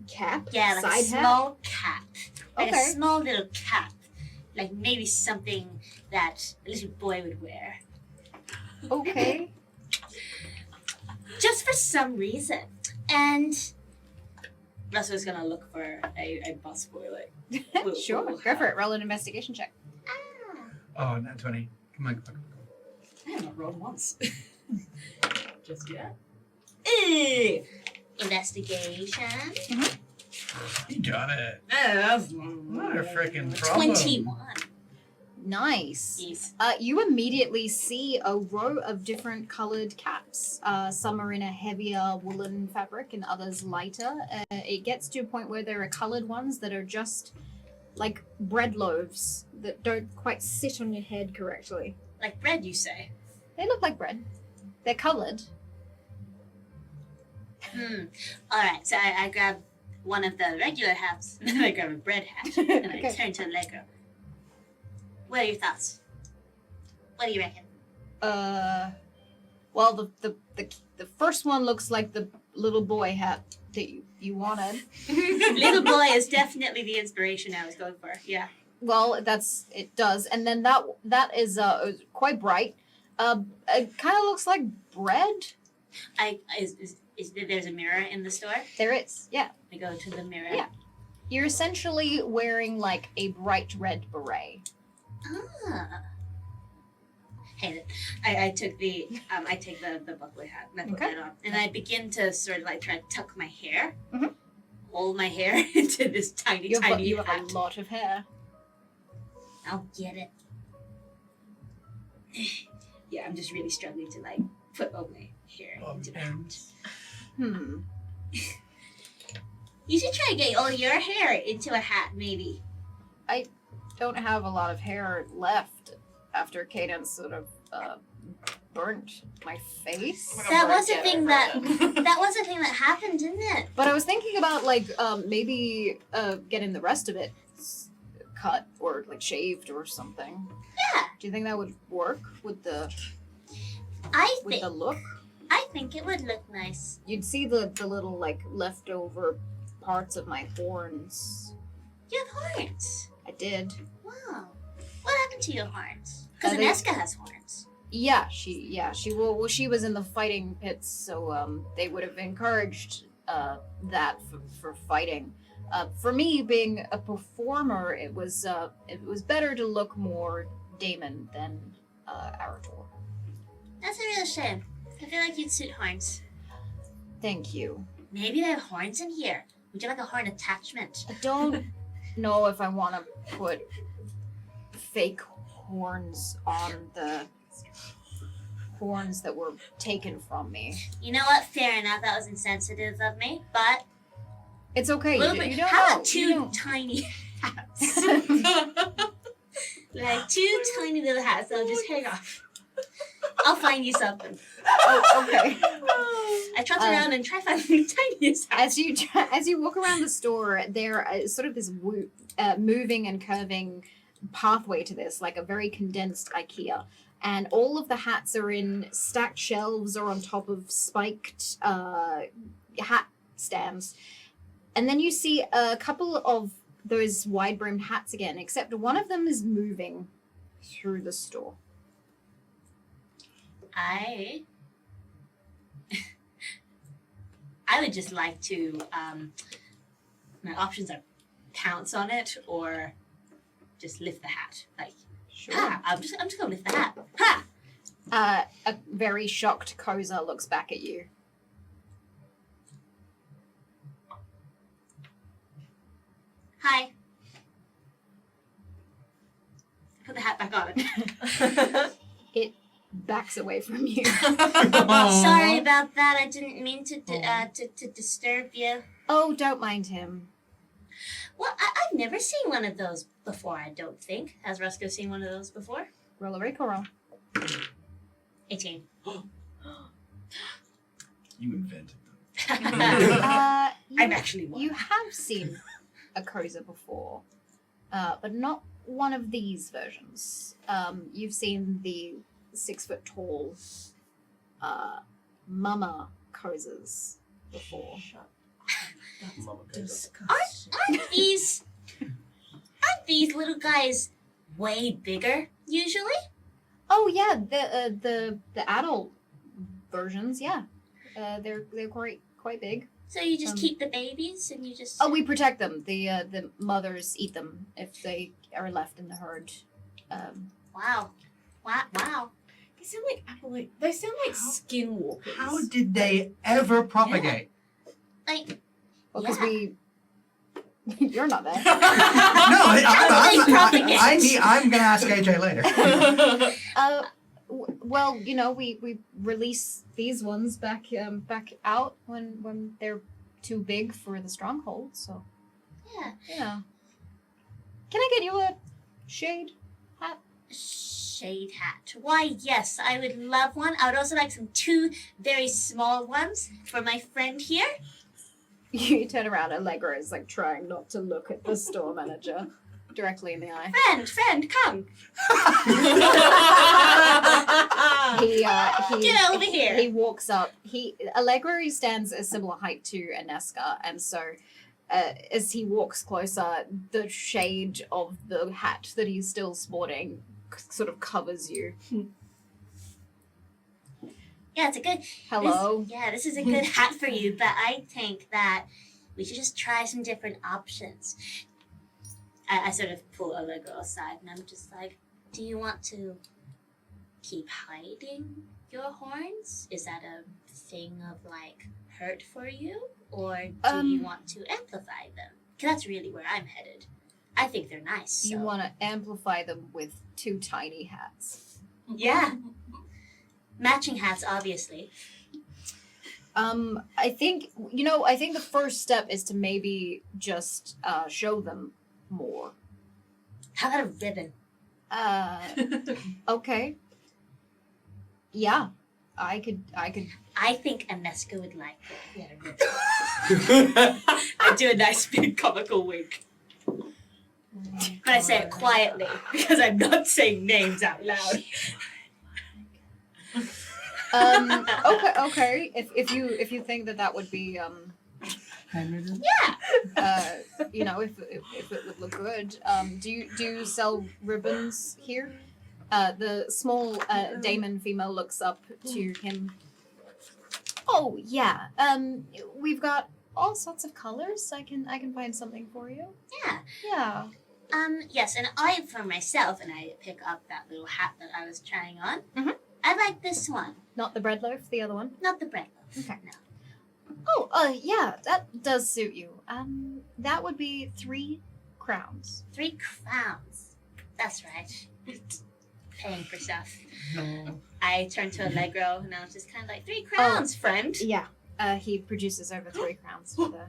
cap. Yeah, like side a small cap. Like Okay. a small little cap. Like maybe something that a little boy would wear. hat. Okay. Just for some reason. And Russell's gonna look for a busboy, like. Sure. Go for it. Roll an investigation check. Oh, not 20. Come on. I have not rolled once. Just yet. Investigation. You got it. That's What a freaking problem. 21. Nice. Yes. You immediately see a row of different colored caps. Some are in a heavier woolen fabric and others lighter. It gets to a point where there are colored ones that are just like bread loaves that don't quite sit on your head correctly. Like bread, you say? They look like bread. They're colored. Alright, so I grab one of the regular hats, and then I grab a bread hat, and I Okay. turn to Lego. What are your thoughts? What do you reckon? Well, the first one looks like the little boy hat that you wanted. Little boy is definitely the inspiration I was going for, yeah. Well, it does, and then that is quite bright. It kind of looks like bread. There's a mirror in the store? There is, yeah. I go to the mirror. Yeah. You're essentially wearing like a bright red beret. Ah. Hey, I took the I take the buckley hat and I put Okay. it on, and I begin to sort of like try to tuck my hair, Mhm. hold my hair into this tiny You have hat. a lot of hair. I'll get it. Yeah, I'm just really struggling to like put all my hair into the hat. You should try to get all your hair into a hat, maybe. Don't have a lot of hair left after Cadence sort of burnt my face. That was a thing that was a thing that happened, didn't it? But I was thinking about like maybe getting the rest of it cut or like shaved or something. Yeah. Do you think that would work with the I look? think it would look nice. You'd see the little like leftover parts of my horns. You have horns. I did. Wow. What happened to your horns? Because They- Aneska has horns. Yeah, she was in the fighting pits, so they would have encouraged that for fighting. For me, being a performer, it was better to look more Damon than Arador. That's a real shame. I feel like you'd suit horns. Thank you. Maybe they have horns in here. Would you like a horn attachment? I don't know if I want to put fake horns on the horns that were taken from me. You know what? Fair enough. That was insensitive of me, but It's okay. a little You, bit. you don't How know. about You two don't- tiny hats? Like two tiny little hats that'll just hang off. I'll find you something. Oh, okay. I trot around and try finding the tiniest hat. As you walk around the store, there is sort of this moving and curving pathway to this, like a very condensed IKEA. And all of the hats are in stacked shelves or on top of spiked hat stands. And then you see a couple of those wide-brimmed hats again, except one of them is moving through the store. I would just like to. My options are pounce on it or just lift the hat. Like, ha! I'm just gonna lift the hat. Ha! A very shocked Koza looks back at you. Hi. Put the hat back on. It backs away from you. Sorry about that. I didn't mean to disturb you. Oh, don't mind him. Well, I've never seen one of those before. I don't think. Has Roscoe seen one of those before? Roll a rake or roll. 18. You invented them. I'm actually one. You have seen a Koza before, but not one of these versions. You've seen the 6 foot tall mama Kozas before. Aren't these little guys way bigger usually? Oh yeah, the adult versions, yeah. They're quite big. So you just keep the babies and you just. Oh, we protect them. The mothers eat them if they are left in the herd. Wow. They sound like they sound like skinwalkers. How did they ever propagate? Like. Well, because Yeah. we. You're not there. I'm gonna ask AJ later. Well, you know, we release these ones back out when they're too big for the stronghold. So Yeah. yeah. Can I get you a shade hat? Shade hat. Why, yes, I would love one. I would also like two very small ones for my friend here. You turn around, Allegra is like trying not to look at the store manager directly in the eye. Friend, come. Get over here. He walks up. Allegra stands a similar height to Aneska, and so as he walks closer, the shade of the hat that he's still sporting sort of covers you. Yeah, it's a good. Hello. This is a good hat for you, but I think that we should just try some different options. I sort of pull Allegra aside, and I'm just like, do you want to keep hiding your horns? Is that a thing of, like, hurt for you? Or do you want to amplify them? Because that's really where I'm headed. I think they're nice. So. You want to amplify them with 2 tiny hats. Yeah. Matching hats, obviously. I think the first step is to maybe just show them more. How about a ribbon? Okay. Yeah, I could. I think Aneska would like it. Yeah, a ribbon. I do a nice big comical wink. But I say it quietly because I'm not saying names out loud. Okay. If you think that would be Yeah. if it would look good. Do you sell ribbons here? The small Damon female looks up to him. Oh yeah. We've got all sorts of colors. I can find something for you. Yeah. Yeah. Yes, and I, for myself, and I pick up that little hat that I was trying on. Mhm. I like this one. Not the bread loaf, the other one. Not the bread loaf. Okay. No. Oh, yeah, that does suit you. That would be 3 crowns. 3 crowns. That's right. Paying for stuff. I turned to Allegro and I was just kind of like, 3 crowns, friend. Yeah. He produces over 3 crowns for the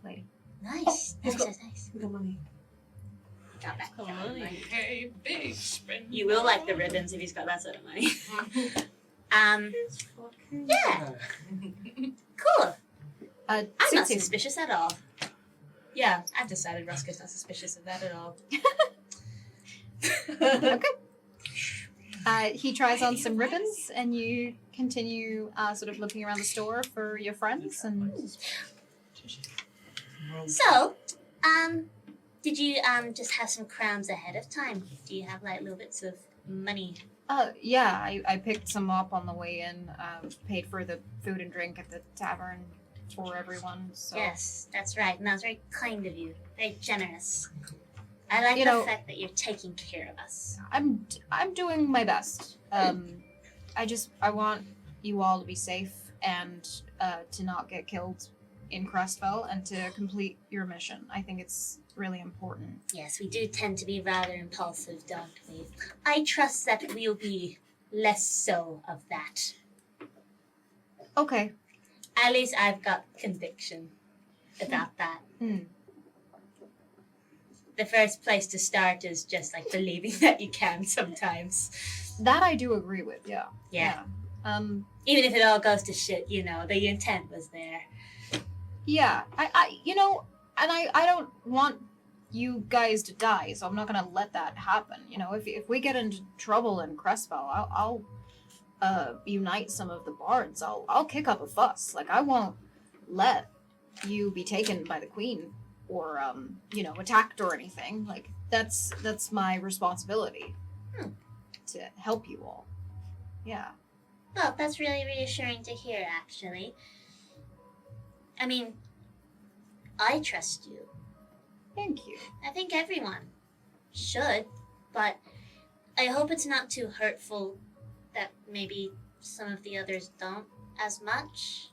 lady. Nice. he's got- Nice. We got money. Got back. Hey, big spend. You will like the ribbons if he's got that sort of money. Yeah. Cool. I'm not Suits you. suspicious at all. Yeah, I've decided Ruska's not suspicious of that at all. He tries on some ribbons, and you continue sort of looking around the store for your friends. And So, did you just have some crowns ahead of time? Do you have like little bits of money? yeah, I picked some up on the way in. Paid for the food and drink at the tavern for everyone. So Yes, that's right. And that was very kind of you. Very generous. I like You the know- fact that you're taking care of us. I'm doing my best. I want you all to be safe and to not get killed in Crestfell and to complete your mission. I think it's really important. Yes, we do tend to be rather impulsive, don't we? I trust that we'll be less so of that. Okay. At least I've got conviction about that. Hmm. The first place to start is just like believing that you can sometimes. That I do agree with. Yeah. Yeah. Even Even if it all goes to shit, you know, the intent was there. yeah. I you know, and I don't want you guys to die, so I'm not gonna let that happen. You know, if we get into trouble in Crestfell, I'll unite some of the bards. I'll kick up a fuss. Like I won't let you be taken by the queen or you know, attacked or anything. Like that's my responsibility to help you all. Yeah. Well, that's really reassuring to hear, actually. I mean, I trust you. Thank you. I think everyone should, but I hope it's not too hurtful that maybe some of the others don't as much.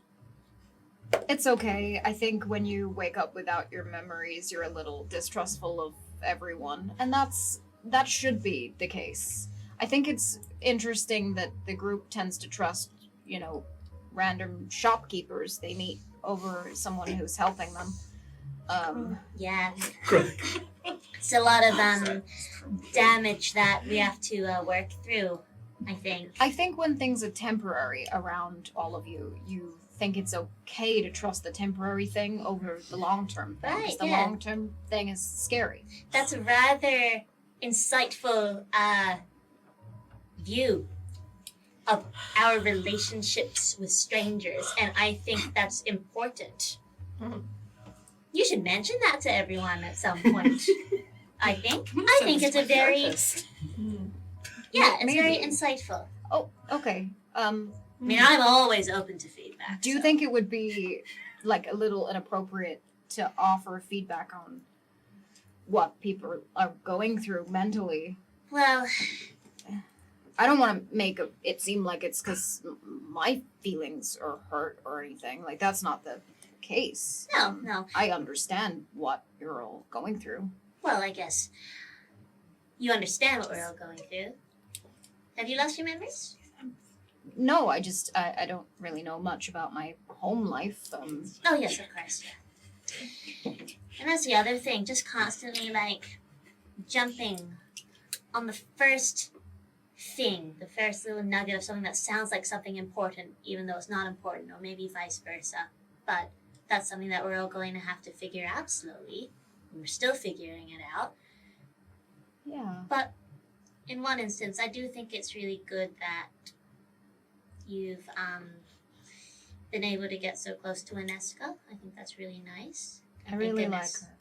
It's okay. I think when you wake up without your memories, you're a little distrustful of everyone, and that should be the case. I think it's interesting that the group tends to trust, you know, random shopkeepers they meet over someone who's helping them. Yeah. It's a lot of damage that we have to work through, I think. I think when things are temporary around all of you, you think it's okay to trust the temporary thing over the long-term thing. Right, Because the yeah. long-term thing is scary. That's a rather insightful view of our relationships with strangers, and I think that's important. You should mention that to everyone at some point. I think it's a very it's very Maybe. insightful. Oh, okay. I mean, I'm always open to feedback. Do you so. think it would be like a little inappropriate to offer feedback on what people are going through mentally? Well, I don't want to make it seem like it's because my feelings are hurt or anything. Like that's not the case. no. I understand what you're all going through. Well, I guess you understand what we're all going through. Have you lost your memories? No, I don't really know much about my home life. Oh, yes, of course. Yeah. And that's the other thing, just constantly, like, jumping on the first thing, the first little nugget of something that sounds like something important, even though it's not important, or maybe vice versa. But that's something that we're all going to have to figure out slowly. We're still figuring it out. Yeah. But in one instance, I do think it's really good that you've been able to get so close to Inesca. I think that's really nice. I really think like it's- her.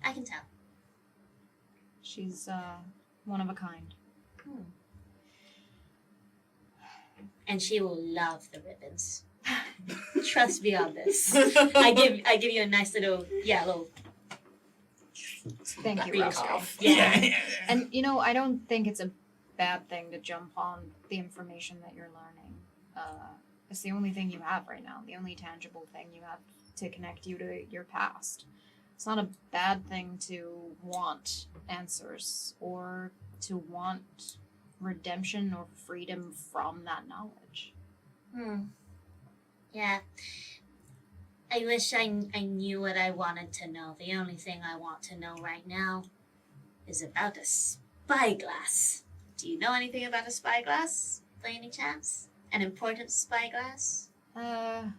I can tell. She's one of a kind. And she will love the ribbons. Trust me on this. I give you a nice little Thank you, for Roscoe. yourself. Yeah. And you know, I don't think it's a bad thing to jump on the information that you're learning. It's the only thing you have right now, the only tangible thing you have to connect you to your past. It's not a bad thing to want answers or to want redemption or freedom from that knowledge. Yeah. I wish I knew what I wanted to know. The only thing I want to know right now is about a spyglass. Do you know anything about a spyglass, by any chance? An important spyglass? I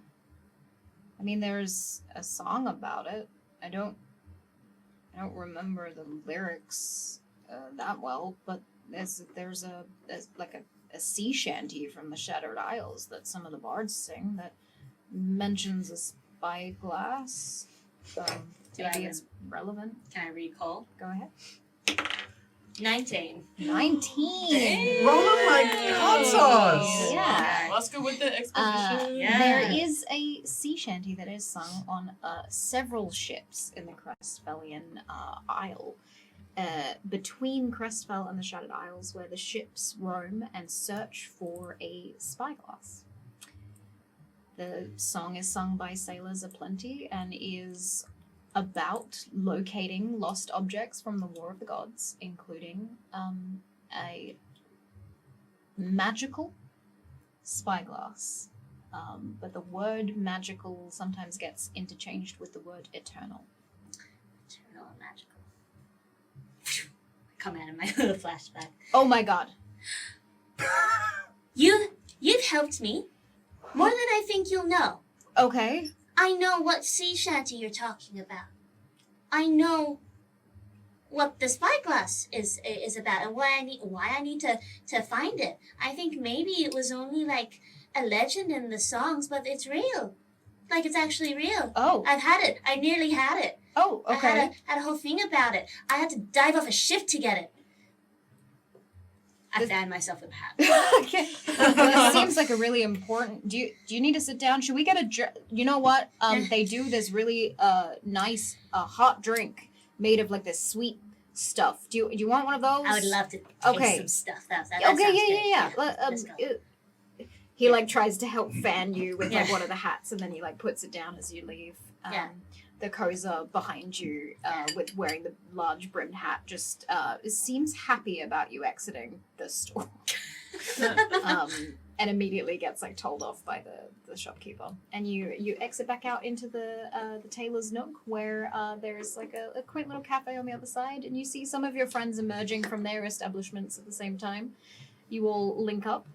mean, there's a song about it. I don't remember the lyrics that well, but there's a sea shanty from the Shattered Isles that some of the bards sing that mentions a spyglass. Maybe it's relevant. Can I recall? Go ahead. 19. 19. Oh my god! Yeah. Let's go with the exposition. Yeah. There is a sea shanty that is sung on several ships in the Crestfellian Isle, between Crestfell and the Shattered Isles, where the ships roam and search for a spyglass. The song is sung by sailors aplenty and is about locating lost objects from the War of the Gods, including a magical spyglass. But the word magical sometimes gets interchanged with the word eternal. Eternal and magical. Come out of my little flashback. Oh my god. You've helped me more than I think you'll know. Okay. I know what sea shanty you're talking about. I know what the spyglass is about and why I need to find it. I think maybe it was only like a legend in the songs, but it's real. Like it's actually real. Oh. I've had it. I nearly had it. Oh, okay. I had a whole thing about it. I had to dive off a ship to get it. I fanned myself with a hat. Okay. This seems like a really important. Do you need to sit down? Should we get a? You know what? They do this really nice hot drink made of like this sweet stuff. Do you want one of those? I would love to taste Okay. some stuff. That Okay. sounds Yeah. good. Let's go. He like tries to help fan you with like Yeah. one of the hats, and then he like puts it down as you leave. Yeah. The Koza behind you, with wearing the large brimmed hat, just seems happy about you exiting the store, and immediately gets like told off by the shopkeeper. And you exit back out into the tailor's nook, where there's like a quaint little cafe on the other side, and you see some of your friends emerging from their establishments at the same time. You all link up.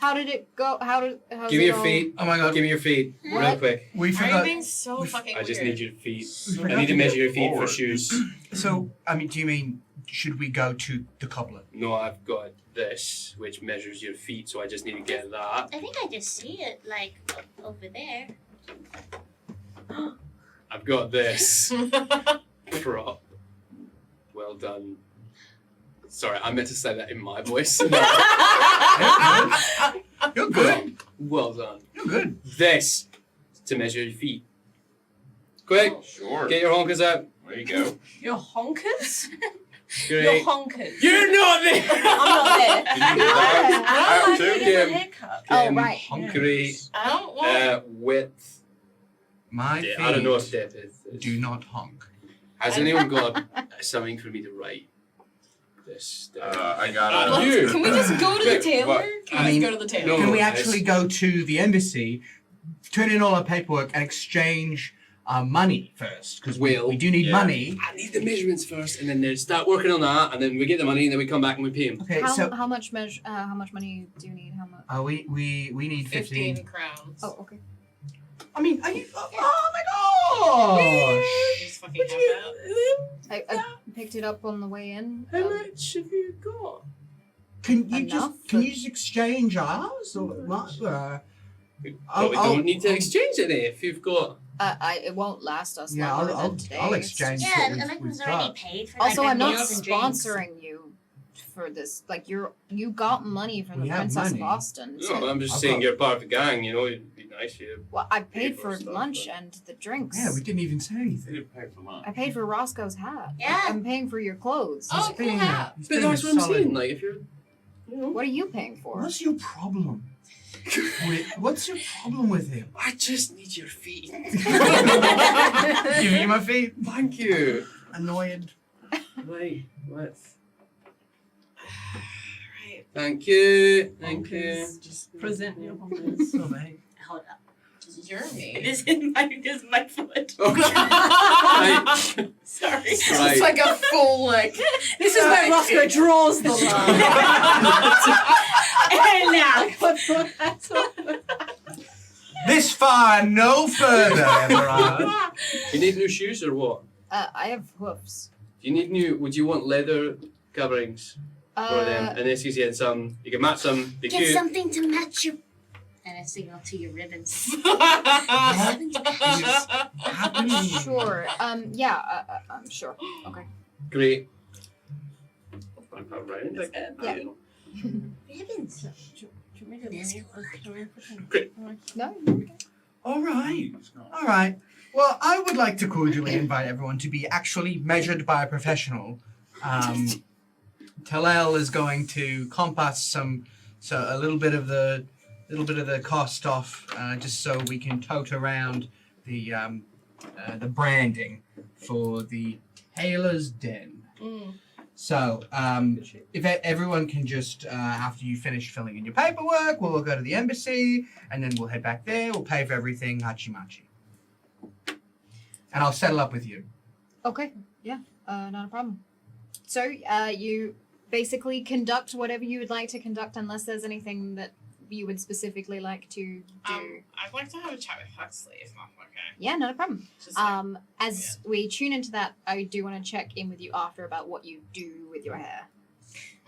How did it go? How's Give me it your all- feet. Oh my god. Give me your feet, real What? quick. We Are you forgot. being so fucking I just weird? need your feet. We I forgot need to to measure get your feet for forward. shoes. So, I mean, do you mean should we go to the cobbler? No, I've got this, which measures your feet, so I just need to get that. I think I just see it like over there. I've got this. Prop. Well done. Sorry, I meant to say that in my voice. You're good. Well done. You're good. This to measure your feet. Quick, Sure. get your honkers out. There you go. Your honkers? Your Great. honkers. You're not there. I'm not there. Can you do that? I Out like too? to get Kim. a haircut. Oh, right. Honkery. I don't want. Width. My feet I don't know if depth is. do not honk. Has anyone got something for me to write? This. I got You. Can we just go to the Quick, tailor? what? Can I we mean, just go to the tailor? no. Can we yes. actually go to the embassy, turn in all our paperwork, and exchange money first? Because we do need Yeah. money. I need the measurements first, and then they start working on that, and then we get the money, and then we come back and we pay him. Okay, How so much money do you need? How much? we need 15. 15 crowns. Oh, okay. I mean, are you? Oh my gosh! Just fucking have that. I picked it up on the way in. How much have you got? Can you Enough can for- you just exchange ours or what? We I'll- don't need to I'll- exchange any if you've got. It won't last us Yeah, longer I'll than today. I'll It's exchange. just- Yeah, what and like we've was already got. paid for Also, like I'm the not meals and drinks. sponsoring you for this. Like you got money from the We have Princess money. of Austin. No, I'm just I've saying got- you're part of the gang. You know, it'd be nice here. Well, I paid for for stuff, lunch but- and the drinks. Yeah, we didn't even say You anything. didn't pay for lunch. I paid for Roscoe's hat. Yeah. I'm paying for your clothes. Oh, cool hat. he's But being that's a what I'm solid- saying. Like, if you're, you know, What are you paying for? What's your problem? Wait, what's your problem with him? I just need your feet. Give me my feet. Thank you. Annoyed. Wait, what? Right. Thank you. Thank you. Hunkers. Just present your hunkers. Oh, mate. Hold up. You're me. This is my foot. Okay. Sorry. It's Right. like a full like. This is where Roscoe draws the line. And now. This far and no further, Everard. You need new shoes or what? I have hoofs. You need new. Would you want leather coverings for them? And this gives you some. You can match them. Be Get cute. something to match your. And I signal to your ribbons. Sure. Yeah. I'm sure. Okay. Great. Yeah. Ribbons. No. All right. All right. Well, I would like to cordially invite everyone to be actually measured by a professional. Talal is going to comp us a little bit of the cost off, just so we can tote around the branding for the Tailor's Den. So, if everyone can just, after you finish filling in your paperwork, we'll go to the embassy, and then we'll head back there. We'll pay for everything, hachi-machi. And I'll settle up with you. Okay. Yeah. Not a problem. So, you basically conduct whatever you would like to conduct, unless there's anything that you would specifically like to do. I'd like to have a chat with Huxley, if not okay. Yeah, not a problem. Just like, As we tune into that, I do want to check in with you after about what you do with your hair.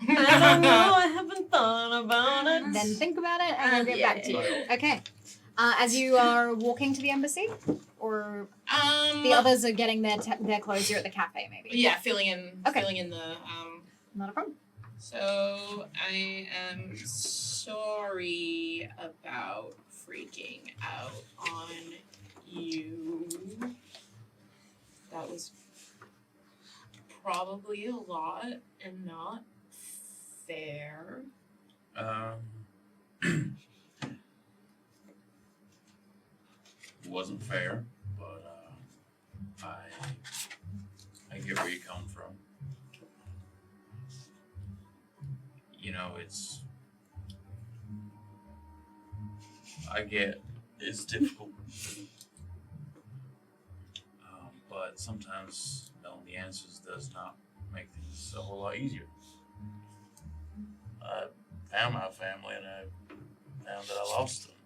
I don't know. I haven't thought about it. Then think about it, and I'll get back to you. Okay. As you are walking to the embassy, or the others are getting their clothes here at the cafe, maybe. Yeah, filling in the Not a problem. So I am sorry about freaking out on you. That was probably a lot and not fair. It wasn't fair, but I get where you come from. You know, I get it's difficult, but sometimes knowing the answers does not make things a whole lot easier. I found my family and I found that I lost them.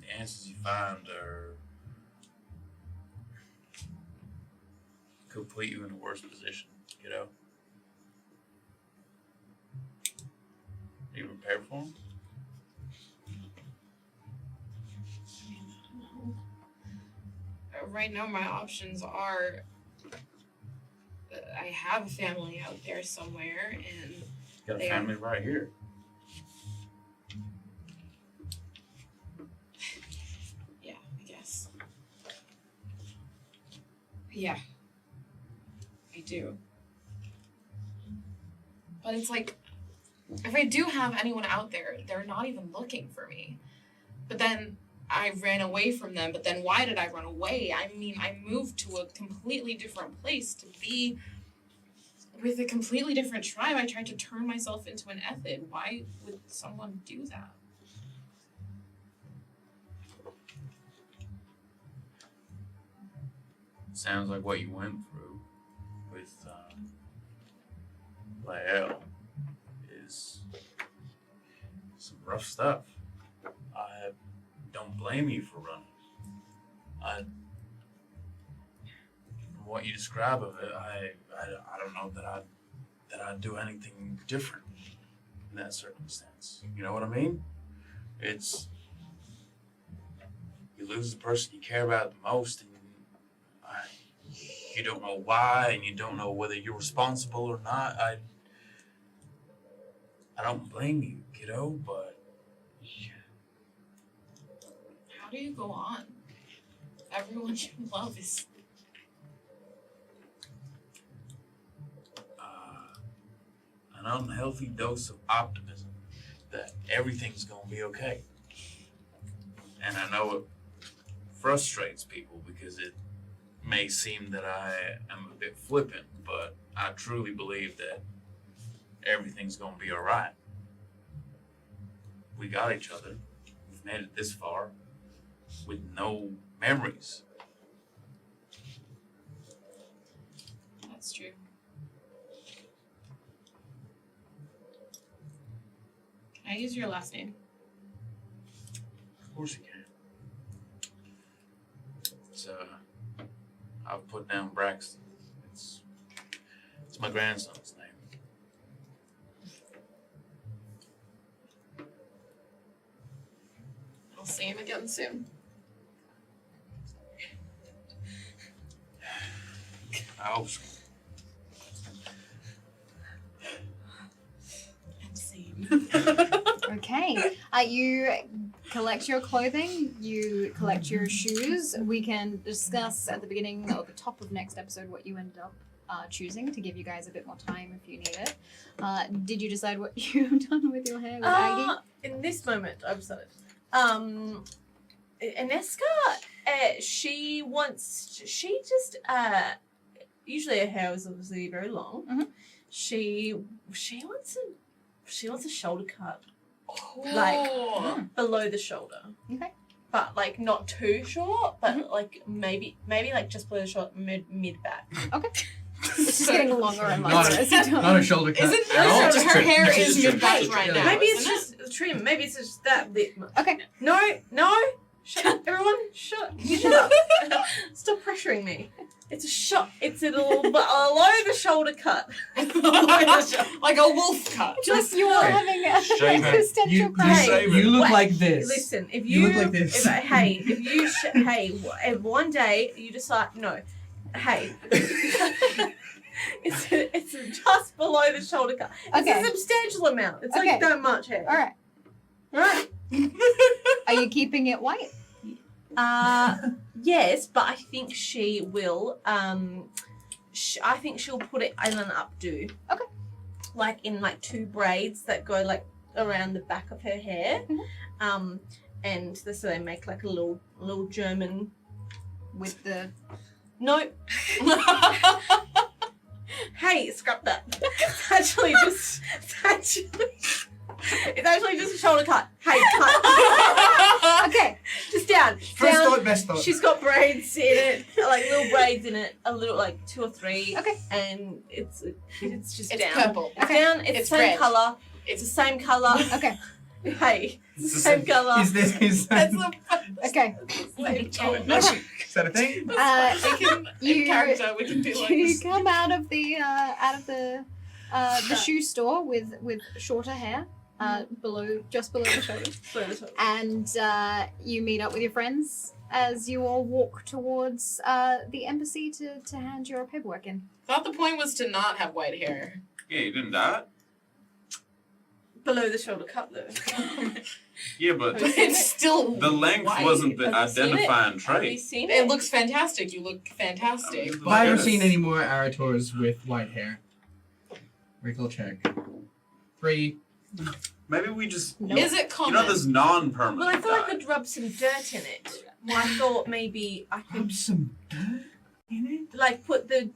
The answers you find are could put you in a worse position, you know? Are you prepared for them? Right now, my options are I have a family out there somewhere, and You got a They family right here. yeah, I guess. Yeah, I do. But it's like, if I do have anyone out there, they're not even looking for me. But then I ran away from them. But then why did I run away? I mean, I moved to a completely different place to be with a completely different tribe. I tried to turn myself into an ethid. Why would someone do that? Sounds like what you went through with Lael is some rough stuff. I don't blame you for running. From what you describe of it, I don't know that I'd do anything different in that circumstance. You know what I mean? It's you lose the person you care about the most, and you don't know why, and you don't know whether you're responsible or not. I don't blame you, kiddo, but How do you go on? Everyone you love is I know unhealthy dose of optimism that everything's gonna be okay. And I know it frustrates people because it may seem that I am a bit flippant, but I truly believe that everything's gonna be alright. We got each other. We've made it this far with no memories. That's true. Can I use your last name? Of course you can. It's I've put down Braxton. It's my grandson's name. I'll see him again soon. I hope so. And same. Okay. You collect your clothing, you collect your shoes. We can discuss at the beginning or the top of next episode what you ended up choosing to give you guys a bit more time if you need it. Did you decide what you've done with your hair with Aggie? In this moment, I've decided. Aneska, she just usually her hair is obviously very long. Mhm. She wants a shoulder cut, Oh. like below the shoulder. Okay. But like not too short, but like maybe like just below the shoulder, mid back. It's just getting longer and Not longer a- as you do. Not a shoulder cut. Isn't at all. her, her hair Just is trim. mid back Just right trim. now? Maybe it's isn't just trim. Maybe it's just that bit. Okay. No. Shut everyone. Shut up. Stop pressuring me. It's a shot. It's a little below the shoulder cut. like a wolf cut. Just you are having a Shave it. existential You, crisis. Save you it. look Wait, like this. Listen, if You you, look like this. if one day you decide no, hey, it's just below the shoulder cut. It's Okay. a substantial amount. It's Okay. like that much hair. All right. Right. Are you keeping it white? Yes, but I think she will. I think she'll put it in an updo. Okay. Like in like 2 braids that go like around the back of her hair. Mhm. And so they make like a little German. With the No. Hey, scrap that. It's actually just a shoulder cut. Hey, cut. okay. Just down. First down. thought, best thought. She's got braids in it, like little braids in it, a little like 2 or 3. Okay. And it's just It's down. purple. It's down. It's It's the same red. color. It's the same color. Okay. Hey, it's the same color. Is that That's the Okay. same color. is that a thing? We can, in You- character, we can do like You this. come out of the shoe store with shorter hair, just below the shoulders, and you meet up with your friends as you all walk towards the embassy to hand your paperwork in. Thought the point was to not have white hair. Yeah, you didn't die. Below the shoulder cut though. Yeah, but It's still the length white. wasn't the Have you seen it? identifying Have you trait. seen It it? looks fantastic. You look fantastic. Have Have I ever Yes. seen any more Arators with white hair? Wrinkle check. 3. Maybe we just. Is it You common? know, there's non-permanent. Well, I thought I dye. could rub some dirt in it. Well, I thought maybe I Rub could some dirt in it? like put the.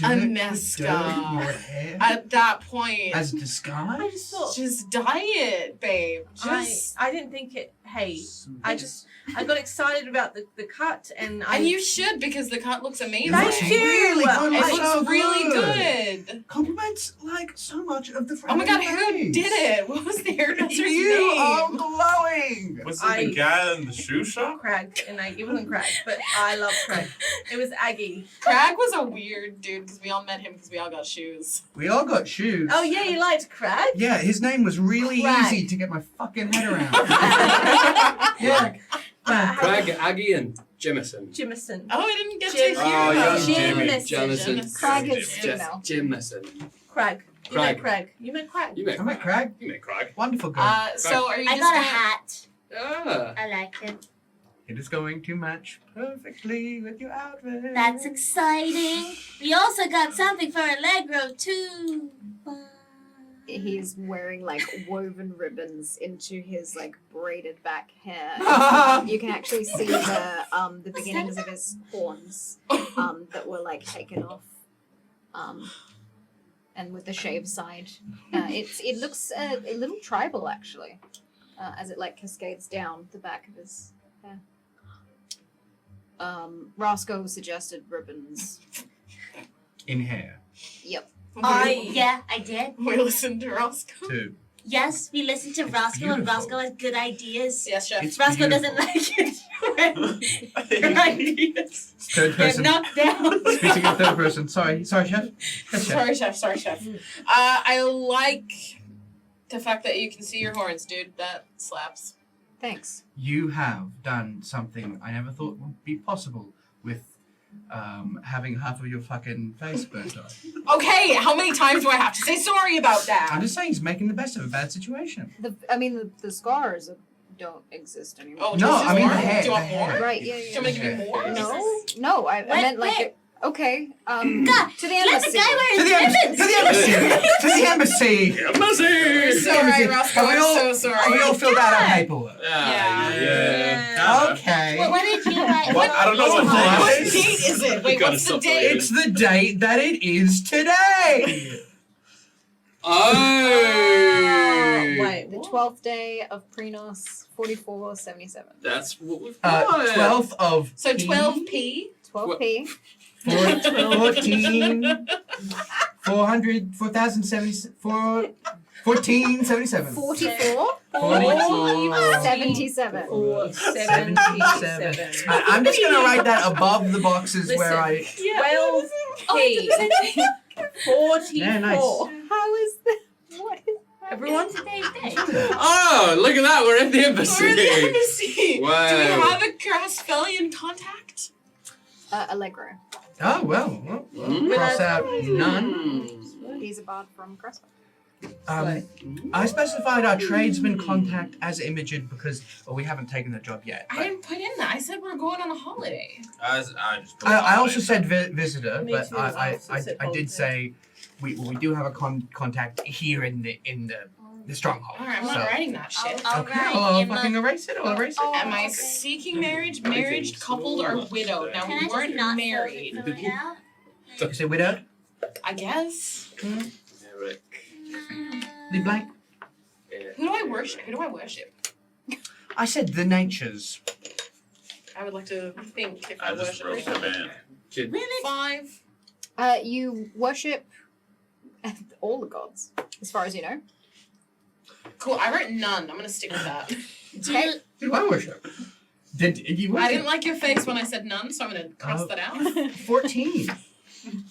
I Dirt- messed dirt up. in your hair? At that point, As disguise? I just thought. just dye it, babe. Just I didn't think it. Hey, Some- I got excited about the cut and I. and you should because the cut looks amazing. Thank looks you. really good. It I- looks so really good. good. Compliments like so much of the Oh my god, who face. did it? What was the hairdresser's You name? are glowing. Was it I- the guy in the shoe shop? Craig and it wasn't Craig, but I love Craig. It was Aggie. Crag was a weird dude because we all met him because we all got shoes. We all got shoes. Oh yeah, you liked Craig. Yeah, his name was really Craig. easy to get my fucking head around. yeah. Craig, Aggie, and Jimison. Jimison. Oh, I didn't get Jim- to hear Oh, about yeah, him. Jimison. Craig is Jim- female. Jimison. Craig. You met Craig. You met Craig. You met I met Craig. You met Craig. Wonderful guy. So are you I just got a gonna- hat. Ah. I like it. It is going to match perfectly with your outfit. That's exciting. We also got something for Allegro too. he's wearing like woven ribbons into his like braided back hair. You can actually see the beginnings of his horns that were like taken off. And with the shaved side, it looks a little tribal actually, as it like cascades down the back of his hair. Roscoe suggested ribbons. In hair. Yep. Yeah, I did. We listened to Roscoe. Too. Yes, we listened to It's Roscoe, and beautiful. Roscoe has good ideas. Yes, chef. It's Roscoe beautiful. doesn't like it. Good ideas. Third Get person. knocked down. Speaking of third person. Sorry, chef. Yes, chef. Sorry, chef. I like the fact that you can see your horns, dude. That slaps. Thanks. You have done something I never thought would be possible with having half of your fucking face burnt off. Okay, how many times do I have to say sorry about I'm that? just saying he's making the best of a bad situation. The scars don't exist anymore. Oh, No, just I mean more? the hair. Do you want the more? hair. Right, yeah. Do you want me to give you more? No, I meant like where? okay. God, To the let embassy. the guy wear To his the embassy! ribbons. To the embassy! To the embassy! Embassy! Sorry, Roscoe. Have we all- I'm so Have we sorry. all filled out our paperwork? Yeah. Okay. What did you write? What? I don't know what What it date is. is it? Wait, Gotta what's the stop date? It's the date that it is today! Oh! Wait, The 12th day of Prenos, 4477. That's what we've got. 12th of So 12p. 12p. 14, 400, 1477. 44. 44. 77. 77. I'm just gonna write that above the boxes where I. 12p. 44. Yeah, nice. How is that? What is Everyone? Today's day. Oh, look at that. We're at the embassy. We're in the embassy. Wow. Do we have a Crestfellian contact? Allegro. Oh, well, cross out none. He's a bard from Crestfell. I specified our tradesman contact as Imogen because we haven't taken the job yet. I didn't put in that. I said we're going on a holiday. I just put I it also on said visitor, Me but too, I I said did holiday. say we do have a contact here in the stronghold. All right, I'm not So- writing that shit. I'll Okay, write I'll him a- fucking erase it. I'll erase it. Am I seeking marriage, married, coupled, or widowed? Now, Can I we just weren't not married. fill it out? Is it widowed? I guess. Eric. The blank. Who do I worship? Who do I worship? I said the natures. I would like to think if I, I just worship. wrote the band. Really? 5. You worship all the gods, as far as you know. Cool. I wrote none. I'm gonna stick with that. Okay. Who do I worship? Did you worship? I didn't like your face when I said none, so I'm gonna cross that out. 14.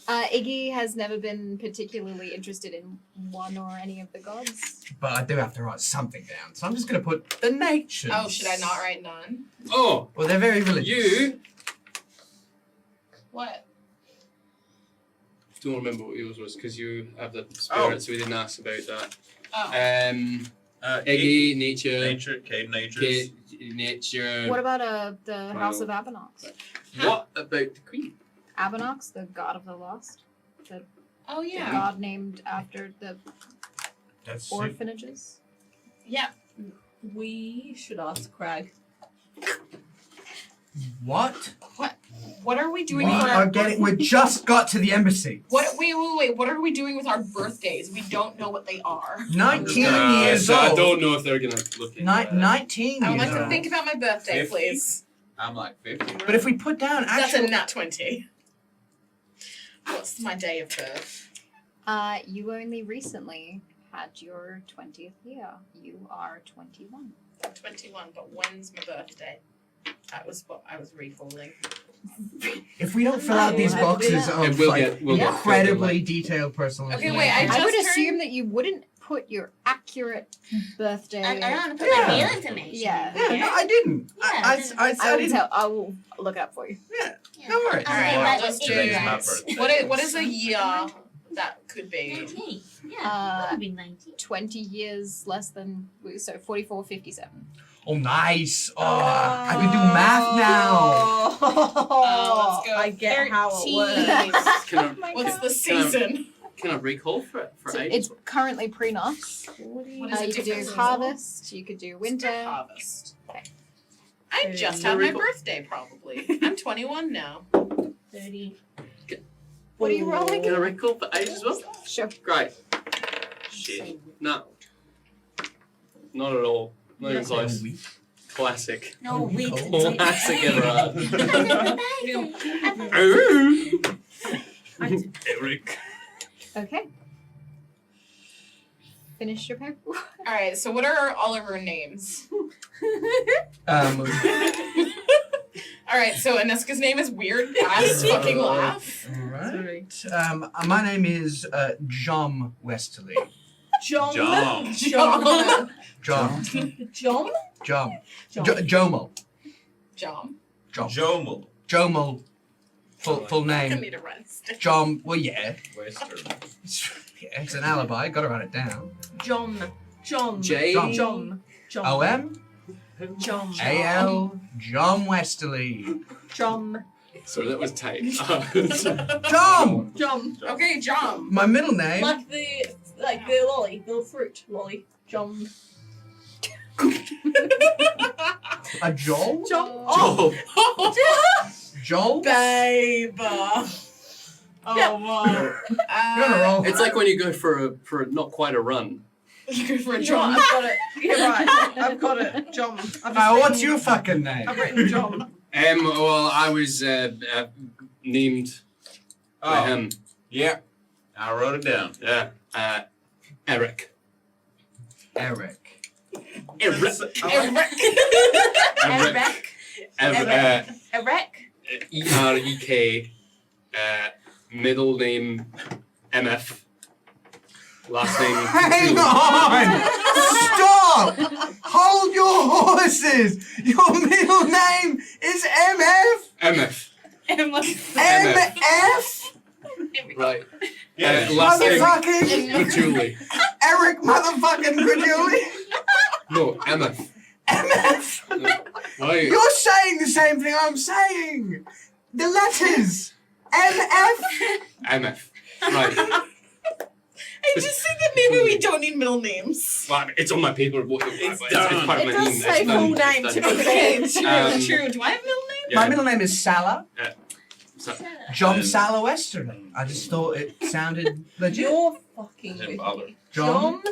Iggy has never been particularly interested in one or any of the gods. But I do have to write something down, so I'm just going to put the natures. Oh, should I not write none? Oh, Well, they're very religious. you What? don't remember what yours was because you have the spirit, Oh. so we didn't ask about that. Oh. Eggy, nature, Nature, cave natures. Kate, nature. What about the House of Abenox? What about the queen? Abenox, the god of the lost? Oh The yeah. god named after the That's orphanages? Yeah. We should ask Crag. What? What are we doing We for are our getting. We just got to the embassy. Wait. What are we doing with our birthdays? We don't know what they are. 19 years so old. I don't know if they're gonna look at that. 19 I would years like to old. think about my birthday, 50? please. I'm like 50. But if we put down That's actual. a nat 20. What's my day of birth? You only recently had your 20th year. You are 21. I'm 21, but when's my birthday? That was what I was recalling. If we don't fill out these boxes It of will like get- we'll get incredibly detailed personal Okay, information. wait, I I just would turned- assume that you wouldn't put your accurate birthday. I don't want to put Yeah. my real information. Yeah. Yeah, no, I didn't. Yeah, I will didn't. tell. I will look it up for you. Yeah. No worries. I'll Alright, be I'll right just with do you Today's my guys. birthday. What is a year that could be? 19. Yeah, Uh, that would be 19. 20 years less than, so 4457. Oh, nice. Oh, I can do math now. Oh, Let's go. I get how it 13. works. Can I, What's the season? Can I recall for It's ages? currently pre-NOS. What is You it could do different? harvest. You could do winter. Harvest. Okay. I just had my birthday, probably. I'm 21 now. 30. What are you rolling? Can I recall for ages as well? Sure. Great. Shit. No. Not at all. Not even close. Classic. No, we Classic ever. Eric. Okay. Finish your paper. All right, so what are all of our names? Um, All right, so Aneska's name is weird ass fucking laugh. Alright. My name is John Westerly. John. John. John. John. John. John. John. Jomo. Jom. John. Jomal. Jomo. Full I name. need a rest. John. Well, yeah. Western. Yeah, it's an alibi. Gotta write it down. John. John. J. John. John. John. O-M. John. A-L. John Westerly. John. Sorry, that was Tate. John! John. Okay, Jom. My middle name. Like the lolly, the fruit lolly. John. A Joel? John. Joel. Joel? Babe. Oh, wow. You're on a roll. It's like when you go for a not quite a run. You go for a John. Jom. I've got it. You're right. I've got it. John. What's your fucking name? I've written John. Well, I was named by him. Yeah. I wrote it down. Yeah. Eric. Eric. Eric. Eric. Eric. E-R-E-K. Middle name MF. Last name. Hang on! Stop! Hold your horses! Your middle name is MF? MF. MF? Right. Yeah. Last name. Motherfucking Patchouli. Eric motherfucking Graduli? No, MF. MF? Right. You're saying the same thing I'm saying! The letters! MF? MF. Right. I just think that maybe we don't need middle names. Well, it's on my paper. It's done. part of It my does name. say It's done. full name It's to done. be fair. True. Do I have middle name? Yeah. My middle name is Salah. So- John Salah Westerly. I just thought it sounded legit. You're fucking Didn't with bother. me. John.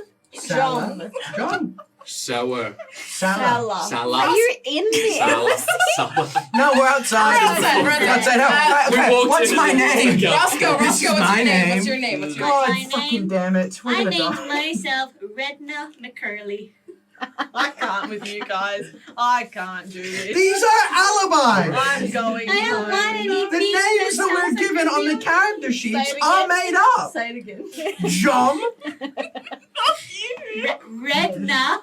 John. John. Sour. Salah. Salah. Are you in the Salah. Salah. No, we're outside. We're outside. Oh, We okay. walked What's in my and- name? Yeah. Roscoe, This is what's my your name? name. What's your name? What's your God My fucking name- damn it. We're I gonna named die. myself Redna McCurley. I can't with you guys. I can't do this. These are alibis. I'm going I don't home. want any The beef names that we're sounds like given on the real. character sheets Say it are again. made up. Say it again. John. Redna.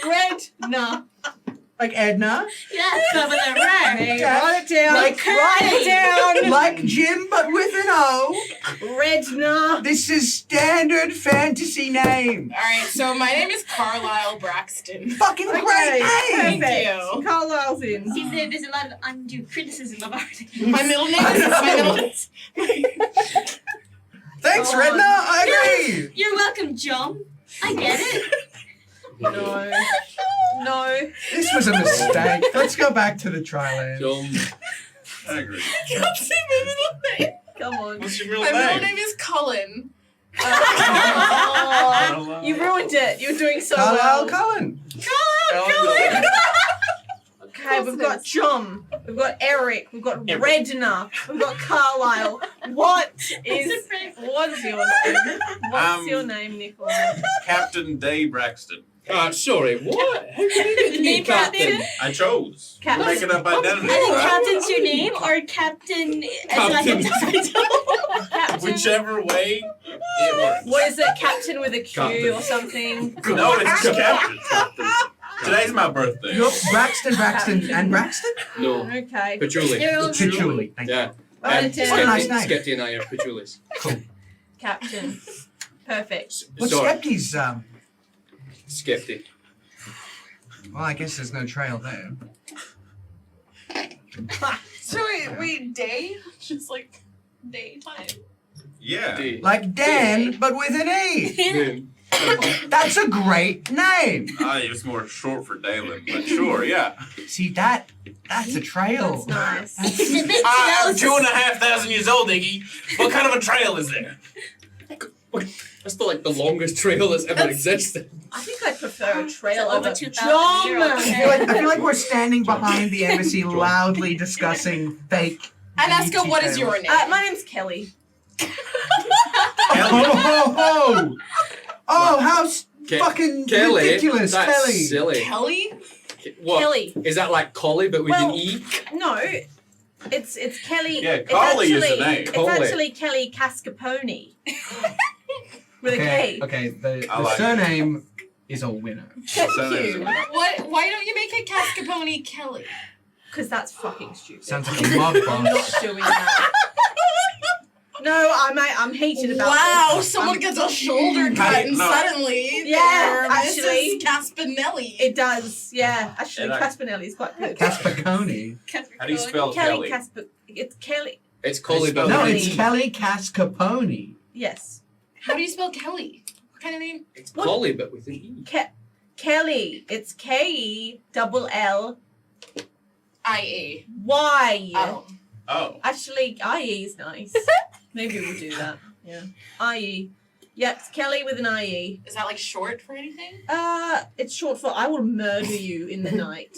Red. Nah. Like Edna. Yeah, but with a red. Yeah. Write it down. Like- Write it down. Like Jim, but with an O. Red. Nah. This is standard fantasy name. All right, so my name is Carlisle Braxton. Fucking Okay, great name. perfect. you. Carlisle's in. See, there's a lot of undue criticism of our names. My middle name is my middle. Thanks, Oh, Redna. I agree. You're welcome, John. I get it. No. No. This was a mistake. Let's go back to the tri-land. John. I agree. I can't say my middle name. Come on. What's your My real middle name? name is Cullen. Oh, you ruined it. You were doing so Carlisle well. Cullen. Cullen. Okay, we've got John. We've got Eric. We've got Redna. We've got Carlisle. What's your name? What's your name, Nikolai? Captain Day Braxton. Sorry, what? Who named me Name Captain? I chose. Captain. Make it up identity. I think Captain's your name or Captain as like a title. Captain. Whichever way it works. What is it? Captain with a Q Captain. or something? No, it's just Captain. Today's my birthday. You're Braxton, and Braxton? No. Okay. Patchouli. They're all Patchouli. Thank you. Yeah. Write it What a down. nice name. Skepti and I are Patchoulis. Captain. Perfect. What's Sorry. Skepti's, Skepti. well, I guess there's no trail there. So we day? Just like daytime. Yeah. D. Like Dan, but with an E. Then- That's a great name. It's more short for Dalen, but sure, yeah. See, that's a trail. That's nice. It's a bit I'm close. 2,500 years old, Iggy. What kind of a trail is there? That's like the longest trail that's ever existed. I think I prefer a trail It's over over 2,000-year-old John. I feel like we're standing behind the embassy loudly discussing fake. Alaska, what is your name? My name's Kelly. Oh, how Ke- fucking Kelly, ridiculous, that's Kelly. silly. Kelly? What? Kelly. Is that like collie but with Well, an E? No, it's Kelly. Yeah, it's Collie is the actually- name. It's Collie. actually Kelly Cascapone. With a K. Okay, the I like it. surname is a winner. Thank you. Why don't you make it Cascapone Kelly? Because that's fucking stupid. Sounds like a mob I'm not boss. doing that. No, I'm heated about Wow, this. someone gets a shoulder cut and no. suddenly Yeah, Mrs. actually. Caspinelli. It does, yeah. Actually, Yeah, Caspinelli is quite good. Cascapone. How do you spell Kelly Kelly? It's Kelly. It's collie but No, with an it's E. Kelly Cascapone. Yes. How do you spell Kelly? What kind of name? It's What? collie but with an E. Kelly. It's KELLY. IA. Y. Oh. Actually, IE is nice. Maybe we'll do that. Yeah. IE. Yep, it's Kelly with an IE. Is that like short for anything? It's short for I will murder you in the night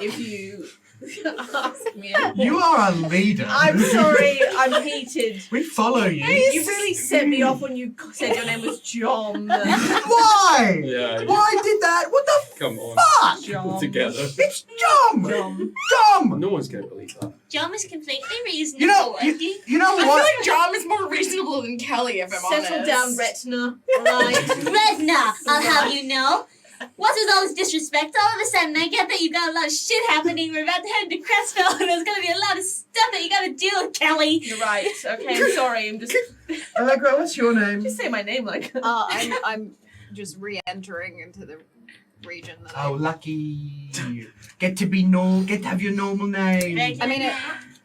if you ask me. You are a leader. I'm sorry, I'm heated. We follow you. You really set me off when you said your name was John. Why? Yeah. Why did that? What the Come on. fuck? John. Together. It's dumb. John. Dumb. No one's gonna believe that. John is completely reasonable. You know, Iggy. you know I feel what? like John is more reasonable than Kelly, if I'm honest. Settle down, Retina. Alright. Redna, I'll have you know. What's with all this disrespect? All of a sudden, I get that you got a lot of shit happening. We're about to head to Crestfell, and there's gonna be a lot of stuff that you gotta deal with, Kelly. You're right. Okay, I'm sorry. I'm just Allegra, what's your name? say my name like I'm just re-entering into the region that Oh, lucky. Get to have your normal name. I mean,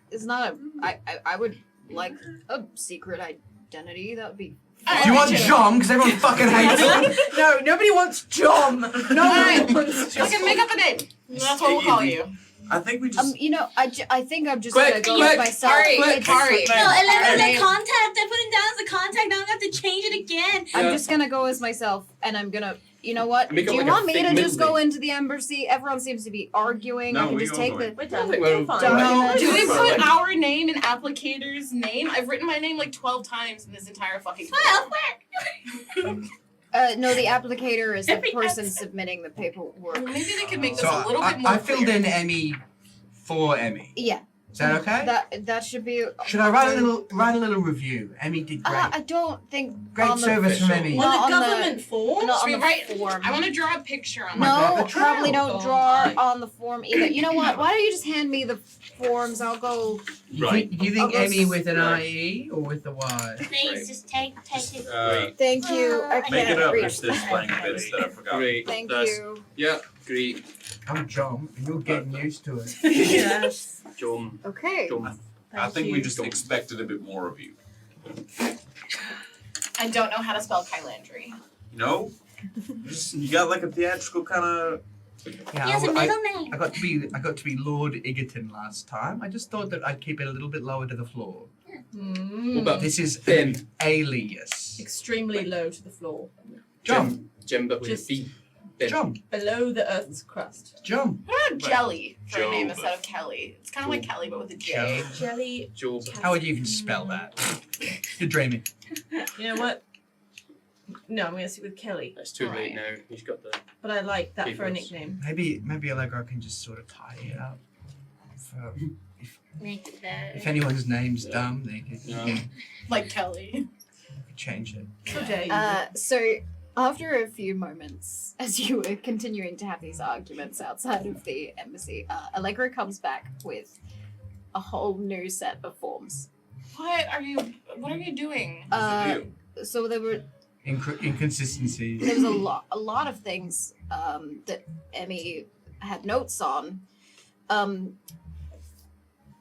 it's not a. I would like a secret identity. That would be. Do you want John? Because everyone fucking hates him. No, nobody wants John. No Alright. one wants We can make up a name. That's what we'll call you. I think we just. You know, I think I'm just Quick, gonna go quick, with myself. hurry, It's- hurry. No, Allegra's Alright. a contact. I put him down as a contact. Now I'm gonna have to change it again. Yeah. I'm just gonna go as myself, and I'm gonna. You know what? Make Do it you like a want me fake to just middle go into the embassy? Everyone seems to be arguing. No, I can we just go take away. the. We're I done. think We're we're fine. done. Do they Fine. put our name in applicator's name? I've written my name like 12 times in this entire fucking Well, No, the applicator is the Every person episode. submitting the paperwork. Maybe they could make this So a little bit more I filled clear. in Emmy for Emmy. Yeah, Is that okay? that should be. Should I write a little review? Emmy did great. I don't think. Great on the, service from Emmy. On Not the on the- government form? Not on Should the we write- form. I want to draw a picture on my God, No, the trail. probably don't Oh, draw my. on the form either. You know what? Why don't you just hand me the forms? I'll go. Right. Do you think I'll go Emmy with an right. IE or with the Y? please just take it. Thank you. I Make can't it up reach if there's the blank pen. bits that I forgot. Great. Thank That's- you. Yeah, great. I'm John, and you're getting used to it. Yes. John. Okay. John. I Thank think you. we just expected a bit more of you. I don't know how to spell Kylandry. No? You got like a theatrical kind of. He has a middle name. I got to be Lord Egerton last time. I just thought that I'd keep it a little bit lower to the floor. What about This is Ben? an alias. Extremely low to the floor. John. Jim, but with Just- a B. Ben. John. Below the earth's crust. John. What about Jelly for a name Job. instead of Kelly? It's kind of like Kelly, but with a J. Jelly. Job. How would you even spell that? You're dreaming. You know what? No, I'm going to stick with Kelly. It's too Alright. late now. He's got the. But I like that for a Peoples. nickname. Maybe Allegra can just sort of tidy it up. For, Make it better. if anyone's name's dumb, they could Like Kelly. change it. How dare you? So after a few moments, as you were continuing to have these arguments outside of the embassy, Allegra comes back with a whole new set of forms. What are you doing? So there were Inconsistencies. there was a lot of things that Emmy had notes on.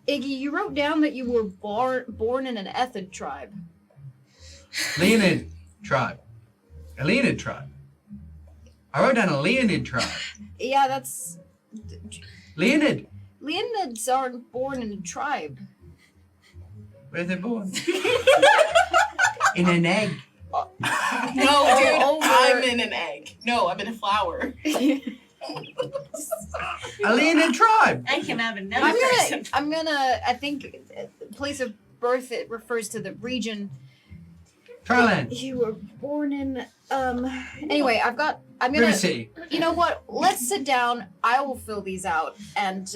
Iggy, you wrote down that you were born in an Ethid tribe. Leonid tribe. A Leonid tribe. I wrote down a Leonid tribe. Yeah, that's... Leonid. Leonids aren't born in a tribe. Where are they born? In an egg. No, dude, over- I'm in an egg. No, I'm in a flower. A Leonid tribe. I can have another person. I think place of birth, it refers to the region Thailand. you were born in. Anyway, I'm River gonna, City. you know what? Let's sit down. I will fill these out, and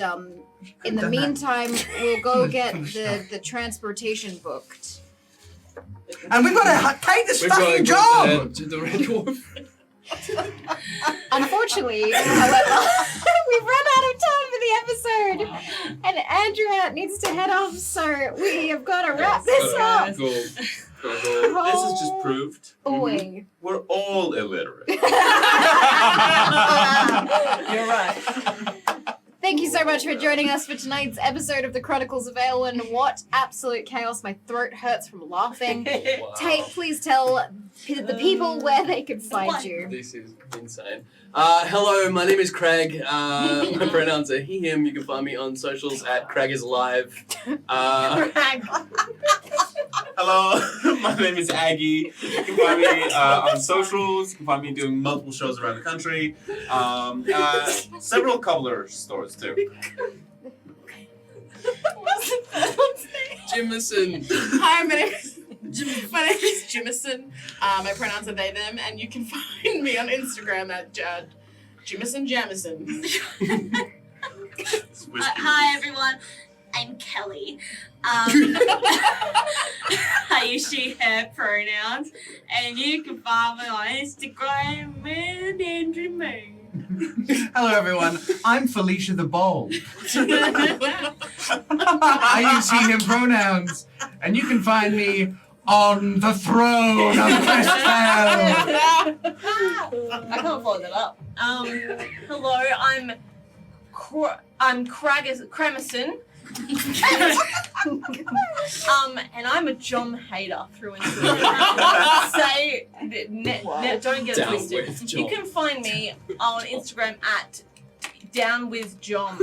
in the Done that. meantime, we'll go get Finish the transportation booked. And we've got to take this We've got fucking to job. go to the Red Dwarf. Unfortunately, however, we've run out of time for the episode, and Andrea needs to head off, so we have got to wrap this up. Cool. This is just proved. Boy. We're all illiterate. You're right. Thank you so much for joining us for tonight's episode of the Chronicles of Aelwyn. What absolute chaos. My throat hurts from laughing. Wow. Tate, please tell the people where they can find you. This is insane. Hello, my name is Craig. My pronouns are he, him. You can find me on socials at Craig is Live. Hello, my name is Aggie. You can find me on socials. You can find me doing multiple shows around the country. Several cobbler stores too. Jimison. Hi, my name is Jimison. My pronouns are they, them, and you can find me on Instagram at Jimison Jamison. Hi everyone, I'm Kelly. I use she, her pronouns, and you can find me on Instagram at Andrew Moon. Hello, everyone. I'm Felicia the Bold. I use he, him pronouns, and you can find me on the throne of Crestfell. I can't follow that up. Hello, I'm Cramison. And I'm a John hater through and through. Don't get it Down twisted. with John. You can find me on Instagram at Down with John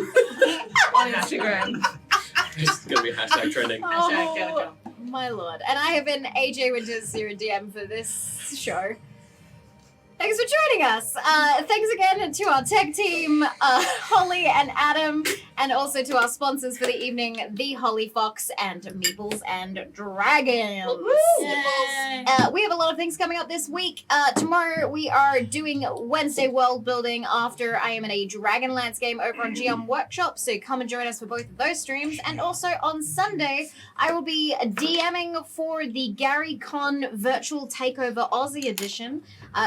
on Instagram. It's going to be hashtag trending. Oh, my lord. And I have been AJ Winters, your DM for this show. Thanks for joining us. Thanks again to our tech team, Holly and Adam, and also to our sponsors for the evening, The Holly Fox and Meeples and Dragons. We have a lot of things coming up this week. Tomorrow we are doing Wednesday world building after I am in a Dragonlance game over on GM Workshop, so come and join us for both of those streams. And also on Sunday, I will be DMing for the Gary Con Virtual Takeover Aussie edition.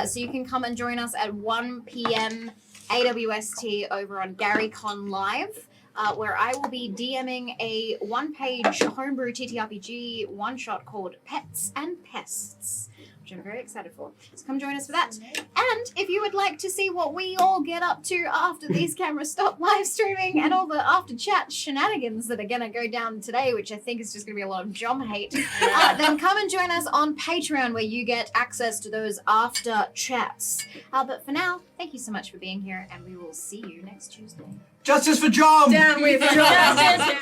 So you can come and join us at 1 p.m. AWST over on Gary Con Live, where I will be DMing a one-page homebrew TTRPG one-shot called Pets and Pests, which I'm very excited for. So come join us for that. And if you would like to see what we all get up to after these cameras stop live streaming and all the after chat shenanigans that are going to go down today, which I think is just going to be a lot of Jom hate, then come and join us on Patreon where you get access to those after chats. But for now, thank you so much for being here and we will see you next Tuesday. Justice for John! Down with John.